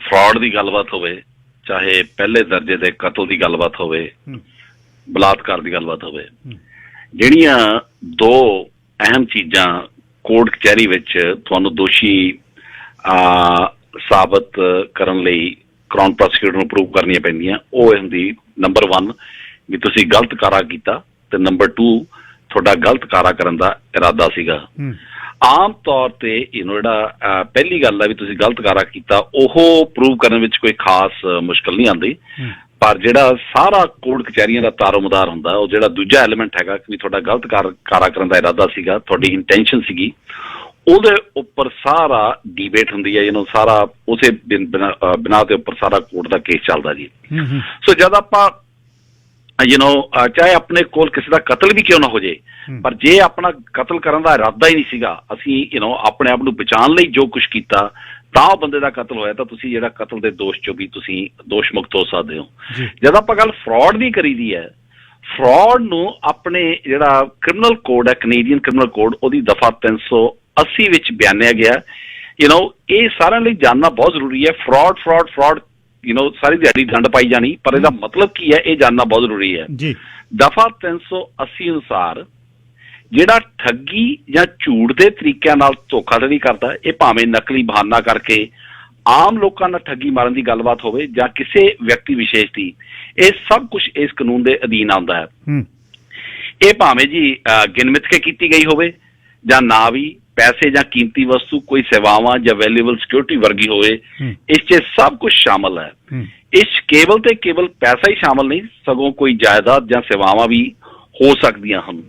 ਫਰਾਡ ਦੀ ਗੱਲਬਾਤ ਹੋਵੇ, ਚਾਹੇ ਪਹਿਲੇ ਦਰਜੇ ਦੇ ਕਤਲ ਦੀ ਗੱਲਬਾਤ ਹੋਵੇ, ਬਲਾਤਕਾਰ ਦੀ ਗੱਲਬਾਤ ਹੋਵੇ, ਜਿਹੜੀਆਂ ਦੋ ਅਹਿਮ ਚੀਜ਼ਾਂ ਕੋਰਟ ਕਚਹਿਰੀ ਵਿੱਚ ਤੁਹਾਨੂੰ ਦੋਸ਼ੀ ਸਾਬਤ ਕਰਨ ਲਈ ਕਰਾਊਨ ਪ੍ਰੋਸੀਕਿਊਟਰ ਨੂੰ ਪ੍ਰੂਵ ਕਰਨੀਆਂ ਪੈਂਦੀਆਂ, ਉਹ ਹੁੰਦੀ ਨੰਬਰ 1 ਵੀ ਤੁਸੀਂ ਗਲਤ ਕਾਰਾ ਕੀਤਾ, ਤੇ ਨੰਬਰ 2 ਤੁਹਾਡਾ ਗਲਤ ਕਾਰਾ ਕਰਨ ਦਾ ਇਰਾਦਾ ਸੀਗਾ। ਆਮ ਤੌਰ ਤੇ ਜਿਹੜਾ ਪਹਿਲੀ ਗੱਲ ਹੈ ਵੀ ਤੁਸੀਂ ਗਲਤ ਕਾਰਾ ਕੀਤਾ, ਉਹ ਪ੍ਰੂਵ ਕਰਨ ਵਿੱਚ ਕੋਈ ਖਾਸ ਮੁਸ਼ਕਿਲ ਨਹੀਂ ਆਉਂਦੀ, ਪਰ ਜਿਹੜਾ ਸਾਰਾ ਕੋਰਟ ਕਚਹਿਰੀਆਂ ਦਾ ਤਾਰੋਮਦਾਰ ਹੁੰਦਾ, ਉਹ ਜਿਹੜਾ ਦੂਜਾ ਐਲੀਮੈਂਟ ਹੈਗਾ ਕਿ ਤੁਹਾਡਾ ਗਲਤ ਕਾਰਾ ਕਰਨ ਦਾ ਇਰਾਦਾ ਸੀਗਾ, ਤੁਹਾਡੀ ਇੰਟੈਂਸ਼ਨ ਸੀਗੀ, ਉਹਦੇ ਉੱਪਰ ਸਾਰਾ ਡਿਬੇਟ ਹੁੰਦੀ ਹੈ। ਸਾਰਾ ਉਸੇ ਬਿਨਾਂ ਦੇ ਉੱਪਰ ਸਾਰਾ ਕੋਰਟ ਦਾ ਕੇਸ ਚੱਲਦਾ ਜੀ। ਸੋ ਜਦ ਆਪਾਂ ਚਾਹੇ ਆਪਣੇ ਕੋਲ ਕਿਸੇ ਦਾ ਕਤਲ ਵੀ ਕਿਉਂ ਨਾ ਹੋ ਜੇ, ਪਰ ਜੇ ਆਪਣਾ ਕਤਲ ਕਰਨ ਦਾ ਇਰਾਦਾ ਹੀ ਨਹੀਂ ਸੀਗਾ, ਅਸੀਂ ਆਪਣੇ ਆਪ ਨੂੰ ਬਚਾਉਣ ਲਈ ਜੋ ਕੁਛ ਕੀਤਾ, ਤਾਂ ਉਹ ਬੰਦੇ ਦਾ ਕਤਲ ਹੋਇਆ, ਤਾਂ ਤੁਸੀਂ ਜਿਹੜਾ ਕਤਲ ਦੇ ਦੋਸ਼ ਚੋਂ ਵੀ ਤੁਸੀਂ ਦੋਸ਼ ਮੁਕਤ ਹੋ ਸਕਦੇ ਹੋ। ਜਦ ਆਪਾਂ ਗੱਲ ਫਰਾਡ ਦੀ ਕਰੀਦੀ ਹੈ, ਫਰਾਡ ਨੂੰ ਆਪਣੇ ਜਿਹੜਾ ਕ੍ਰਿਮੀਨਲ ਕੋਡ ਹੈ, ਕੈਨੇਡੀਅਨ ਕ੍ਰਿਮੀਨਲ ਕੋਡ, ਉਹਦੀ ਦਫਾ 380 ਵਿੱਚ ਬਿਆਨਿਆ ਗਿਆ। ਇਹ ਸਾਰਿਆਂ ਲਈ ਜਾਣਨਾ ਬਹੁਤ ਜ਼ਰੂਰੀ ਹੈ। ਫਰਾਡ ਫਰਾਡ ਫਰਾਡ ਸਾਰੀ ਦਿਹਾੜੀ ਡੰਡ ਪਾਈ ਜਾਣੀ, ਪਰ ਇਹਦਾ ਮਤਲਬ ਕੀ ਹੈ ਇਹ ਜਾਣਨਾ ਬਹੁਤ ਜ਼ਰੂਰੀ ਹੈ। ਦਫਾ 380 ਅਨੁਸਾਰ ਜਿਹੜਾ ਠੱਗੀ ਜਾਂ ਝੂਠ ਦੇ ਤਰੀਕਿਆਂ ਨਾਲ ਧੋਖਾਧੜੀ ਕਰਦਾ, ਇਹ ਭਾਵੇਂ ਨਕਲੀ ਬਹਾਨਾ ਕਰਕੇ ਆਮ ਲੋਕਾਂ ਨਾਲ ਠੱਗੀ ਮਾਰਨ ਦੀ ਗੱਲਬਾਤ ਹੋਵੇ ਜਾਂ ਕਿਸੇ ਵਿਅਕਤੀ ਵਿਸ਼ੇਸ਼ ਦੀ, ਇਹ ਸਭ ਕੁਝ ਇਸ ਕਾਨੂੰਨ ਦੇ ਅਧੀਨ ਆਉਂਦਾ ਹੈ। ਇਹ ਭਾਵੇਂ ਜੀ ਗਿਣਮਿਤ ਕੇ ਕੀਤੀ ਗਈ ਹੋਵੇ ਜਾਂ ਨਾ ਵੀ, ਪੈਸੇ ਜਾਂ ਕੀਮਤੀ ਵਸਤੂ, ਕੋਈ ਸੇਵਾਵਾਂ ਜਾਂ ਵੈਲਿਊਬਲ ਸਿਕਿਉਰਿਟੀ ਵਰਗੀ ਹੋਵੇ, ਇਸ 'ਚ ਸਭ ਕੁਝ ਸ਼ਾਮਲ ਹੈ। ਇਸ ਕੇਵਲ ਤੇ ਕੇਵਲ ਪੈਸਾ ਹੀ ਸ਼ਾਮਲ ਨਹੀਂ, ਸਗੋਂ ਕੋਈ ਜਾਇਦਾਦ ਜਾਂ ਸੇਵਾਵਾਂ ਵੀ ਹੋ ਸਕਦੀਆਂ ਹਨ।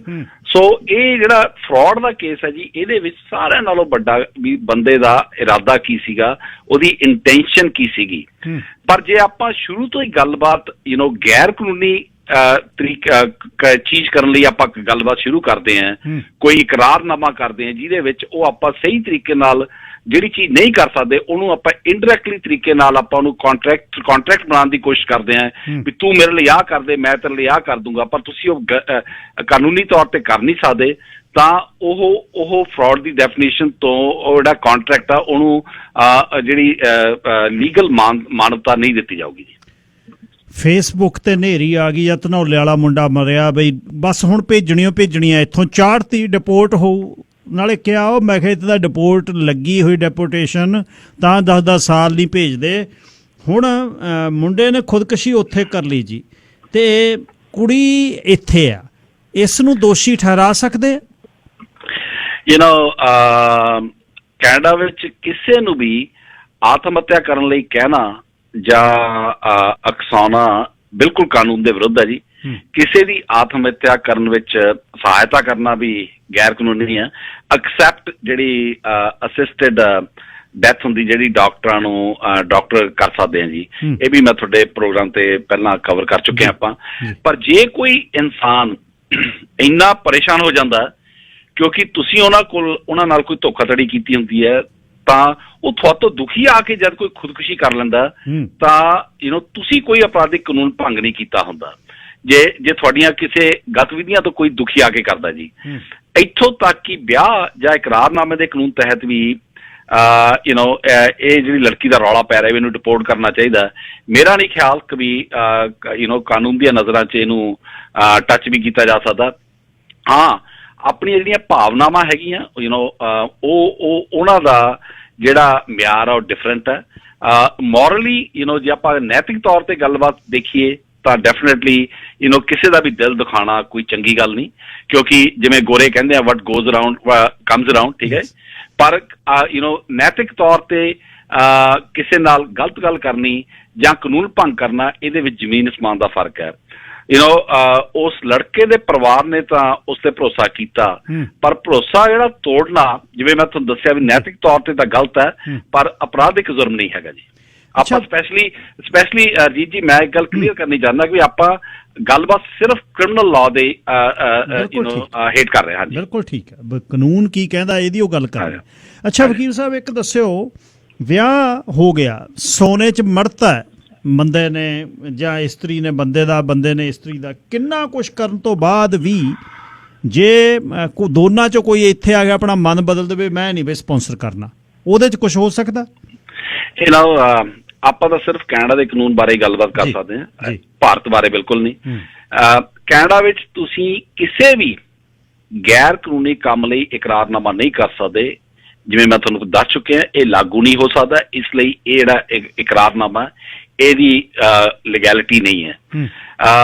ਸੋ ਇਹ ਜਿਹੜਾ ਫਰਾਡ ਦਾ ਕੇਸ ਹੈ ਜੀ, ਇਹਦੇ ਵਿੱਚ ਸਾਰਿਆਂ ਨਾਲੋਂ ਵੱਡਾ ਵੀ ਬੰਦੇ ਦਾ ਇਰਾਦਾ ਕੀ ਸੀਗਾ, ਉਹਦੀ ਇੰਟੈਂਸ਼ਨ ਕੀ ਸੀਗੀ। ਪਰ ਜੇ ਆਪਾਂ ਸ਼ੁਰੂ ਤੋਂ ਹੀ ਗੱਲਬਾਤ ਗੈਰ ਕਾਨੂੰਨੀ ਚੀਜ਼ ਕਰਨ ਲਈ ਆਪਾਂ ਗੱਲਬਾਤ ਸ਼ੁਰੂ ਕਰਦੇ ਹਾਂ, ਕੋਈ ਇਕਰਾਰਨਾਮਾ ਕਰਦੇ ਹਾਂ ਜਿਹਦੇ ਵਿੱਚ ਉਹ ਆਪਾਂ ਸਹੀ ਤਰੀਕੇ ਨਾਲ ਜਿਹੜੀ ਚੀਜ਼ ਨਹੀਂ ਕਰ ਸਕਦੇ, ਉਹਨੂੰ ਆਪਾਂ ਇਨਡਾਇਰੈਕਟਲੀ ਤਰੀਕੇ ਨਾਲ ਆਪਾਂ ਉਹਨੂੰ ਕੰਟਰੈਕਟ ਬਣਾਉਣ ਦੀ ਕੋਸ਼ਿਸ਼ ਕਰਦੇ ਹਾਂ ਵੀ ਤੂੰ ਮੇਰੇ ਲਈ ਆਹ ਕਰ ਦੇ, ਮੈਂ ਤੇਰੇ ਲਈ ਆਹ ਕਰ ਦੂੰਗਾ, ਪਰ ਤੁਸੀਂ ਉਹ ਕਾਨੂੰਨੀ ਤੌਰ ਤੇ ਕਰ ਨਹੀਂ ਸਕਦੇ, ਤਾਂ ਉਹ ਫਰਾਡ ਦੀ ਡੈਫੀਨੇਸ਼ਨ ਤੋਂ ਉਹ ਜਿਹੜਾ ਕੰਟਰੈਕਟ ਆ ਉਹਨੂੰ ਜਿਹੜੀ ਲੀਗਲ ਮਾਨਤਾ ਨਹੀਂ ਦਿੱਤੀ ਜਾਊਗੀ ਜੀ। ਫੇਸਬੁੱਕ ਤੇ ਨੇਰੀ ਆ ਗਈ ਆ, ਧਨੌਲੇ ਵਾਲਾ ਮੁੰਡਾ ਮਰਿਆ, ਬਈ ਬਸ ਹੁਣ ਭੇਜਣੀਆਂ ਇੱਥੋਂ ਚਾੜਤੀ, ਡਿਪੋਰਟ ਹੋਊ। ਨਾਲੇ ਕਿਹਾ ਉਹ ਮੈਂ ਕਿਹਾ ਇਹਦਾ ਡਿਪੋਰਟ ਲੱਗੀ ਹੋਈ ਡੈਪੋਟੇਸ਼ਨ, ਤਾਂ 10-10 ਸਾਲ ਨਹੀਂ ਭੇਜਦੇ। ਹੁਣ ਮੁੰਡੇ ਨੇ ਖੁਦਕੁਸ਼ੀ ਉੱਥੇ ਕਰ ਲਈ ਜੀ, ਤੇ ਕੁੜੀ ਇੱਥੇ ਆ, ਇਸ ਨੂੰ ਦੋਸ਼ੀ ਠਹਿਰਾ ਸਕਦੇ? ਕੈਨੇਡਾ ਵਿੱਚ ਕਿਸੇ ਨੂੰ ਵੀ ਆਤਮ ਹੱਤਿਆ ਕਰਨ ਲਈ ਕਹਿਣਾ ਜਾਂ ਉਕਸਾਉਣਾ ਬਿਲਕੁਲ ਕਾਨੂੰਨ ਦੇ ਵਿਰੁੱਧ ਹੈ ਜੀ। ਕਿਸੇ ਦੀ ਆਤਮ ਹੱਤਿਆ ਕਰਨ ਵਿੱਚ ਸਹਾਇਤਾ ਕਰਨਾ ਵੀ ਗੈਰ ਕਾਨੂੰਨੀ ਹੈ, ਐਕਸੈਪਟ ਜਿਹੜੀ ਅਸਿਸਟਡ ਡੈਥ ਹੁੰਦੀ, ਜਿਹੜੀ ਡਾਕਟਰਾਂ ਨੂੰ ਡਾਕਟਰ ਕਰ ਸਕਦੇ ਆ ਜੀ। ਇਹ ਵੀ ਮੈਂ ਤੁਹਾਡੇ ਪ੍ਰੋਗਰਾਮ ਤੇ ਪਹਿਲਾਂ ਕਵਰ ਕਰ ਚੁੱਕੇ ਆਪਾਂ। ਪਰ ਜੇ ਕੋਈ ਇਨਸਾਨ ਇੰਨਾ ਪਰੇਸ਼ਾਨ ਹੋ ਜਾਂਦਾ ਕਿਉਂਕਿ ਤੁਸੀਂ ਉਹਨਾਂ ਨਾਲ ਕੋਈ ਧੋਖਾਧੜੀ ਕੀਤੀ ਹੁੰਦੀ ਹੈ, ਤਾਂ ਉਹ ਤੁਹਾਤੋਂ ਦੁਖੀ ਆ ਕੇ ਜਦ ਕੋਈ ਖੁਦਕੁਸ਼ੀ ਕਰ ਲੈਂਦਾ, ਤਾਂ ਤੁਸੀਂ ਕੋਈ ਅਪਰਾਧਿਕ ਕਾਨੂੰਨ ਭੰਗ ਨਹੀਂ ਕੀਤਾ ਹੁੰਦਾ। ਜੇ ਤੁਹਾਡੀਆਂ ਕਿਸੇ ਗਤੀਵਿਧੀਆਂ ਤੋਂ ਕੋਈ ਦੁਖੀ ਆ ਕੇ ਕਰਦਾ ਜੀ, ਇੱਥੋਂ ਤੱਕ ਕਿ ਵਿਆਹ ਜਾਂ ਇਕਰਾਰਨਾਮੇ ਦੇ ਕਾਨੂੰਨ ਤਹਿਤ ਵੀ ਇਹ ਜਿਹੜੀ ਲੜਕੀ ਦਾ ਰੌਲਾ ਪੈ ਰਿਹਾ ਵੀ ਇਹਨੂੰ ਡਿਪੋਰਟ ਕਰਨਾ ਚਾਹੀਦਾ, ਮੇਰਾ ਨਹੀਂ ਖਿਆਲ ਕਿ ਵੀ ਕਾਨੂੰਨ ਦੀਆਂ ਨਜ਼ਰਾਂ 'ਚ ਇਹਨੂੰ ਟੱਚ ਵੀ ਕੀਤਾ ਜਾ ਸਕਦਾ। ਹਾਂ, ਆਪਣੀਆਂ ਜਿਹੜੀਆਂ ਭਾਵਨਾਵਾਂ ਹੈਗੀਆਂ ਉਹਨਾਂ ਦਾ ਜਿਹੜਾ ਮਿਆਰ ਆ ਉਹ ਡਿਫਰੈਂਟ ਹੈ। ਮੋਰਲੀ ਜੇ ਆਪਾਂ ਨੈਤਿਕ ਤੌਰ ਤੇ ਗੱਲਬਾਤ ਦੇਖੀਏ ਤਾਂ ਡੈਫੀਨੇਟਲੀ ਕਿਸੇ ਦਾ ਵੀ ਦਿਲ ਦਿਖਾਉਣਾ ਕੋਈ ਚੰਗੀ ਗੱਲ ਨਹੀਂ, ਕਿਉਂਕਿ ਜਿਵੇਂ ਗੋਰੇ ਕਹਿੰਦੇ ਆ ਵਟ ਗੋਜ਼ ਅਰਾਊਂਡ ਕਮਜ਼ ਅਰਾਊਂਡ, ਠੀਕ ਹੈ। ਪਰ ਨੈਤਿਕ ਤੌਰ ਤੇ ਕਿਸੇ ਨਾਲ ਗਲਤ ਗੱਲ ਕਰਨੀ ਜਾਂ ਕਾਨੂੰਨ ਭੰਗ ਕਰਨਾ, ਇਹਦੇ ਵਿੱਚ ਜ਼ਮੀਨ ਅਸਮਾਨ ਦਾ ਫਰਕ ਹੈ। ਉਸ ਲੜਕੇ ਦੇ ਪਰਿਵਾਰ ਨੇ ਤਾਂ ਉਸ ਤੇ ਭਰੋਸਾ ਕੀਤਾ, ਪਰ ਭਰੋਸਾ ਜਿਹੜਾ ਤੋੜਨਾ, ਜਿਵੇਂ ਮੈਂ ਤੁਹਾਨੂੰ ਦੱਸਿਆ ਵੀ ਨੈਤਿਕ ਤੌਰ ਤੇ ਤਾਂ ਗਲਤ ਹੈ, ਪਰ ਅਪਰਾਧਿਕ ਜੁਰਮ ਨਹੀਂ ਹੈਗਾ ਜੀ। ਆਪਾਂ ਸਪੈਸ਼ਲੀ ਅਜੀਤ ਜੀ, ਮੈਂ ਇੱਕ ਗੱਲ ਕਲੀਅਰ ਕਰਨੀ ਚਾਹੁੰਦਾ ਕਿ ਆਪਾਂ ਗੱਲਬਾਤ ਸਿਰਫ ਕ੍ਰਿਮੀਨਲ ਲਾਅ ਦੇ ਹੇਠ ਕਰ ਰਹੇ ਹਾਂ। ਬਿਲਕੁਲ ਠੀਕ ਹੈ, ਕਾਨੂੰਨ ਕੀ ਕਹਿੰਦਾ ਇਹਦੀ ਉਹ ਗੱਲ ਕਰ ਰਹੇ। ਅੱਛਾ ਵਕੀਲ ਸਾਹਿਬ, ਇੱਕ ਦੱਸਿਓ, ਵਿਆਹ ਹੋ ਗਿਆ, ਸੋਨੇ 'ਚ ਮੜਤਾ ਹੈ ਬੰਦੇ ਨੇ ਜਾਂ ਇਸਤਰੀ ਨੇ ਬੰਦੇ ਨੇ ਇਸਤਰੀ ਦਾ, ਕਿੰਨਾ ਕੁਛ ਕਰਨ ਤੋਂ ਬਾਅਦ ਵੀ ਜੇ ਦੋਨਾਂ 'ਚੋਂ ਕੋਈ ਇੱਥੇ ਆ ਗਿਆ ਆਪਣਾ ਮਨ ਬਦਲ ਦੇਵੇ, ਮੈਂ ਨਹੀਂ ਵੀ ਸਪਾਂਸਰ ਕਰਨਾ, ਉਹਦੇ 'ਚ ਕੁਛ ਹੋ ਸਕਦਾ? ਆਪਾਂ ਤਾਂ ਸਿਰਫ ਕੈਨੇਡਾ ਦੇ ਕਾਨੂੰਨ ਬਾਰੇ ਗੱਲਬਾਤ ਕਰ ਸਕਦੇ ਹਾਂ, ਭਾਰਤ ਬਾਰੇ ਬਿਲਕੁਲ ਨਹੀਂ। ਕੈਨੇਡਾ ਵਿੱਚ ਤੁਸੀਂ ਕਿਸੇ ਵੀ ਗੈਰ ਕਾਨੂੰਨੀ ਕੰਮ ਲਈ ਇਕਰਾਰਨਾਮਾ ਨਹੀਂ ਕਰ ਸਕਦੇ। ਜਿਵੇਂ ਮੈਂ ਤੁਹਾਨੂੰ ਦੱਸ ਚੁੱਕਿਆ, ਇਹ ਲਾਗੂ ਨਹੀਂ ਹੋ ਸਕਦਾ, ਇਸ ਲਈ ਇਹ ਜਿਹੜਾ ਇਕਰਾਰਨਾਮਾ ਇਹਦੀ ਲੀਗੈਲਿਟੀ ਨਹੀਂ ਹੈ।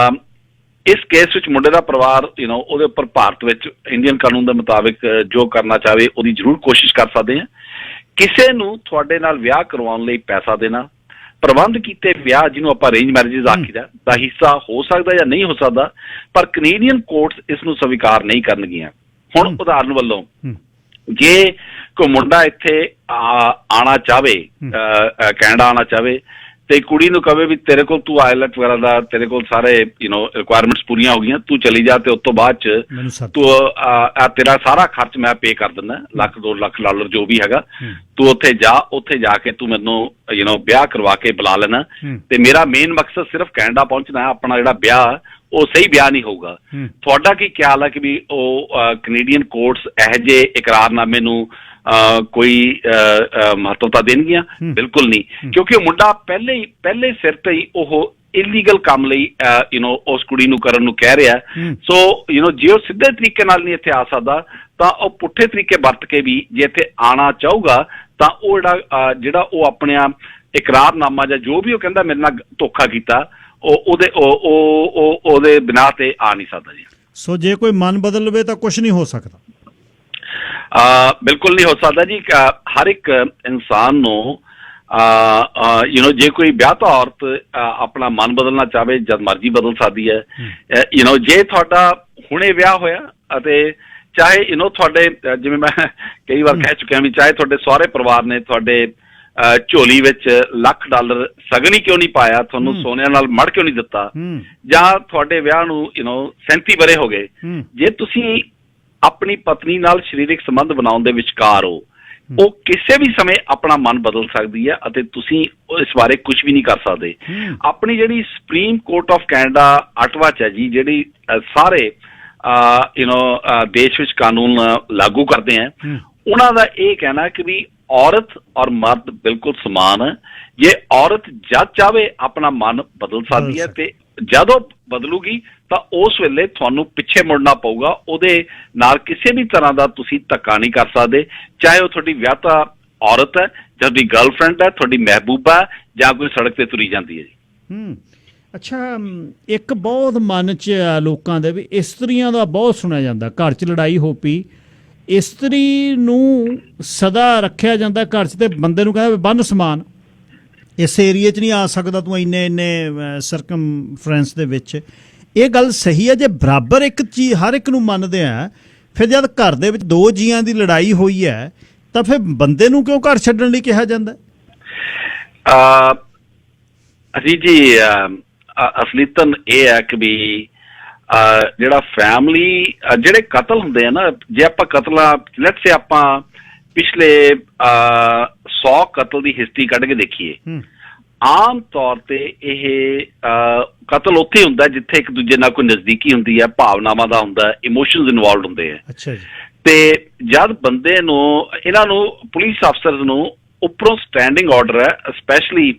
ਇਸ ਕੇਸ ਵਿੱਚ ਮੁੰਡੇ ਦਾ ਪਰਿਵਾਰ ਉਹਦੇ ਉੱਪਰ ਭਾਰਤ ਵਿੱਚ ਇੰਡੀਅਨ ਕਾਨੂੰਨ ਦੇ ਮੁਤਾਬਿਕ ਜੋ ਕਰਨਾ ਚਾਹਵੇ ਉਹਦੀ ਜ਼ਰੂਰ ਕੋਸ਼ਿਸ਼ ਕਰ ਸਕਦੇ ਹਾਂ। ਕਿਸੇ ਨੂੰ ਤੁਹਾਡੇ ਨਾਲ ਵਿਆਹ ਕਰਵਾਉਣ ਲਈ ਪੈਸਾ ਦੇਣਾ, ਪ੍ਰਬੰਧ ਕੀਤੇ ਵਿਆਹ ਜਿਹਨੂੰ ਆਪਾਂ ਅਰੇਂਜ ਮੈਰਿਜਸ ਆਖੀਦਾ, ਦਾ ਹਿੱਸਾ ਹੋ ਸਕਦਾ ਜਾਂ ਨਹੀਂ ਹੋ ਸਕਦਾ, ਪਰ ਕੈਨੇਡੀਅਨ ਕੋਰਟਸ ਇਸ ਨੂੰ ਸਵੀਕਾਰ ਨਹੀਂ ਕਰਨਗੀਆਂ। ਹੁਣ ਉਦਾਹਰਨ ਵੱਲੋਂ, ਜੇ ਕੋਈ ਮੁੰਡਾ ਇੱਥੇ ਆਉਣਾ ਚਾਹਵੇ, ਕੈਨੇਡਾ ਆਉਣਾ ਚਾਹਵੇ, ਤੇ ਕੁੜੀ ਨੂੰ ਕਵੇ ਵੀ ਤੇਰੇ ਕੋਲ ਤੂੰ ਆਇਲਟ ਵਗੈਰਾ ਦਾ ਤੇਰੇ ਕੋਲ ਸਾਰੇ ਰਿਕੁਆਇਰਮੈਂਟਸ ਪੂਰੀਆਂ ਹੋ ਗਈਆਂ, ਤੂੰ ਚਲੀ ਜਾ ਤੇ ਉਸ ਤੋਂ ਬਾਅਦ ਚ ਤੂੰ ਤੇਰਾ ਸਾਰਾ ਖਰਚ ਮੈਂ ਪੇ ਕਰ ਦਿੰਦਾ, $1-2 ਲੱਖ ਜੋ ਵੀ ਹੈਗਾ, ਤੂੰ ਉੱਥੇ ਜਾ ਕੇ ਤੂੰ ਮੈਨੂੰ ਵਿਆਹ ਕਰਵਾ ਕੇ ਬੁਲਾ ਲੈਣਾ, ਤੇ ਮੇਰਾ ਮੇਨ ਮਕਸਦ ਸਿਰਫ ਕੈਨੇਡਾ ਪਹੁੰਚਣਾ ਹੈ, ਆਪਣਾ ਜਿਹੜਾ ਵਿਆਹ ਉਹ ਸਹੀ ਵਿਆਹ ਨਹੀਂ ਹੋਊਗਾ। ਤੁਹਾਡਾ ਕੀ ਖਿਆਲ ਹੈ ਕਿ ਵੀ ਉਹ ਕੈਨੇਡੀਅਨ ਕੋਰਟਸ ਇਹੋ ਜਿਹੇ ਇਕਰਾਰਨਾਮੇ ਨੂੰ ਕੋਈ ਮਹੱਤਵਤਾ ਦੇਣਗੀਆਂ? ਬਿਲਕੁਲ ਨਹੀਂ, ਕਿਉਂਕਿ ਉਹ ਮੁੰਡਾ ਪਹਿਲੇ ਸਿਰ ਤੇ ਹੀ ਉਹ ਇਲੀਗਲ ਕੰਮ ਲਈ ਉਸ ਕੁੜੀ ਨੂੰ ਕਰਨ ਨੂੰ ਕਹਿ ਰਿਹਾ। ਸੋ ਜੇ ਉਹ ਸਿੱਧੇ ਤਰੀਕੇ ਨਾਲ ਨਹੀਂ ਇੱਥੇ ਆ ਸਕਦਾ ਤਾਂ ਉਹ ਪੁੱਠੇ ਤਰੀਕੇ ਵਰਤ ਕੇ ਵੀ ਜੇ ਇੱਥੇ ਆਉਣਾ ਚਾਹੂਗਾ ਤਾਂ ਉਹ ਜਿਹੜਾ ਉਹ ਆਪਣੇ ਇਕਰਾਰਨਾਮਾ ਜਾਂ ਜੋ ਵੀ ਉਹ ਕਹਿੰਦਾ ਮੇਰੇ ਨਾਲ ਧੋਖਾ ਕੀਤਾ ਉਹਦੇ ਬਿਨਾਂ ਤੇ ਆ ਨਹੀਂ ਸਕਦਾ ਜੀ। ਸੋ ਜੇ ਕੋਈ ਮਨ ਬਦਲ ਲਵੇ ਤਾਂ ਕੁਝ ਨਹੀਂ ਹੋ ਸਕਦਾ? ਬਿਲਕੁਲ ਨਹੀਂ ਹੋ ਸਕਦਾ ਜੀ। ਹਰ ਇੱਕ ਇਨਸਾਨ ਨੂੰ ਜੇ ਕੋਈ ਵਿਆਹਤਾ ਔਰਤ ਆਪਣਾ ਮਨ ਬਦਲਣਾ ਚਾਹਵੇ ਜਦ ਮਰਜ਼ੀ ਬਦਲ ਸਕਦੀ ਹੈ। ਜੇ ਤੁਹਾਡਾ ਹੁਣੇ ਵਿਆਹ ਹੋਇਆ ਅਤੇ ਚਾਹੇ ਤੁਹਾਡੇ ਜਿਵੇਂ ਮੈਂ ਕਈ ਵਾਰ ਕਹਿ ਚੁੱਕਿਆ ਵੀ ਚਾਹੇ ਤੁਹਾਡੇ ਸਹੁਰੇ ਪਰਿਵਾਰ ਨੇ ਤੁਹਾਡੇ ਝੋਲੀ ਵਿੱਚ $1,00,000 ਸਗਨ ਹੀ ਕਿਉਂ ਨਹੀਂ ਪਾਇਆ, ਤੁਹਾਨੂੰ ਸੋਨਿਆਂ ਨਾਲ ਮੜ ਕਿਉਂ ਨਹੀਂ ਦਿੱਤਾ, ਜਾਂ ਤੁਹਾਡੇ ਵਿਆਹ ਨੂੰ 37 ਵਰ੍ਹੇ ਹੋ ਗਏ, ਜੇ ਤੁਸੀਂ ਆਪਣੀ ਪਤਨੀ ਨਾਲ ਸਰੀਰਕ ਸੰਬੰਧ ਬਣਾਉਣ ਦੇ ਵਿਚਕਾਰ ਹੋ, ਉਹ ਕਿਸੇ ਵੀ ਸਮੇਂ ਆਪਣਾ ਮਨ ਬਦਲ ਸਕਦੀ ਹੈ ਅਤੇ ਤੁਸੀਂ ਇਸ ਬਾਰੇ ਕੁਝ ਵੀ ਨਹੀਂ ਕਰ ਸਕਦੇ। ਆਪਣੀ ਜਿਹੜੀ supreme court of Canada Ottawa 'ਚ ਹੈ ਜੀ, ਜਿਹੜੀ ਸਾਰੇ ਦੇਸ਼ ਵਿੱਚ ਕਾਨੂੰਨ ਲਾਗੂ ਕਰਦੇ ਹੈ, ਉਹਨਾਂ ਦਾ ਇਹ ਕਹਿਣਾ ਕਿ ਵੀ ਔਰਤ ਔਰ ਮਰਦ ਬਿਲਕੁਲ ਸਮਾਨ ਹੈ। ਜੇ ਔਰਤ ਜਦ ਚਾਹਵੇ ਆਪਣਾ ਮਨ ਬਦਲ ਸਕਦੀ ਹੈ ਤੇ ਜਦੋਂ ਬਦਲੂਗੀ ਤਾਂ ਉਸ ਵੇਲੇ ਤੁਹਾਨੂੰ ਪਿੱਛੇ ਮੁੜਨਾ ਪਊਗਾ, ਉਹਦੇ ਨਾਲ ਕਿਸੇ ਵੀ ਤਰ੍ਹਾਂ ਦਾ ਤੁਸੀਂ ਧੱਕਾ ਨਹੀਂ ਕਰ ਸਕਦੇ, ਚਾਹੇ ਉਹ ਤੁਹਾਡੀ ਵਿਆਹਤਾ ਔਰਤ ਹੈ ਜਾਂ ਤੁਹਾਡੀ ਗਰਲਫ੍ਰੈਂਡ ਹੈ, ਤੁਹਾਡੀ ਮਹਿਬੂਬਾ ਜਾਂ ਕੋਈ ਸੜਕ ਤੇ ਤੁਰੀ ਜਾਂਦੀ ਹੈ ਜੀ। ਅੱਛਾ, ਇੱਕ ਬਹੁਤ ਮਨ 'ਚ ਲੋਕਾਂ ਦੇ ਵੀ ਇਸਤਰੀਆਂ ਦਾ ਬਹੁਤ ਸੁਣਿਆ ਜਾਂਦਾ, ਘਰ 'ਚ ਲੜਾਈ ਹੋ ਪਈ ਇਸਤਰੀ ਨੂੰ ਸਦਾ ਰੱਖਿਆ ਜਾਂਦਾ ਘਰ 'ਚ ਤੇ ਬੰਦੇ ਨੂੰ ਕਹਿੰਦਾ ਬੰਨ ਸਮਾਨ, ਇਸ ਏਰੀਏ 'ਚ ਨਹੀਂ ਆ ਸਕਦਾ ਤੂੰ ਇੰਨੇ ਸਰਕਮਫਰੈਂਸ ਦੇ ਵਿੱਚ। ਇਹ ਗੱਲ ਸਹੀ ਹੈ? ਜੇ ਬਰਾਬਰ ਇੱਕ ਚੀਜ਼ ਹਰ ਇੱਕ ਨੂੰ ਮੰਨਦੇ ਆ, ਫਿਰ ਜਦ ਘਰ ਦੇ ਵਿੱਚ ਦੋ ਜੀਆਂ ਦੀ ਲੜਾਈ ਹੋਈ ਹੈ ਤਾਂ ਫਿਰ ਬੰਦੇ ਨੂੰ ਕਿਉਂ ਘਰ ਛੱਡਣ ਲਈ ਕਿਹਾ ਜਾਂਦਾ? ਜੀ ਅਸਲੀਤਨ ਇਹ ਹੈ ਕਿ ਵੀ ਜਿਹੜਾ ਫੈਮਲੀ ਜਿਹੜੇ ਕਤਲ ਹੁੰਦੇ ਆ ਨਾ, ਜੇ ਆਪਾਂ ਕਤਲਾਂ ਲੈਟਸ ਸੇ ਆਪਾਂ ਪਿਛਲੇ 100 ਕਤਲ ਦੀ ਹਿਸਟਰੀ ਕੱਢ ਕੇ ਦੇਖੀਏ, ਆਮ ਤੌਰ ਤੇ ਇਹ ਕਤਲ ਉੱਥੇ ਹੁੰਦਾ ਜਿੱਥੇ ਇੱਕ ਦੂਜੇ ਨਾਲ ਕੋਈ ਨਜ਼ਦੀਕੀ ਹੁੰਦੀ ਹੈ, ਭਾਵਨਾਵਾਂ ਦਾ ਹੁੰਦਾ, ਇਮੋਸ਼ਨਸ ਇਨਵੋਲਵਡ ਹੁੰਦੇ ਆ। ਅੱਛਾ ਜੀ। ਤੇ ਜਦ ਬੰਦੇ ਨੂੰ ਇਹਨਾਂ ਨੂੰ ਪੁਲਿਸ ਅਫਸਰਸ ਨੂੰ ਉੱਪਰੋਂ ਸਟੈਂਡਿੰਗ ਆਰਡਰ ਹੈ, ਸਪੈਸ਼ਲੀ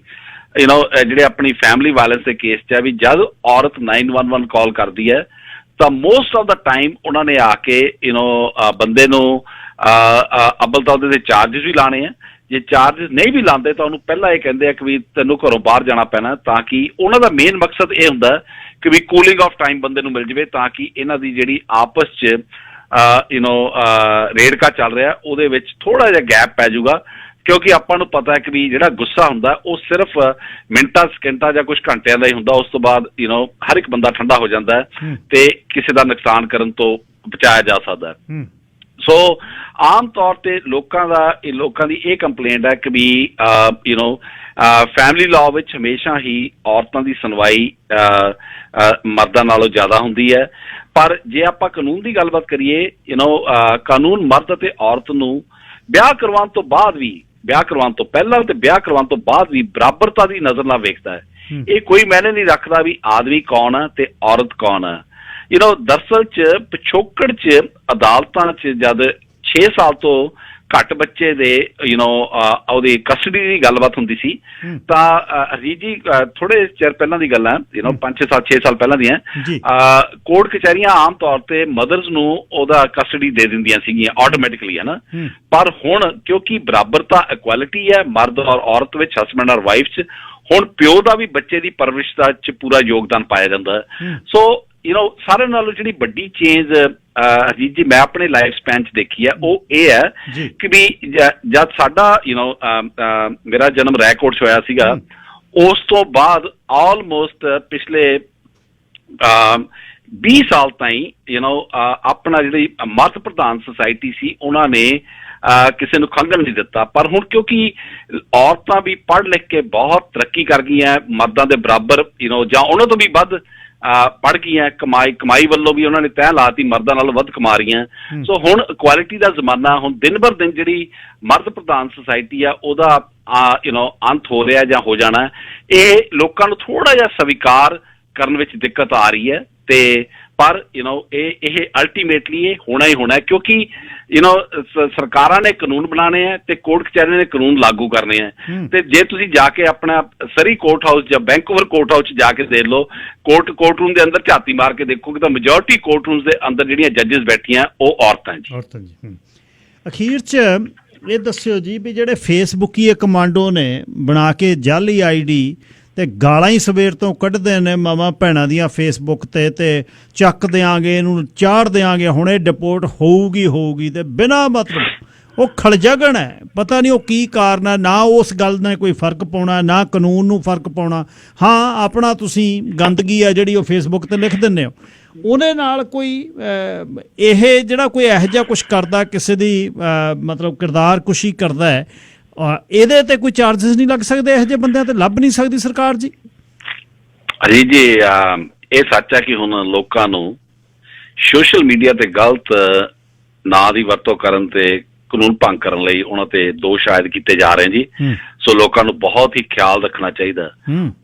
ਜਿਹੜੇ ਆਪਣੀ ਫੈਮਿਲੀ ਵਾਇਲੈਂਸ ਦੇ ਕੇਸ 'ਚ ਹੈ ਵੀ ਜਦ ਔਰਤ 911 ਕਾਲ ਕਰਦੀ ਹੈ ਤਾਂ ਮੋਸਟ ਆਫ ਦਾ ਟਾਈਮ ਉਹਨਾਂ ਨੇ ਆ ਕੇ ਬੰਦੇ ਨੂੰ ਅੱਬਲ ਤਾਂ ਉਹਦੇ 'ਤੇ ਚਾਰਜਿਸ ਵੀ ਲਾਣੇ ਆ, ਜੇ ਚਾਰਜਿਸ ਨਹੀਂ ਵੀ ਲਾਉਂਦੇ ਤਾਂ ਉਹਨੂੰ ਪਹਿਲਾਂ ਇਹ ਕਹਿੰਦੇ ਆ ਕਿ ਵੀ ਤੈਨੂੰ ਘਰੋਂ ਬਾਹਰ ਜਾਣਾ ਪੈਣਾ, ਤਾਂ ਕਿ ਉਹਨਾਂ ਦਾ ਮੇਨ ਮਕਸਦ ਇਹ ਹੁੰਦਾ ਕਿ ਵੀ ਕੂਲਿੰਗ ਆਫ ਟਾਈਮ ਬੰਦੇ ਨੂੰ ਮਿਲ ਜਾਵੇ, ਤਾਂ ਕਿ ਇਹਨਾਂ ਦੀ ਜਿਹੜੀ ਆਪਸ 'ਚ ਰੇੜਕਾ ਚੱਲ ਰਿਹਾ ਉਹਦੇ ਵਿੱਚ ਥੋੜ੍ਹਾ ਜਿਹਾ ਗੈਪ ਪੈ ਜਾਊਗਾ। ਕਿਉਂਕਿ ਆਪਾਂ ਨੂੰ ਪਤਾ ਹੈ ਕਿ ਵੀ ਜਿਹੜਾ ਗੁੱਸਾ ਹੁੰਦਾ ਉਹ ਸਿਰਫ ਮਿੰਟਾਂ ਸਕਿੰਟਾਂ ਜਾਂ ਕੁਝ ਘੰਟਿਆਂ ਦਾ ਹੀ ਹੁੰਦਾ, ਉਸ ਤੋਂ ਬਾਅਦ ਹਰ ਇੱਕ ਬੰਦਾ ਠੰਡਾ ਹੋ ਜਾਂਦਾ ਹੈ ਤੇ ਕਿਸੇ ਦਾ ਨੁਕਸਾਨ ਕਰਨ ਤੋਂ ਬਚਾਇਆ ਜਾ ਸਕਦਾ ਹੈ। ਸੋ ਆਮ ਤੌਰ ਤੇ ਲੋਕਾਂ ਦੀ ਇਹ ਕੰਪਲੇਂਟ ਹੈ ਕਿ ਵੀ ਫੈਮਿਲੀ ਲਾਅ ਵਿੱਚ ਹਮੇਸ਼ਾ ਹੀ ਔਰਤਾਂ ਦੀ ਸੁਣਵਾਈ ਮਰਦਾਂ ਨਾਲੋਂ ਜ਼ਿਆਦਾ ਹੁੰਦੀ ਹੈ। ਪਰ ਜੇ ਆਪਾਂ ਕਾਨੂੰਨ ਦੀ ਗੱਲਬਾਤ ਕਰੀਏ, ਕਾਨੂੰਨ ਮਰਦ ਅਤੇ ਔਰਤ ਨੂੰ ਵਿਆਹ ਕਰਵਾਉਣ ਤੋਂ ਬਾਅਦ ਵੀ, ਵਿਆਹ ਕਰਵਾਉਣ ਤੋਂ ਪਹਿਲਾਂ ਤੇ ਵਿਆਹ ਕਰਵਾਉਣ ਤੋਂ ਬਾਅਦ ਵੀ ਬਰਾਬਰਤਾ ਦੀ ਨਜ਼ਰ ਨਾਲ ਵੇਖਦਾ ਹੈ। ਇਹ ਕੋਈ ਮਾਇਨੇ ਨਹੀਂ ਰੱਖਦਾ ਵੀ ਆਦਮੀ ਕੌਣ ਹੈ ਤੇ ਔਰਤ ਕੌਣ ਹੈ। ਦਰਅਸਲ 'ਚ ਪਿਛੋਕੜ 'ਚ ਅਦਾਲਤਾਂ 'ਚ ਜਦ 6 ਸਾਲ ਤੋਂ ਘੱਟ ਬੱਚੇ ਦੇ ਉਹਦੀ ਕਸਟਡੀ ਦੀ ਗੱਲਬਾਤ ਹੁੰਦੀ ਸੀ ਤਾਂ ਅਜੀਤ ਜੀ ਥੋੜੇ ਚਿਰ ਪਹਿਲਾਂ ਦੀ ਗੱਲ ਹੈ, 5-6 ਸਾਲ ਪਹਿਲਾਂ ਦੀਆਂ, ਕੋਰਟ ਕਚਹਿਰੀਆਂ ਆਮ ਤੌਰ ਤੇ ਮਦਰਸ ਨੂੰ ਉਹਦਾ ਕਸਟਡੀ ਦੇ ਦਿੰਦੀਆਂ ਸੀਗੀਆਂ ਆਟੋਮੈਟਿਕਲੀ, ਹੈ ਨਾ। ਪਰ ਹੁਣ ਕਿਉਂਕਿ ਬਰਾਬਰਤਾ ਇਕੁਐਲਿਟੀ ਹੈ ਮਰਦ ਔਰ ਔਰਤ ਵਿੱਚ, ਹਸਬੈਂਡ ਔਰ ਵਾਈਫ 'ਚ, ਹੁਣ ਪਿਓ ਦਾ ਵੀ ਬੱਚੇ ਦੀ ਪਰਵਰਿਸ਼ ਦਾ 'ਚ ਪੂਰਾ ਯੋਗਦਾਨ ਪਾਇਆ ਜਾਂਦਾ ਹੈ। ਸੋ ਸਾਰਿਆਂ ਨਾਲੋਂ ਜਿਹੜੀ ਵੱਡੀ ਚੇਂਜ ਅਜੀਤ ਜੀ ਮੈਂ ਆਪਣੇ ਲਾਈਫ ਸਪੈਨ 'ਚ ਦੇਖੀ ਹੈ ਉਹ ਇਹ ਹੈ ਕਿ ਵੀ ਜਦ ਸਾਡਾ ਮੇਰਾ ਜਨਮ ਰੈਕੋਰਡ 'ਚ ਹੋਇਆ ਸੀਗਾ, ਉਸ ਤੋਂ ਬਾਅਦ ਆਲਮੋਸਟ ਪਿਛਲੇ 20 ਸਾਲ ਤਾਈਂ ਆਪਣਾ ਜਿਹੜੀ ਮਰਦ ਪ੍ਰਧਾਨ ਸੁਸਾਇਟੀ ਸੀ ਉਹਨਾਂ ਨੇ ਕਿਸੇ ਨੂੰ ਖੰਘਣ ਨਹੀਂ ਦਿੱਤਾ। ਪਰ ਹੁਣ ਕਿਉਂਕਿ ਔਰਤਾਂ ਵੀ ਪੜ੍ਹ ਲਿਖ ਕੇ ਬਹੁਤ ਤਰੱਕੀ ਕਰ ਗਈਆਂ, ਮਰਦਾਂ ਦੇ ਬਰਾਬਰ ਜਾਂ ਉਹਨਾਂ ਤੋਂ ਵੀ ਵੱਧ ਪੜ੍ਹ ਗਈਆਂ, ਕਮਾਈ ਵੱਲੋਂ ਵੀ ਉਹਨਾਂ ਨੇ ਤੈਅ ਲਾਤੀ, ਮਰਦਾਂ ਨਾਲੋਂ ਵੱਧ ਕਮਾ ਰਹੀਆਂ। ਸੋ ਹੁਣ ਇਕੁਐਲਿਟੀ ਦਾ ਜ਼ਮਾਨਾ, ਹੁਣ ਦਿਨ ਬਰ ਦਿਨ ਜਿਹੜੀ ਮਰਦ ਪ੍ਰਧਾਨ ਸੁਸਾਇਟੀ ਆ ਉਹਦਾ ਅੰਤ ਹੋ ਰਿਹਾ ਜਾਂ ਹੋ ਜਾਣਾ। ਇਹ ਲੋਕਾਂ ਨੂੰ ਥੋੜ੍ਹਾ ਜਿਹਾ ਸਵੀਕਾਰ ਕਰਨ ਵਿੱਚ ਦਿੱਕਤ ਆ ਰਹੀ ਹੈ, ਤੇ ਪਰ ਇਹ ਅਲਟੀਮੇਟਲੀ ਇਹ ਹੋਣਾ ਹੀ ਹੋਣਾ, ਕਿਉਂਕਿ ਸਰਕਾਰਾਂ ਨੇ ਕਾਨੂੰਨ ਬਣਾਉਣੇ ਹੈ ਤੇ ਕੋਰਟ ਕਚਹਿਰੀਆਂ ਨੇ ਕਾਨੂੰਨ ਲਾਗੂ ਕਰਨੇ ਹੈ। ਤੇ ਜੇ ਤੁਸੀਂ ਜਾ ਕੇ ਆਪਣਾ ਸਰੀ ਕੋਰਟ ਹਾਊਸ ਜਾਂ ਵੈਂਕੂਵਰ ਕੋਰਟ ਹਾਊਸ ਜਾ ਕੇ ਦੇਖ ਲਓ, ਕੋਰਟ ਰੂਮ ਦੇ ਅੰਦਰ ਝਾਤੀ ਮਾਰ ਕੇ ਦੇਖੋਗੇ ਤਾਂ ਮੈਜੋਰਟੀ ਕੋਰਟ ਰੂਮਸ ਦੇ ਅੰਦਰ ਜਿਹੜੀਆਂ ਜੱਜਿਸ ਬੈਠੀਆਂ ਉਹ ਔਰਤਾਂ ਜੀ। ਅਖੀਰ 'ਚ ਇਹ ਦੱਸਿਓ ਜੀ ਵੀ ਜਿਹੜੇ ਫੇਸਬੁੱਕੀ ਕਮਾਂਡੋ ਨੇ ਬਣਾ ਕੇ ਜਾਲੀ ID ਤੇ ਗਾਲਾਂ ਹੀ ਸਵੇਰ ਤੋਂ ਕੱਢਦੇ ਨੇ ਮਾਵਾਂ ਭੈਣਾਂ ਦੀਆਂ ਫੇਸਬੁੱਕ ਤੇ ਚੱਕ ਦਿਆਂਗੇ, ਇਹਨੂੰ ਚਾੜ ਦਿਆਂਗੇ, ਹੁਣ ਇਹ ਡਿਪੋਰਟ ਹੋਊਗੀ ਤੇ ਬਿਨਾਂ ਮਤਲਬ ਉਹ ਖਲਜਗਣ ਹੈ। ਪਤਾ ਨਹੀਂ ਉਹ ਕੀ ਕਾਰਨ ਹੈ, ਨਾ ਉਸ ਗੱਲ ਨੇ ਕੋਈ ਫਰਕ ਪਾਉਣਾ, ਨਾ ਕਾਨੂੰਨ ਨੂੰ ਫਰਕ ਪਾਉਣਾ। ਹਾਂ, ਆਪਣਾ ਤੁਸੀਂ ਗੰਦਗੀ ਆ ਜਿਹੜੀ ਉਹ ਫੇਸਬੁੱਕ ਤੇ ਲਿਖ ਦਿੰਦੇ ਹੋ, ਉਹਦੇ ਨਾਲ ਕੋਈ ਇਹ ਜਿਹੜਾ ਕੋਈ ਇਹੋ ਜਿਹਾ ਕੁਛ ਕਰਦਾ, ਕਿਸੇ ਦੀ ਮਤਲਬ ਕਿਰਦਾਰ ਕੁਸ਼ੀ ਕਰਦਾ ਹੈ, ਇਹਦੇ ਤੇ ਕੋਈ ਚਾਰਜਸ ਨਹੀਂ ਲੱਗ ਸਕਦੇ? ਇਹੋ ਜਿਹੇ ਬੰਦਿਆਂ ਤੇ ਲੱਭ ਨਹੀਂ ਸਕਦੀ ਸਰਕਾਰ ਜੀ? ਅਜੀਤ ਜੀ, ਇਹ ਸੱਚ ਹੈ ਕਿ ਹੁਣ ਲੋਕਾਂ ਨੂੰ ਸੋਸ਼ਲ ਮੀਡੀਆ ਤੇ ਗਲਤ ਨਾਂ ਦੀ ਵਰਤੋਂ ਕਰਨ ਤੇ ਕਾਨੂੰਨ ਭੰਗ ਕਰਨ ਲਈ ਉਹਨਾਂ ਤੇ ਦੋਸ਼ ਆਇਦ ਕੀਤੇ ਜਾ ਰਹੇ ਜੀ। ਸੋ ਲੋਕਾਂ ਨੂੰ ਬਹੁਤ ਹੀ ਖਿਆਲ ਰੱਖਣਾ ਚਾਹੀਦਾ।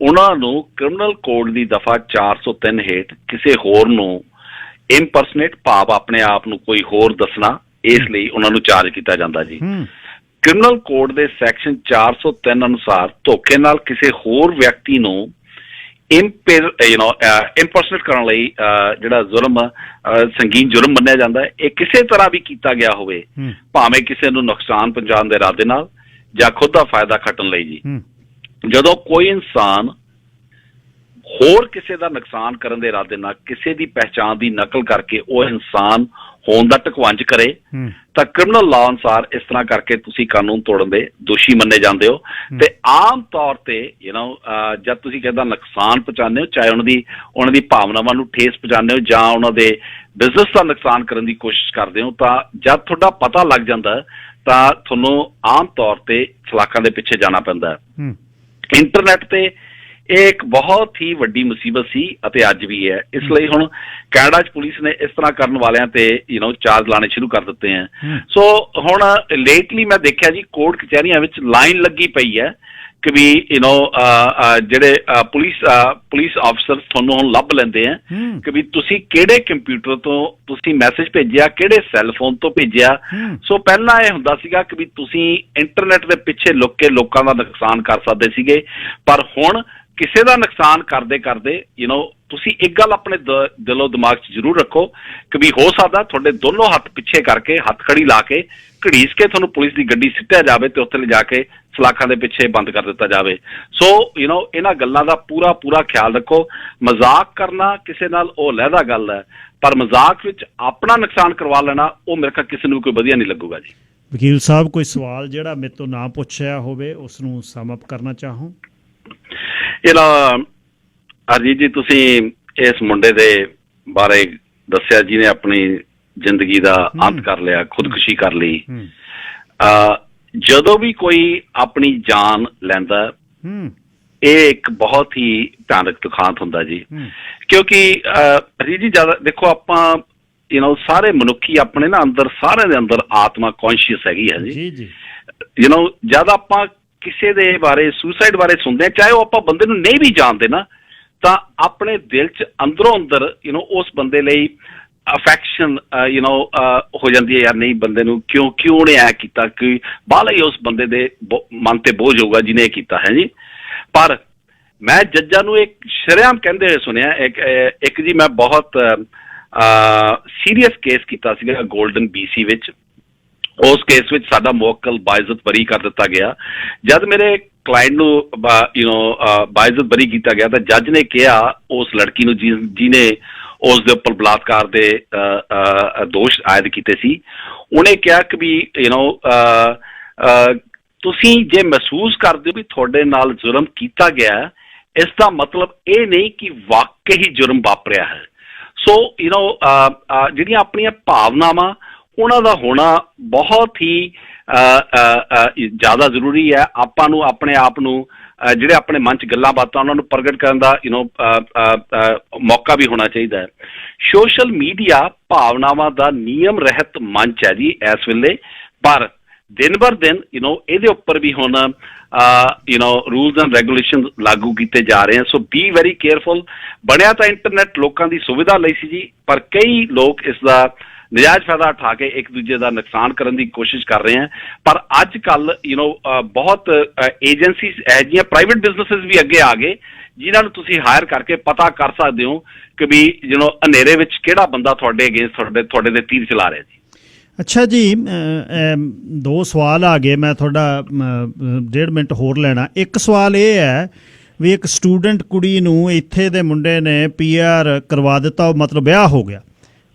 ਉਹਨਾਂ ਨੂੰ ਕ੍ਰਿਮੀਨਲ ਕੋਡ ਦੀ ਦਫਾ 403 ਹੇਠ ਕਿਸੇ ਹੋਰ ਨੂੰ ਇੰਪਰਸਨੇਟ, ਭਾਵ ਆਪਣੇ ਆਪ ਨੂੰ ਕੋਈ ਹੋਰ ਦੱਸਣਾ, ਇਸ ਲਈ ਉਹਨਾਂ ਨੂੰ ਚਾਰਜ ਕੀਤਾ ਜਾਂਦਾ ਜੀ। ਕ੍ਰਿਮੀਨਲ ਕੋਡ ਦੇ ਸੈਕਸ਼ਨ 403 ਅਨੁਸਾਰ ਧੋਖੇ ਨਾਲ ਕਿਸੇ ਹੋਰ ਵਿਅਕਤੀ ਨੂੰ ਇੰਪਰਸਨੇਟ ਕਰਨ ਲਈ ਜਿਹੜਾ ਜੁਰਮ ਸੰਗੀਨ ਜੁਰਮ ਮੰਨਿਆ ਜਾਂਦਾ ਹੈ। ਇਹ ਕਿਸੇ ਤਰ੍ਹਾਂ ਵੀ ਕੀਤਾ ਗਿਆ ਹੋਵੇ, ਭਾਵੇਂ ਕਿਸੇ ਨੂੰ ਨੁਕਸਾਨ ਪਹੁੰਚਾਉਣ ਦੇ ਇਰਾਦੇ ਨਾਲ ਜਾਂ ਖੁਦ ਦਾ ਫਾਇਦਾ ਖੱਟਣ ਲਈ ਜੀ। ਜਦੋਂ ਕੋਈ ਇਨਸਾਨ ਹੋਰ ਕਿਸੇ ਦਾ ਨੁਕਸਾਨ ਕਰਨ ਦੇ ਇਰਾਦੇ ਨਾਲ ਕਿਸੇ ਦੀ ਪਹਿਚਾਣ ਦੀ ਨਕਲ ਕਰਕੇ ਉਹ ਇਨਸਾਨ ਹੋਣ ਦਾ ਢਕਵੰਜ ਕਰੇ ਤਾਂ ਕ੍ਰਿਮੀਨਲ ਲਾਅ ਅਨੁਸਾਰ ਇਸ ਤਰ੍ਹਾਂ ਕਰਕੇ ਤੁਸੀਂ ਕਾਨੂੰਨ ਤੋੜਨ ਦੇ ਦੋਸ਼ੀ ਮੰਨੇ ਜਾਂਦੇ ਹੋ। ਤੇ ਆਮ ਤੌਰ ਤੇ ਜਦ ਤੁਸੀਂ ਕਿਸੇ ਦਾ ਨੁਕਸਾਨ ਪਹੁੰਚਾਉਂਦੇ ਹੋ, ਚਾਹੇ ਉਹਨਾਂ ਦੀ ਭਾਵਨਾਵਾਂ ਨੂੰ ਠੇਸ ਪਹੁੰਚਾਉਂਦੇ ਹੋ ਜਾਂ ਉਹਨਾਂ ਦੇ ਬਿਜ਼ਨਸ ਦਾ ਨੁਕਸਾਨ ਕਰਨ ਦੀ ਕੋਸ਼ਿਸ਼ ਕਰਦੇ ਹੋ, ਤਾਂ ਜਦ ਤੁਹਾਡਾ ਪਤਾ ਲੱਗ ਜਾਂਦਾ ਤਾਂ ਤੁਹਾਨੂੰ ਆਮ ਤੌਰ ਤੇ ਸਲਾਖਾਂ ਦੇ ਪਿੱਛੇ ਜਾਣਾ ਪੈਂਦਾ ਹੈ। ਇੰਟਰਨੈਟ ਤੇ ਇਹ ਇੱਕ ਬਹੁਤ ਹੀ ਵੱਡੀ ਮੁਸੀਬਤ ਸੀ ਅਤੇ ਅੱਜ ਵੀ ਹੈ। ਇਸ ਲਈ ਹੁਣ ਕੈਨੇਡਾ 'ਚ ਪੁਲਿਸ ਨੇ ਇਸ ਤਰ੍ਹਾਂ ਕਰਨ ਵਾਲਿਆਂ ਤੇ ਚਾਰਜ ਲਾਣੇ ਸ਼ੁਰੂ ਕਰ ਦਿੱਤੇ ਹੈ। ਸੋ ਹੁਣ ਲੇਟਲੀ ਮੈਂ ਦੇਖਿਆ ਜੀ ਕੋਰਟ ਕਚਹਿਰੀਆਂ ਵਿੱਚ ਲਾਈਨ ਲੱਗੀ ਪਈ ਹੈ ਕਿ ਵੀ ਜਿਹੜੇ ਪੁਲਿਸ ਆਫਿਸਰ ਤੁਹਾਨੂੰ ਹੁਣ ਲੱਭ ਲੈਂਦੇ ਆ ਕਿ ਵੀ ਤੁਸੀਂ ਕਿਹੜੇ ਕੰਪਿਊਟਰ ਤੋਂ ਤੁਸੀਂ ਮੈਸੇਜ ਭੇਜਿਆ, ਕਿਹੜੇ ਸੈੱਲ ਫੋਨ ਤੋਂ ਭੇਜਿਆ। ਸੋ ਪਹਿਲਾਂ ਇਹ ਹੁੰਦਾ ਸੀਗਾ ਕਿ ਵੀ ਤੁਸੀਂ ਇੰਟਰਨੈਟ ਦੇ ਪਿੱਛੇ ਲੁੱਕ ਕੇ ਲੋਕਾਂ ਦਾ ਨੁਕਸਾਨ ਕਰ ਸਕਦੇ ਸੀਗੇ, ਪਰ ਹੁਣ ਕਿਸੇ ਦਾ ਨੁਕਸਾਨ ਕਰਦੇ ਤੁਸੀਂ ਇੱਕ ਗੱਲ ਆਪਣੇ ਦਿਲੋਂ ਦਿਮਾਗ 'ਚ ਜ਼ਰੂਰ ਰੱਖੋ ਕਿ ਵੀ ਹੋ ਸਕਦਾ ਤੁਹਾਡੇ ਦੋਨੋਂ ਹੱਥ ਪਿੱਛੇ ਕਰਕੇ, ਹੱਥ ਖੜੀ ਲਾ ਕੇ, ਘੜੀਸ ਕੇ ਤੁਹਾਨੂੰ ਪੁਲਿਸ ਦੀ ਗੱਡੀ ਸਿੱਟਿਆ ਜਾਵੇ ਤੇ ਉੱਥੇ ਲਿਜਾ ਕੇ ਸਲਾਖਾਂ ਦੇ ਪਿੱਛੇ ਬੰਦ ਕਰ ਦਿੱਤਾ ਜਾਵੇ। ਸੋ ਇਹਨਾਂ ਗੱਲਾਂ ਦਾ ਪੂਰਾ ਖਿਆਲ ਰੱਖੋ। ਮਜ਼ਾਕ ਕਰਨਾ ਕਿਸੇ ਨਾਲ ਉਹ ਲਹਿਦਾ ਗੱਲ ਹੈ, ਪਰ ਮਜ਼ਾਕ ਵਿੱਚ ਆਪਣਾ ਨੁਕਸਾਨ ਕਰਵਾ ਲੈਣਾ ਉਹ ਮੇਰੇ ਖਿਆਲ ਕਿਸੇ ਨੂੰ ਕੋਈ ਵਧੀਆ ਨਹੀਂ ਲੱਗੂਗਾ ਜੀ। ਵਕੀਲ ਸਾਹਿਬ, ਕੋਈ ਸਵਾਲ ਜਿਹੜਾ ਮੇਰੇ ਤੋਂ ਨਾ ਪੁੱਛਿਆ ਹੋਵੇ ਉਸ ਨੂੰ ਸਮ ਅਪ ਕਰਨਾ ਚਾਹੋ? ਅਰਜੀਤ ਜੀ, ਤੁਸੀਂ ਇਸ ਮੁੰਡੇ ਦੇ ਬਾਰੇ ਦੱਸਿਆ ਜਿਹਨੇ ਆਪਣੀ ਜ਼ਿੰਦਗੀ ਦਾ ਅੰਤ ਕਰ ਲਿਆ, ਖੁਦਕੁਸ਼ੀ ਕਰ ਲਈ। ਜਦੋਂ ਵੀ ਕੋਈ ਆਪਣੀ ਜਾਨ ਲੈਂਦਾ ਇਹ ਇੱਕ ਬਹੁਤ ਹੀ ਭਿਆਨਕ ਦੁਖਾਂਤ ਹੁੰਦਾ ਜੀ, ਕਿਉਂਕਿ ਅਰਜੀਤ ਜੀ ਜ਼ਿਆਦਾ ਦੇਖੋ ਆਪਾਂ ਸਾਰੇ ਮਨੁੱਖੀ ਆਪਣੇ ਨਾ ਅੰਦਰ, ਸਾਰਿਆਂ ਦੇ ਅੰਦਰ ਆਤਮਾ ਕੌਨਸ਼ੀਅਸ ਹੈਗੀ ਹੈ ਜੀ। ਜਦ ਆਪਾਂ ਕਿਸੇ ਦੇ ਬਾਰੇ ਸੁਸਾਈਡ ਬਾਰੇ ਸੁਣਦੇ ਹਾਂ, ਚਾਹੇ ਉਹ ਆਪਾਂ ਬੰਦੇ ਨੂੰ ਨਹੀਂ ਵੀ ਜਾਣਦੇ ਨਾ, ਤਾਂ ਆਪਣੇ ਦਿਲ 'ਚ ਅੰਦਰੋਂ ਅੰਦਰ ਉਸ ਬੰਦੇ ਲਈ ਅਫੈਕਸ਼ਨ ਹੋ ਜਾਂਦੀ ਹੈ। ਯਾਰ ਨਹੀਂ, ਬੰਦੇ ਨੂੰ ਕਿਉਂ ਉਹਨੇ ਐ ਕੀਤਾ, ਕਿ ਬਾਹਲਾ ਹੀ ਉਸ ਬੰਦੇ ਦੇ ਮਨ ਤੇ ਬੋਝ ਹੋਊਗਾ ਜਿਹਨੇ ਇਹ ਕੀਤਾ ਹੈ ਜੀ। ਪਰ ਮੈਂ ਜੱਜਾਂ ਨੂੰ ਇੱਕ ਸ਼ਰੇਆਮ ਕਹਿੰਦੇ ਹੋਏ ਸੁਣਿਆ, ਇੱਕ ਜੀ ਮੈਂ ਬਹੁਤ ਸੀਰੀਅਸ ਕੇਸ ਕੀਤਾ ਸੀਗਾ ਗੋਲਡਨ BC ਵਿੱਚ। ਉਸ ਕੇਸ ਵਿੱਚ ਸਾਡਾ ਮੁਵੱਕਲ ਬਾਇਜ਼ਤ ਬਰੀ ਕਰ ਦਿੱਤਾ ਗਿਆ। ਜਦ ਮੇਰੇ ਕਲਾਇੰਟ ਨੂੰ ਬਾਇਜ਼ਤ ਬਰੀ ਕੀਤਾ ਗਿਆ ਤਾਂ ਜੱਜ ਨੇ ਕਿਹਾ ਉਸ ਲੜਕੀ ਨੂੰ ਜਿਹਨੇ ਉਸ ਦੇ ਉੱਪਰ ਬਲਾਤਕਾਰ ਦੇ ਦੋਸ਼ ਆਇਦ ਕੀਤੇ ਸੀ, ਉਹਨੇ ਕਿਹਾ ਕਿ ਵੀ ਤੁਸੀਂ ਜੇ ਮਹਿਸੂਸ ਕਰਦੇ ਹੋ ਵੀ ਤੁਹਾਡੇ ਨਾਲ ਜੁਰਮ ਕੀਤਾ ਗਿਆ, ਇਸ ਦਾ ਮਤਲਬ ਇਹ ਨਹੀਂ ਕਿ ਵਾਕਈ ਹੀ ਜੁਰਮ ਵਾਪਰਿਆ ਹੈ। ਸੋ ਜਿਹੜੀਆਂ ਆਪਣੀਆਂ ਭਾਵਨਾਵਾਂ ਉਹਨਾਂ ਦਾ ਹੋਣਾ ਬਹੁਤ ਹੀ ਜ਼ਿਆਦਾ ਜ਼ਰੂਰੀ ਹੈ। ਆਪਾਂ ਨੂੰ ਆਪਣੇ ਆਪ ਨੂੰ ਜਿਹੜੇ ਆਪਣੇ ਮਨ 'ਚ ਗੱਲਾਂ ਬਾਤਾਂ ਉਹਨਾਂ ਨੂੰ ਪ੍ਰਗਟ ਕਰਨ ਦਾ ਮੌਕਾ ਵੀ ਹੋਣਾ ਚਾਹੀਦਾ ਹੈ। ਸੋਸ਼ਲ ਮੀਡੀਆ ਭਾਵਨਾਵਾਂ ਦਾ ਨਿਯਮ ਰਹਿਤ ਮੰਚ ਹੈ ਜੀ ਇਸ ਵੇਲੇ, ਪਰ ਦਿਨ ਬਰ ਦਿਨ ਇਹਦੇ ਉੱਪਰ ਵੀ ਹੁਣ ਰੂਲਸ ਐਂਡ ਰੈਗੂਲੇਸ਼ਨ ਲਾਗੂ ਕੀਤੇ ਜਾ ਰਹੇ ਹਨ। ਸੋ ਬੀ ਵੈਰੀ ਕੇਅਰਫੁਲ। ਬਣਿਆ ਤਾਂ ਇੰਟਰਨੈਟ ਲੋਕਾਂ ਦੀ ਸੁਵਿਧਾ ਲਈ ਸੀ ਜੀ, ਪਰ ਕਈ ਲੋਕ ਇਸ ਦਾ ਨਜਾਇਜ਼ ਫਾਇਦਾ ਉਠਾ ਕੇ ਇੱਕ ਦੂਜੇ ਦਾ ਨੁਕਸਾਨ ਕਰਨ ਦੀ ਕੋਸ਼ਿਸ਼ ਕਰ ਰਹੇ ਹਨ। ਪਰ ਅੱਜ ਕੱਲ੍ਹ ਬਹੁਤ ਏਜੰਸੀਜ਼ ਇਹੋ ਜਿਹੀਆਂ ਪ੍ਰਾਈਵੇਟ ਬਿਜ਼ਨਸਿਸ ਵੀ ਅੱਗੇ ਆ ਗਏ ਜਿਨ੍ਹਾਂ ਨੂੰ ਤੁਸੀਂ ਹਾਇਰ ਕਰਕੇ ਪਤਾ ਕਰ ਸਕਦੇ ਹੋ ਕਿ ਵੀ ਹਨੇਰੇ ਵਿੱਚ ਕਿਹੜਾ ਬੰਦਾ ਤੁਹਾਡੇ ਅਗੇਂਸਟ ਤੁਹਾਡੇ ਦੇ ਤੀਰ ਚਲਾ ਰਿਹਾ ਜੀ। ਅੱਛਾ ਜੀ, 2 ਸਵਾਲ ਆ ਗਏ, ਮੈਂ ਤੁਹਾਡਾ 1.5 ਮਿੰਟ ਹੋਰ ਲੈਣਾ। ਇੱਕ ਸਵਾਲ ਇਹ ਹੈ ਵੀ ਇੱਕ ਸਟੂਡੈਂਟ ਕੁੜੀ ਨੂੰ ਇੱਥੇ ਦੇ ਮੁੰਡੇ ਨੇ PR ਕਰਵਾ ਦਿੱਤਾ, ਮਤਲਬ ਵਿਆਹ ਹੋ ਗਿਆ,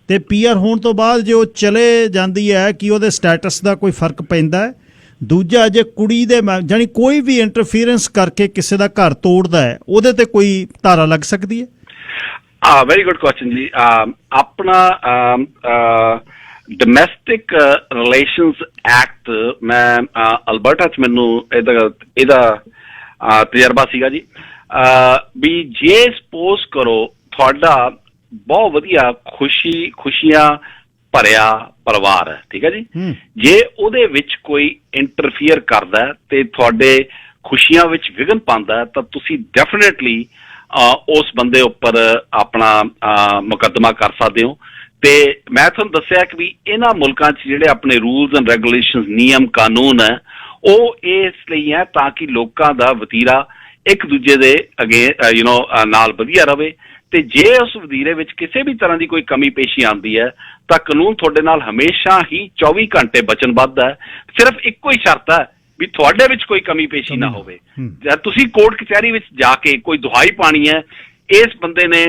ਤੇ PR ਹੋਣ ਤੋਂ ਬਾਅਦ ਜੇ ਉਹ ਚਲੇ ਜਾਂਦੀ ਹੈ ਕਿ ਉਹਦੇ ਸਟੇਟਸ ਦਾ ਕੋਈ ਫਰਕ ਪੈਂਦਾ ਹੈ? ਦੂਜਾ, ਜੇ ਕੁੜੀ ਦੇ ਜਾਣੀ ਕੋਈ ਵੀ ਇੰਟਰਫੀਅਰੈਂਸ ਕਰਕੇ ਕਿਸੇ ਦਾ ਘਰ ਤੋੜਦਾ ਹੈ, ਉਹਦੇ ਤੇ ਕੋਈ ਧਾਰਾ ਲੱਗ ਸਕਦੀ ਹੈ? ਵੈਰੀ ਗੁੱਡ ਕੁਐਸਚਨ ਜੀ। ਆਪਣਾ ਡੋਮੈਸਟਿਕ ਰਿਲੇਸ਼ਨਸ ਐਕਟ, ਮੈਂ ਅਲਬਰਟਾ 'ਚ ਮੈਨੂੰ ਇਹਦਾ ਤਜਰਬਾ ਸੀਗਾ ਜੀ। ਵੀ ਜੇ ਸਪੋਜ਼ ਕਰੋ ਤੁਹਾਡਾ ਬਹੁਤ ਵਧੀਆ ਖੁਸ਼ੀਆਂ ਭਰਿਆ ਪਰਿਵਾਰ ਹੈ, ਠੀਕ ਹੈ ਜੀ, ਜੇ ਉਹਦੇ ਵਿੱਚ ਕੋਈ ਇੰਟਰਫੀਅਰ ਕਰਦਾ ਤੇ ਤੁਹਾਡੇ ਖੁਸ਼ੀਆਂ ਵਿੱਚ ਵਿਘਨ ਪਾਉਂਦਾ ਤਾਂ ਤੁਸੀਂ ਡੈਫੀਨੇਟਲੀ ਉਸ ਬੰਦੇ ਉੱਪਰ ਆਪਣਾ ਮੁਕੱਦਮਾ ਕਰ ਸਕਦੇ ਹੋ। ਤੇ ਮੈਂ ਤੁਹਾਨੂੰ ਦੱਸਿਆ ਕਿ ਵੀ ਇਹਨਾਂ ਮੁਲਕਾਂ 'ਚ ਜਿਹੜੇ ਆਪਣੇ ਰੂਲਸ ਐਂਡ ਰੈਗੂਲੇਸ਼ਨਸ, ਨਿਯਮ ਕਾਨੂੰਨ ਹੈ, ਉਹ ਇਸ ਲਈ ਹੈ ਤਾਂ ਕਿ ਲੋਕਾਂ ਦਾ ਵਤੀਰਾ ਇੱਕ ਦੂਜੇ ਦੇ ਨਾਲ ਵਧੀਆ ਰਵੇ। ਤੇ ਜੇ ਉਸ ਵਤੀਰੇ ਵਿੱਚ ਕਿਸੇ ਵੀ ਤਰ੍ਹਾਂ ਦੀ ਕੋਈ ਕਮੀ ਪੇਸ਼ੀ ਆਉਂਦੀ ਹੈ ਤਾਂ ਕਾਨੂੰਨ ਤੁਹਾਡੇ ਨਾਲ ਹਮੇਸ਼ਾ ਹੀ 24 ਘੰਟੇ ਵਚਨਬੱਧ ਹੈ। ਸਿਰਫ ਇੱਕੋ ਹੀ ਸ਼ਰਤ ਹੈ ਵੀ ਤੁਹਾਡੇ ਵਿੱਚ ਕੋਈ ਕਮੀ ਪੇਸ਼ੀ ਨਾ ਹੋਵੇ। ਜਦ ਤੁਸੀਂ ਕੋਰਟ ਕਚਹਿਰੀ ਵਿੱਚ ਜਾ ਕੇ ਕੋਈ ਦੁਹਾਈ ਪਾਣੀ ਹੈ, ਇਸ ਬੰਦੇ ਨੇ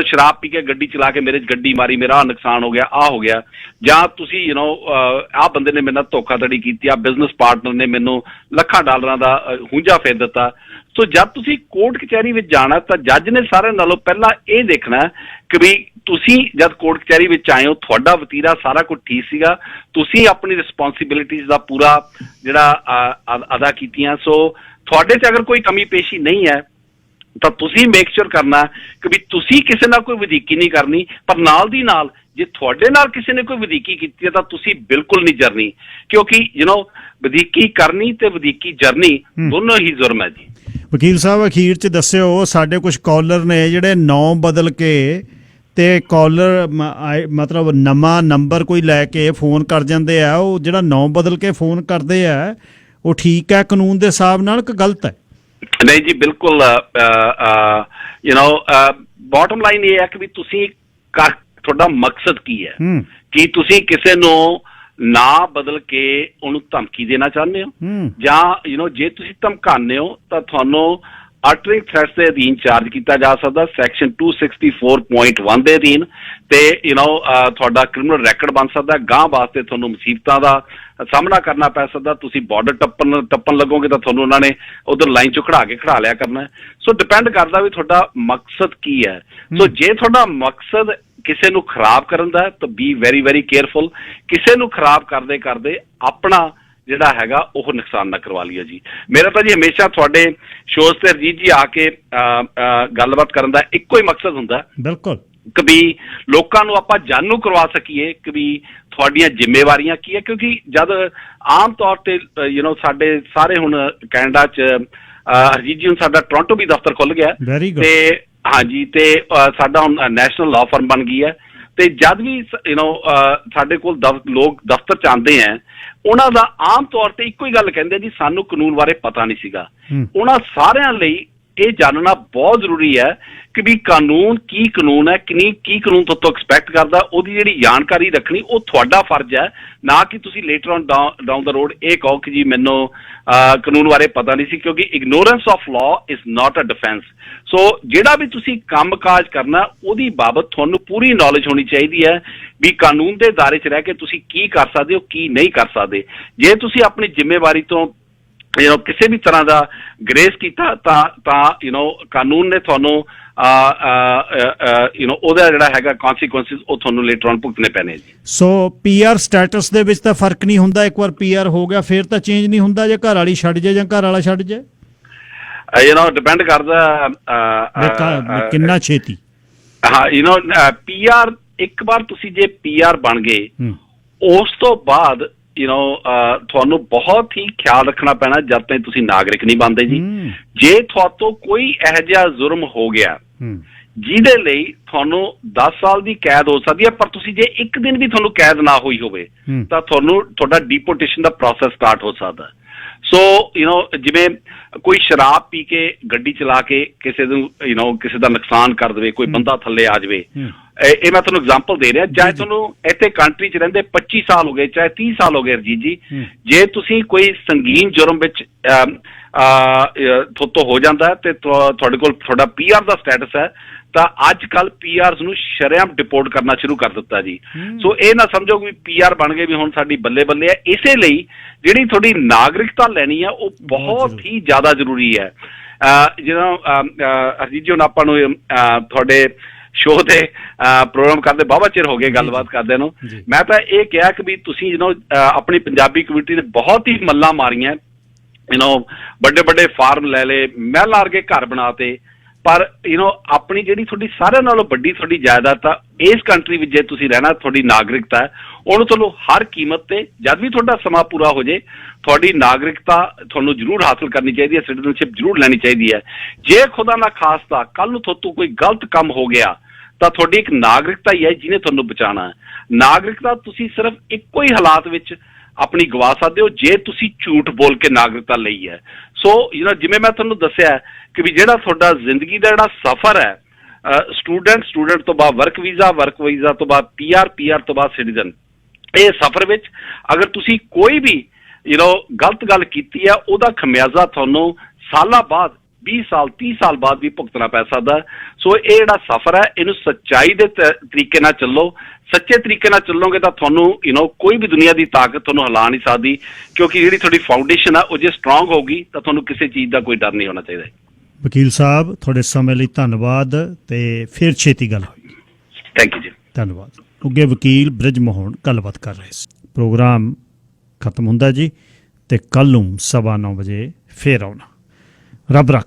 ਸ਼ਰਾਬ ਪੀ ਕੇ ਗੱਡੀ ਚਲਾ ਕੇ ਮੇਰੇ 'ਚ ਗੱਡੀ ਮਾਰੀ, ਮੇਰਾ ਨੁਕਸਾਨ ਹੋ ਗਿਆ, ਆਹ ਹੋ ਗਿਆ, ਜਾਂ ਤੁਸੀਂ ਆਹ ਬੰਦੇ ਨੇ ਮੇਰੇ ਨਾਲ ਧੋਖਾਧੜੀ ਕੀਤੀ, ਆਹ ਬਿਜ਼ਨਸ ਪਾਰਟਨਰ ਨੇ ਮੈਨੂੰ ਲੱਖਾਂ ਡਾਲਰਾਂ ਦਾ ਹੂੰਝਾ ਫੇਰ ਦਿੱਤਾ। ਸੋ ਜਦ ਤੁਸੀਂ ਕੋਰਟ ਕਚਹਿਰੀ ਵਿੱਚ ਜਾਣਾ ਤਾਂ ਜੱਜ ਨੇ ਸਾਰਿਆਂ ਨਾਲੋਂ ਪਹਿਲਾਂ ਇਹ ਦੇਖਣਾ ਕਿ ਵੀ ਤੁਸੀਂ ਜਦ ਕੋਰਟ ਕਚਹਿਰੀ ਵਿੱਚ ਆਏ ਹੋ ਤੁਹਾਡਾ ਵਤੀਰਾ ਸਾਰਾ ਕੁਝ ਠੀਕ ਸੀਗਾ, ਤੁਸੀਂ ਆਪਣੀ ਰਿਸਪੌਂਸਿਬਿਲਿਟੀਜ਼ ਦਾ ਪੂਰਾ ਜਿਹੜਾ ਅਦਾ ਕੀਤੀਆਂ। ਸੋ ਤੁਹਾਡੇ 'ਚ ਅਗਰ ਕੋਈ ਕਮੀ ਪੇਸ਼ੀ ਨਹੀਂ ਹੈ ਤਾਂ ਤੁਸੀਂ ਮੇਕ ਸ਼ੋਰ ਕਰਨਾ ਕਿ ਵੀ ਤੁਸੀਂ ਕਿਸੇ ਨਾਲ ਕੋਈ ਵਧੀਕੀ ਨਹੀਂ ਕਰਨੀ, ਪਰ ਨਾਲ ਦੀ ਨਾਲ ਜੇ ਤੁਹਾਡੇ ਨਾਲ ਕਿਸੇ ਨੇ ਕੋਈ ਵਧੀਕੀ ਕੀਤੀ ਹੈ ਤਾਂ ਤੁਸੀਂ ਬਿਲਕੁਲ ਨਹੀਂ ਜਰਨੀ, ਕਿਉਂਕਿ ਵਧੀਕੀ ਕਰਨੀ ਤੇ ਵਧੀਕੀ ਜਰਨੀ ਦੋਨੋਂ ਹੀ ਜੁਰਮ ਹੈ ਜੀ। ਵਕੀਲ ਸਾਹਿਬ, ਅਖੀਰ 'ਚ ਦੱਸਿਓ, ਸਾਡੇ ਕੁਝ ਕਾਲਰ ਨੇ ਜਿਹੜੇ ਨਾਂ ਬਦਲ ਕੇ ਤੇ ਕਾਲਰ ਮਤਲਬ ਨਵਾਂ ਨੰਬਰ ਕੋਈ ਲੈ ਕੇ ਫੋਨ ਕਰ ਜਾਂਦੇ ਆ, ਉਹ ਜਿਹੜਾ ਨਾਂ ਬਦਲ ਕੇ ਫੋਨ ਕਰਦੇ ਆ ਉਹ ਠੀਕ ਹੈ ਕਾਨੂੰਨ ਦੇ ਹਿਸਾਬ ਨਾਲ ਕਿ ਗਲਤ ਹੈ? ਨਹੀਂ ਜੀ, ਬਿਲਕੁਲ। ਬੋਟਮ ਲਾਈਨ ਇਹ ਹੈ ਕਿ ਵੀ ਤੁਸੀਂ ਤੁਹਾਡਾ ਮਕਸਦ ਕੀ ਹੈ, ਕਿ ਤੁਸੀਂ ਕਿਸੇ ਨੂੰ ਨਾਂ ਬਦਲ ਕੇ ਉਹਨੂੰ ਧਮਕੀ ਦੇਣਾ ਚਾਹੁੰਦੇ ਹੋ, ਜਾਂ ਜੇ ਤੁਸੀਂ ਧਮਕਾਉਂਦੇ ਹੋ ਤਾਂ ਤੁਹਾਨੂੰ ਅਟਰਿੰਗ ਥ੍ਰੈਟਸ ਦੇ ਅਧੀਨ ਚਾਰਜ ਕੀਤਾ ਜਾ ਸਕਦਾ, ਸੈਕਸ਼ਨ 264.1 ਦੇ ਅਧੀਨ, ਤੇ ਤੁਹਾਡਾ ਕ੍ਰਿਮੀਨਲ ਰੈਕਡ ਬਣ ਸਕਦਾ। ਗਾਂਹ ਵਾਸਤੇ ਤੁਹਾਨੂੰ ਮੁਸੀਬਤਾਂ ਦਾ ਸਾਹਮਣਾ ਕਰਨਾ ਪੈ ਸਕਦਾ। ਤੁਸੀਂ ਬਾਰਡਰ ਟੱਪਣ ਲੱਗੋਗੇ ਤਾਂ ਤੁਹਾਨੂੰ ਉਹਨਾਂ ਨੇ ਉਧਰ ਲਾਈਨ 'ਚੋਂ ਖੜਾ ਲਿਆ ਕਰਨਾ। ਸੋ ਡਿਪੈਂਡ ਕਰਦਾ ਵੀ ਤੁਹਾਡਾ ਮਕਸਦ ਕੀ ਹੈ। ਸੋ ਜੇ ਤੁਹਾਡਾ ਮਕਸਦ ਕਿਸੇ ਨੂੰ ਖਰਾਬ ਕਰਨ ਦਾ ਤਾਂ ਬੀ ਵੈਰੀ ਵੈਰੀ ਕੇਅਰਫੁਲ। ਕਿਸੇ ਨੂੰ ਖਰਾਬ ਕਰਦੇ ਆਪਣਾ ਜਿਹੜਾ ਹੈਗਾ ਉਹ ਨੁਕਸਾਨ ਨਾ ਕਰਵਾ ਲਿਓ ਜੀ। ਮੇਰਾ ਤਾਂ ਜੀ ਹਮੇਸ਼ਾ ਤੁਹਾਡੇ ਸ਼ੋਅ ਤੇ ਅਰਜੀਤ ਜੀ ਆ ਕੇ ਗੱਲਬਾਤ ਕਰਨ ਦਾ ਇੱਕੋ ਹੀ ਮਕਸਦ ਹੁੰਦਾ, ਬਿਲਕੁਲ, ਕਿ ਵੀ ਲੋਕਾਂ ਨੂੰ ਆਪਾਂ ਜਾਣੂ ਕਰਵਾ ਸਕੀਏ ਕਿ ਵੀ ਤੁਹਾਡੀਆਂ ਜ਼ਿੰਮੇਵਾਰੀਆਂ ਕੀ ਹੈ। ਕਿਉਂਕਿ ਜਦ ਆਮ ਤੌਰ ਤੇ ਸਾਡੇ ਸਾਰੇ ਹੁਣ ਕੈਨੇਡਾ 'ਚ ਅਰਜੀਤ ਜੀ ਹੁਣ ਸਾਡਾ ਟੋਰਾਂਟੋ ਵੀ ਦਫ਼ਤਰ ਖੁੱਲ੍ਹ ਗਿਆ ਤੇ ਹਾਂਜੀ, ਤੇ ਸਾਡਾ ਹੁਣ ਨੈਸ਼ਨਲ ਲਾਅ ਫਰਮ ਬਣ ਗਈ ਹੈ। ਤੇ ਜਦ ਵੀ ਸਾਡੇ ਕੋਲ ਲੋਕ ਦਫ਼ਤਰ 'ਚ ਆਉਂਦੇ ਹੈ, ਉਹਨਾਂ ਦਾ ਆਮ ਤੌਰ ਤੇ ਇੱਕੋ ਹੀ ਗੱਲ ਕਹਿੰਦੇ ਜੀ, ਸਾਨੂੰ ਕਾਨੂੰਨ ਬਾਰੇ ਪਤਾ ਨਹੀਂ ਸੀਗਾ। ਉਹਨਾਂ ਸਾਰਿਆਂ ਲਈ ਇਹ ਜਾਣਨਾ ਬਹੁਤ ਜ਼ਰੂਰੀ ਹੈ ਕਿ ਵੀ ਕਾਨੂੰਨ ਹੈ, ਕੀ ਕਾਨੂੰਨ ਤੋਂ ਐਕਸਪੈਕਟ ਕਰਦਾ, ਉਹਦੀ ਜਿਹੜੀ ਜਾਣਕਾਰੀ ਰੱਖਣੀ ਉਹ ਤੁਹਾਡਾ ਫਰਜ਼ ਹੈ, ਨਾ ਕਿ ਤੁਸੀਂ later on down the road ਇਹ ਕਹੋ ਕਿ ਜੀ ਮੈਨੂੰ ਕਾਨੂੰਨ ਬਾਰੇ ਪਤਾ ਨਹੀਂ ਸੀ, ਕਿਉਂਕਿ ignorance of law is not a defence. So ਜਿਹੜਾ ਵੀ ਤੁਸੀਂ ਕੰਮ ਕਾਜ ਕਰਨਾ ਉਹਦੀ ਬਾਬਤ ਤੁਹਾਨੂੰ ਪੂਰੀ ਨੌਲੇਜ ਹੋਣੀ ਚਾਹੀਦੀ ਹੈ ਵੀ ਕਾਨੂੰਨ ਦੇ ਦਾਇਰੇ 'ਚ ਰਹਿ ਕੇ ਤੁਸੀਂ ਕੀ ਕਰ ਸਕਦੇ ਹੋ, ਕੀ ਨਹੀਂ ਕਰ ਸਕਦੇ। ਜੇ ਤੁਸੀਂ ਆਪਣੀ ਜ਼ਿੰਮੇਵਾਰੀ ਤੋਂ ਕਿਸੇ ਵੀ ਤਰ੍ਹਾਂ ਦਾ ਗ੍ਰੇਸ ਕੀਤਾ ਤਾਂ ਕਾਨੂੰਨ ਨੇ ਤੁਹਾਨੂੰ ਉਹਦਾ ਜਿਹੜਾ ਹੈਗਾ ਕਨਸੀਕੁਐਂਸਿਸ ਉਹ ਤੁਹਾਨੂੰ ਲੇਟਰ ਔਨ ਭੁਗਤਣੇ ਪੈਣੇ ਜੀ। ਸੋ ਪੀਆਰ ਸਟੇਟਸ ਦੇ ਵਿੱਚ ਤਾਂ ਫਰਕ ਨਹੀਂ ਹੁੰਦਾ, ਇੱਕ ਵਾਰ ਪੀਆਰ ਹੋ ਗਿਆ ਫਿਰ ਤਾਂ ਚੇਂਜ ਨਹੀਂ ਹੁੰਦਾ ਜੇ ਘਰ ਵਾਲੀ ਛੱਡ ਜਾਏ ਜਾਂ ਘਰ ਵਾਲਾ ਛੱਡ ਜਾਏ? ਡਿਪੈਂਡ ਕਰਦਾ ਕਿੰਨਾ ਛੇਤੀ। ਹਾਂ ਪੀਆਰ ਇੱਕ ਵਾਰ ਤੁਸੀਂ ਜੇ ਪੀਆਰ ਬਣ ਗਏ ਉਸ ਤੋਂ ਬਾਅਦ ਤੁਹਾਨੂੰ ਬਹੁਤ ਹੀ ਖਿਆਲ ਰੱਖਣਾ ਪੈਣਾ ਜਦ ਤੱਕ ਤੁਸੀਂ ਨਾਗਰਿਕ ਨਹੀਂ ਬਣਦੇ ਜੀ। ਜੇ ਤੁਹਾਤੋਂ ਕੋਈ ਇਹੋ ਜਿਹਾ ਜ਼ੁਰਮ ਹੋ ਗਿਆ ਜਿਹਦੇ ਲਈ ਤੁਹਾਨੂੰ 10 ਸਾਲ ਦੀ ਕੈਦ ਹੋ ਸਕਦੀ ਹੈ, ਪਰ ਤੁਸੀਂ ਜੇ ਇੱਕ ਦਿਨ ਵੀ ਤੁਹਾਨੂੰ ਕੈਦ ਨਾ ਹੋਈ ਹੋਵੇ ਤਾਂ ਤੁਹਾਡਾ ਡੀਪੋਰਟੇਸ਼ਨ ਦਾ ਪ੍ਰੋਸੈਸ ਸਟਾਰਟ ਹੋ ਸਕਦਾ। ਸੋ ਜਿਵੇਂ ਕੋਈ ਸ਼ਰਾਬ ਪੀ ਕੇ ਗੱਡੀ ਚਲਾ ਕੇ ਕਿਸੇ ਨੂੰ ਕਿਸੇ ਦਾ ਨੁਕਸਾਨ ਕਰ ਦੇਵੇ, ਕੋਈ ਬੰਦਾ ਥੱਲੇ ਆ ਜਾਵੇ, ਇਹ ਮੈਂ ਤੁਹਾਨੂੰ ਐਗਜ਼ਾਮਪਲ ਦੇ ਰਿਹਾ। ਚਾਹੇ ਤੁਹਾਨੂੰ ਇੱਥੇ ਕੰਟਰੀ 'ਚ ਰਹਿੰਦੇ 25 ਸਾਲ ਹੋ ਗਏ, ਚਾਹੇ 30 ਸਾਲ ਹੋ ਗਏ ਰਜੀਤ ਜੀ, ਜੇ ਤੁਸੀਂ ਕੋਈ ਸੰਗੀਨ ਜੁਰਮ ਵਿੱਚ ਥੋਤੋਂ ਹੋ ਜਾਂਦਾ ਤੇ ਤੁਹਾਡੇ ਕੋਲ ਤੁਹਾਡਾ ਪੀਆਰ ਦਾ ਸਟੇਟਸ ਹੈ ਤਾਂ ਅੱਜ ਕੱਲ ਪੀਆਰਸ ਨੂੰ ਸ਼ਰੇਆਮ ਡਿਪੋਰਟ ਕਰਨਾ ਸ਼ੁਰੂ ਕਰ ਦਿੱਤਾ ਜੀ। ਸੋ ਇਹ ਨਾ ਸਮਝੋ ਕਿ ਪੀਆਰ ਬਣ ਗਏ ਵੀ ਹੁਣ ਸਾਡੀ ਬੱਲੇ ਬੱਲੇ ਹੈ। ਇਸੇ ਲਈ ਜਿਹੜੀ ਤੁਹਾਡੀ ਨਾਗਰਿਕਤਾ ਲੈਣੀ ਹੈ ਉਹ ਬਹੁਤ ਹੀ ਜ਼ਿਆਦਾ ਜ਼ਰੂਰੀ ਹੈ। ਜਦੋਂ ਅਰਜੀਤ ਜੀ ਹੁਣ ਆਪਾਂ ਨੂੰ ਤੁਹਾਡੇ ਸ਼ੋਅ ਤੇ ਪ੍ਰੋਗਰਾਮ ਕਰਦੇ ਵਾਹਵਾ ਚਿਰ ਹੋ ਗਏ ਗੱਲਬਾਤ ਕਰਦੇ ਨੂੰ, ਮੈਂ ਤਾਂ ਇਹ ਕਿਹਾ ਕਿ ਵੀ ਤੁਸੀਂ ਆਪਣੀ ਪੰਜਾਬੀ ਕਮਿਊਨਿਟੀ ਨੇ ਬਹੁਤ ਹੀ ਮੱਲਾਂ ਮਾਰੀਆਂ, ਵੱਡੇ ਵੱਡੇ ਫਾਰਮ ਲੈ ਲਏ, ਮਹਿਲਾਂ ਵਰਗੇ ਘਰ ਬਣਾਤੇ, ਪਰ ਆਪਣੀ ਜਿਹੜੀ ਤੁਹਾਡੀ ਸਾਰਿਆਂ ਨਾਲੋਂ ਵੱਡੀ ਤੁਹਾਡੀ ਜਾਇਦਾਦ ਆ ਇਸ ਕੰਟਰੀ ਵਿੱਚ ਜੇ ਤੁਸੀਂ ਰਹਿਣਾ, ਤੁਹਾਡੀ ਨਾਗਰਿਕਤਾ ਹੈ, ਉਹਨੂੰ ਤੁਹਾਨੂੰ ਹਰ ਕੀਮਤ ਤੇ ਜਦ ਵੀ ਤੁਹਾਡਾ ਸਮਾਂ ਪੂਰਾ ਹੋ ਜੇ ਤੁਹਾਡੀ ਨਾਗਰਿਕਤਾ ਤੁਹਾਨੂੰ ਜ਼ਰੂਰ ਹਾਸਲ ਕਰਨੀ ਚਾਹੀਦੀ ਹੈ, ਸਿਟੀਜ਼ਨਸ਼ਿਪ ਜ਼ਰੂਰ ਲੈਣੀ ਚਾਹੀਦੀ ਹੈ। ਜੇ ਖੁਦਾ ਨਾ ਖਾਸਤਾ ਕੱਲ ਨੂੰ ਤੁਹਾਤੋਂ ਕੋਈ ਗਲਤ ਕੰਮ ਹੋ ਗਿਆ ਤਾਂ ਤੁਹਾਡੀ ਇੱਕ ਨਾਗਰਿਕਤਾ ਹੀ ਹੈ ਜਿਹਨੇ ਤੁਹਾਨੂੰ ਬਚਾਉਣਾ ਹੈ। ਨਾਗਰਿਕਤਾ ਤੁਸੀਂ ਸਿਰਫ ਇੱਕੋ ਹੀ ਹਾਲਾਤ ਵਿੱਚ ਆਪਣੀ ਗਵਾ ਸਕਦੇ ਹੋ ਜੇ ਤੁਸੀਂ ਝੂਠ ਬੋਲ ਕੇ ਨਾਗਰਿਕਤਾ ਲਈ ਹੈ। ਸੋ ਜਿਵੇਂ ਮੈਂ ਤੁਹਾਨੂੰ ਦੱਸਿਆ ਕਿ ਵੀ ਜਿਹੜਾ ਤੁਹਾਡਾ ਜ਼ਿੰਦਗੀ ਦਾ ਜਿਹੜਾ ਸਫ਼ਰ ਹੈ, ਸਟੂਡੈਂਟ ਤੋਂ ਬਾਅਦ ਵਰਕ ਵੀਜ਼ਾ ਤੋਂ ਬਾਅਦ ਪੀਆਰ ਤੋਂ ਬਾਅਦ ਸਿਟੀਜ਼ਨ, ਇਹ ਸਫ਼ਰ ਵਿੱਚ ਅਗਰ ਤੁਸੀਂ ਕੋਈ ਵੀ ਗਲਤ ਗੱਲ ਕੀਤੀ ਹੈ ਉਹਦਾ ਖਮਿਆਜ਼ਾ ਤੁਹਾਨੂੰ ਸਾਲਾਂ ਬਾਅਦ 20 ਸਾਲ 30 ਸਾਲ ਬਾਅਦ ਵੀ ਭੁਗਤਣਾ ਪੈ ਸਕਦਾ। ਸੋ ਇਹ ਜਿਹੜਾ ਸਫ਼ਰ ਹੈ ਇਹਨੂੰ ਸੱਚਾਈ ਦੇ ਤਰੀਕੇ ਨਾਲ ਚੱਲੋ, ਸੱਚੇ ਤਰੀਕੇ ਨਾਲ ਚੱਲੋਗੇ ਤਾਂ ਤੁਹਾਨੂੰ ਕੋਈ ਵੀ ਦੁਨੀਆ ਦੀ ਤਾਕਤ ਤੁਹਾਨੂੰ ਹਿਲਾ ਨਹੀਂ ਸਕਦੀ, ਕਿਉਂਕਿ ਜਿਹੜੀ ਤੁਹਾਡੀ ਫਾਊਂਡੇਸ਼ਨ ਆ ਉਹ ਜੇ ਸਟਰੋਂਗ ਹੋਊਗੀ ਤਾਂ ਤੁਹਾਨੂੰ ਕਿਸੇ ਚੀਜ਼ ਦਾ ਕੋਈ ਡਰ ਨਹੀਂ ਹੋਣਾ ਚਾਹੀਦਾ। ਵਕੀਲ ਸਾਹਿਬ ਤੁਹਾਡੇ ਸਮੇਂ ਲਈ ਧੰਨਵਾਦ ਤੇ ਫਿਰ ਛੇਤੀ ਗੱਲ ਹੋਈ। ਥੈਂਕ ਯੂ ਜੀ। ਧੰਨਵਾਦ। ਉੱਗੇ ਵਕੀਲ ਬ੍ਰਿਜ ਮੋਹਨ ਗੱਲਬਾਤ ਕਰ ਰਹੇ ਸੀ। ਪ੍ਰੋਗਰਾਮ ਖਤਮ ਹੁੰਦਾ ਜੀ ਤੇ ਕੱਲ ਨੂੰ 9:15 ਵਜੇ ਫੇਰ ਆਉਣਾ। ਰੱਬ ਰੱਖ।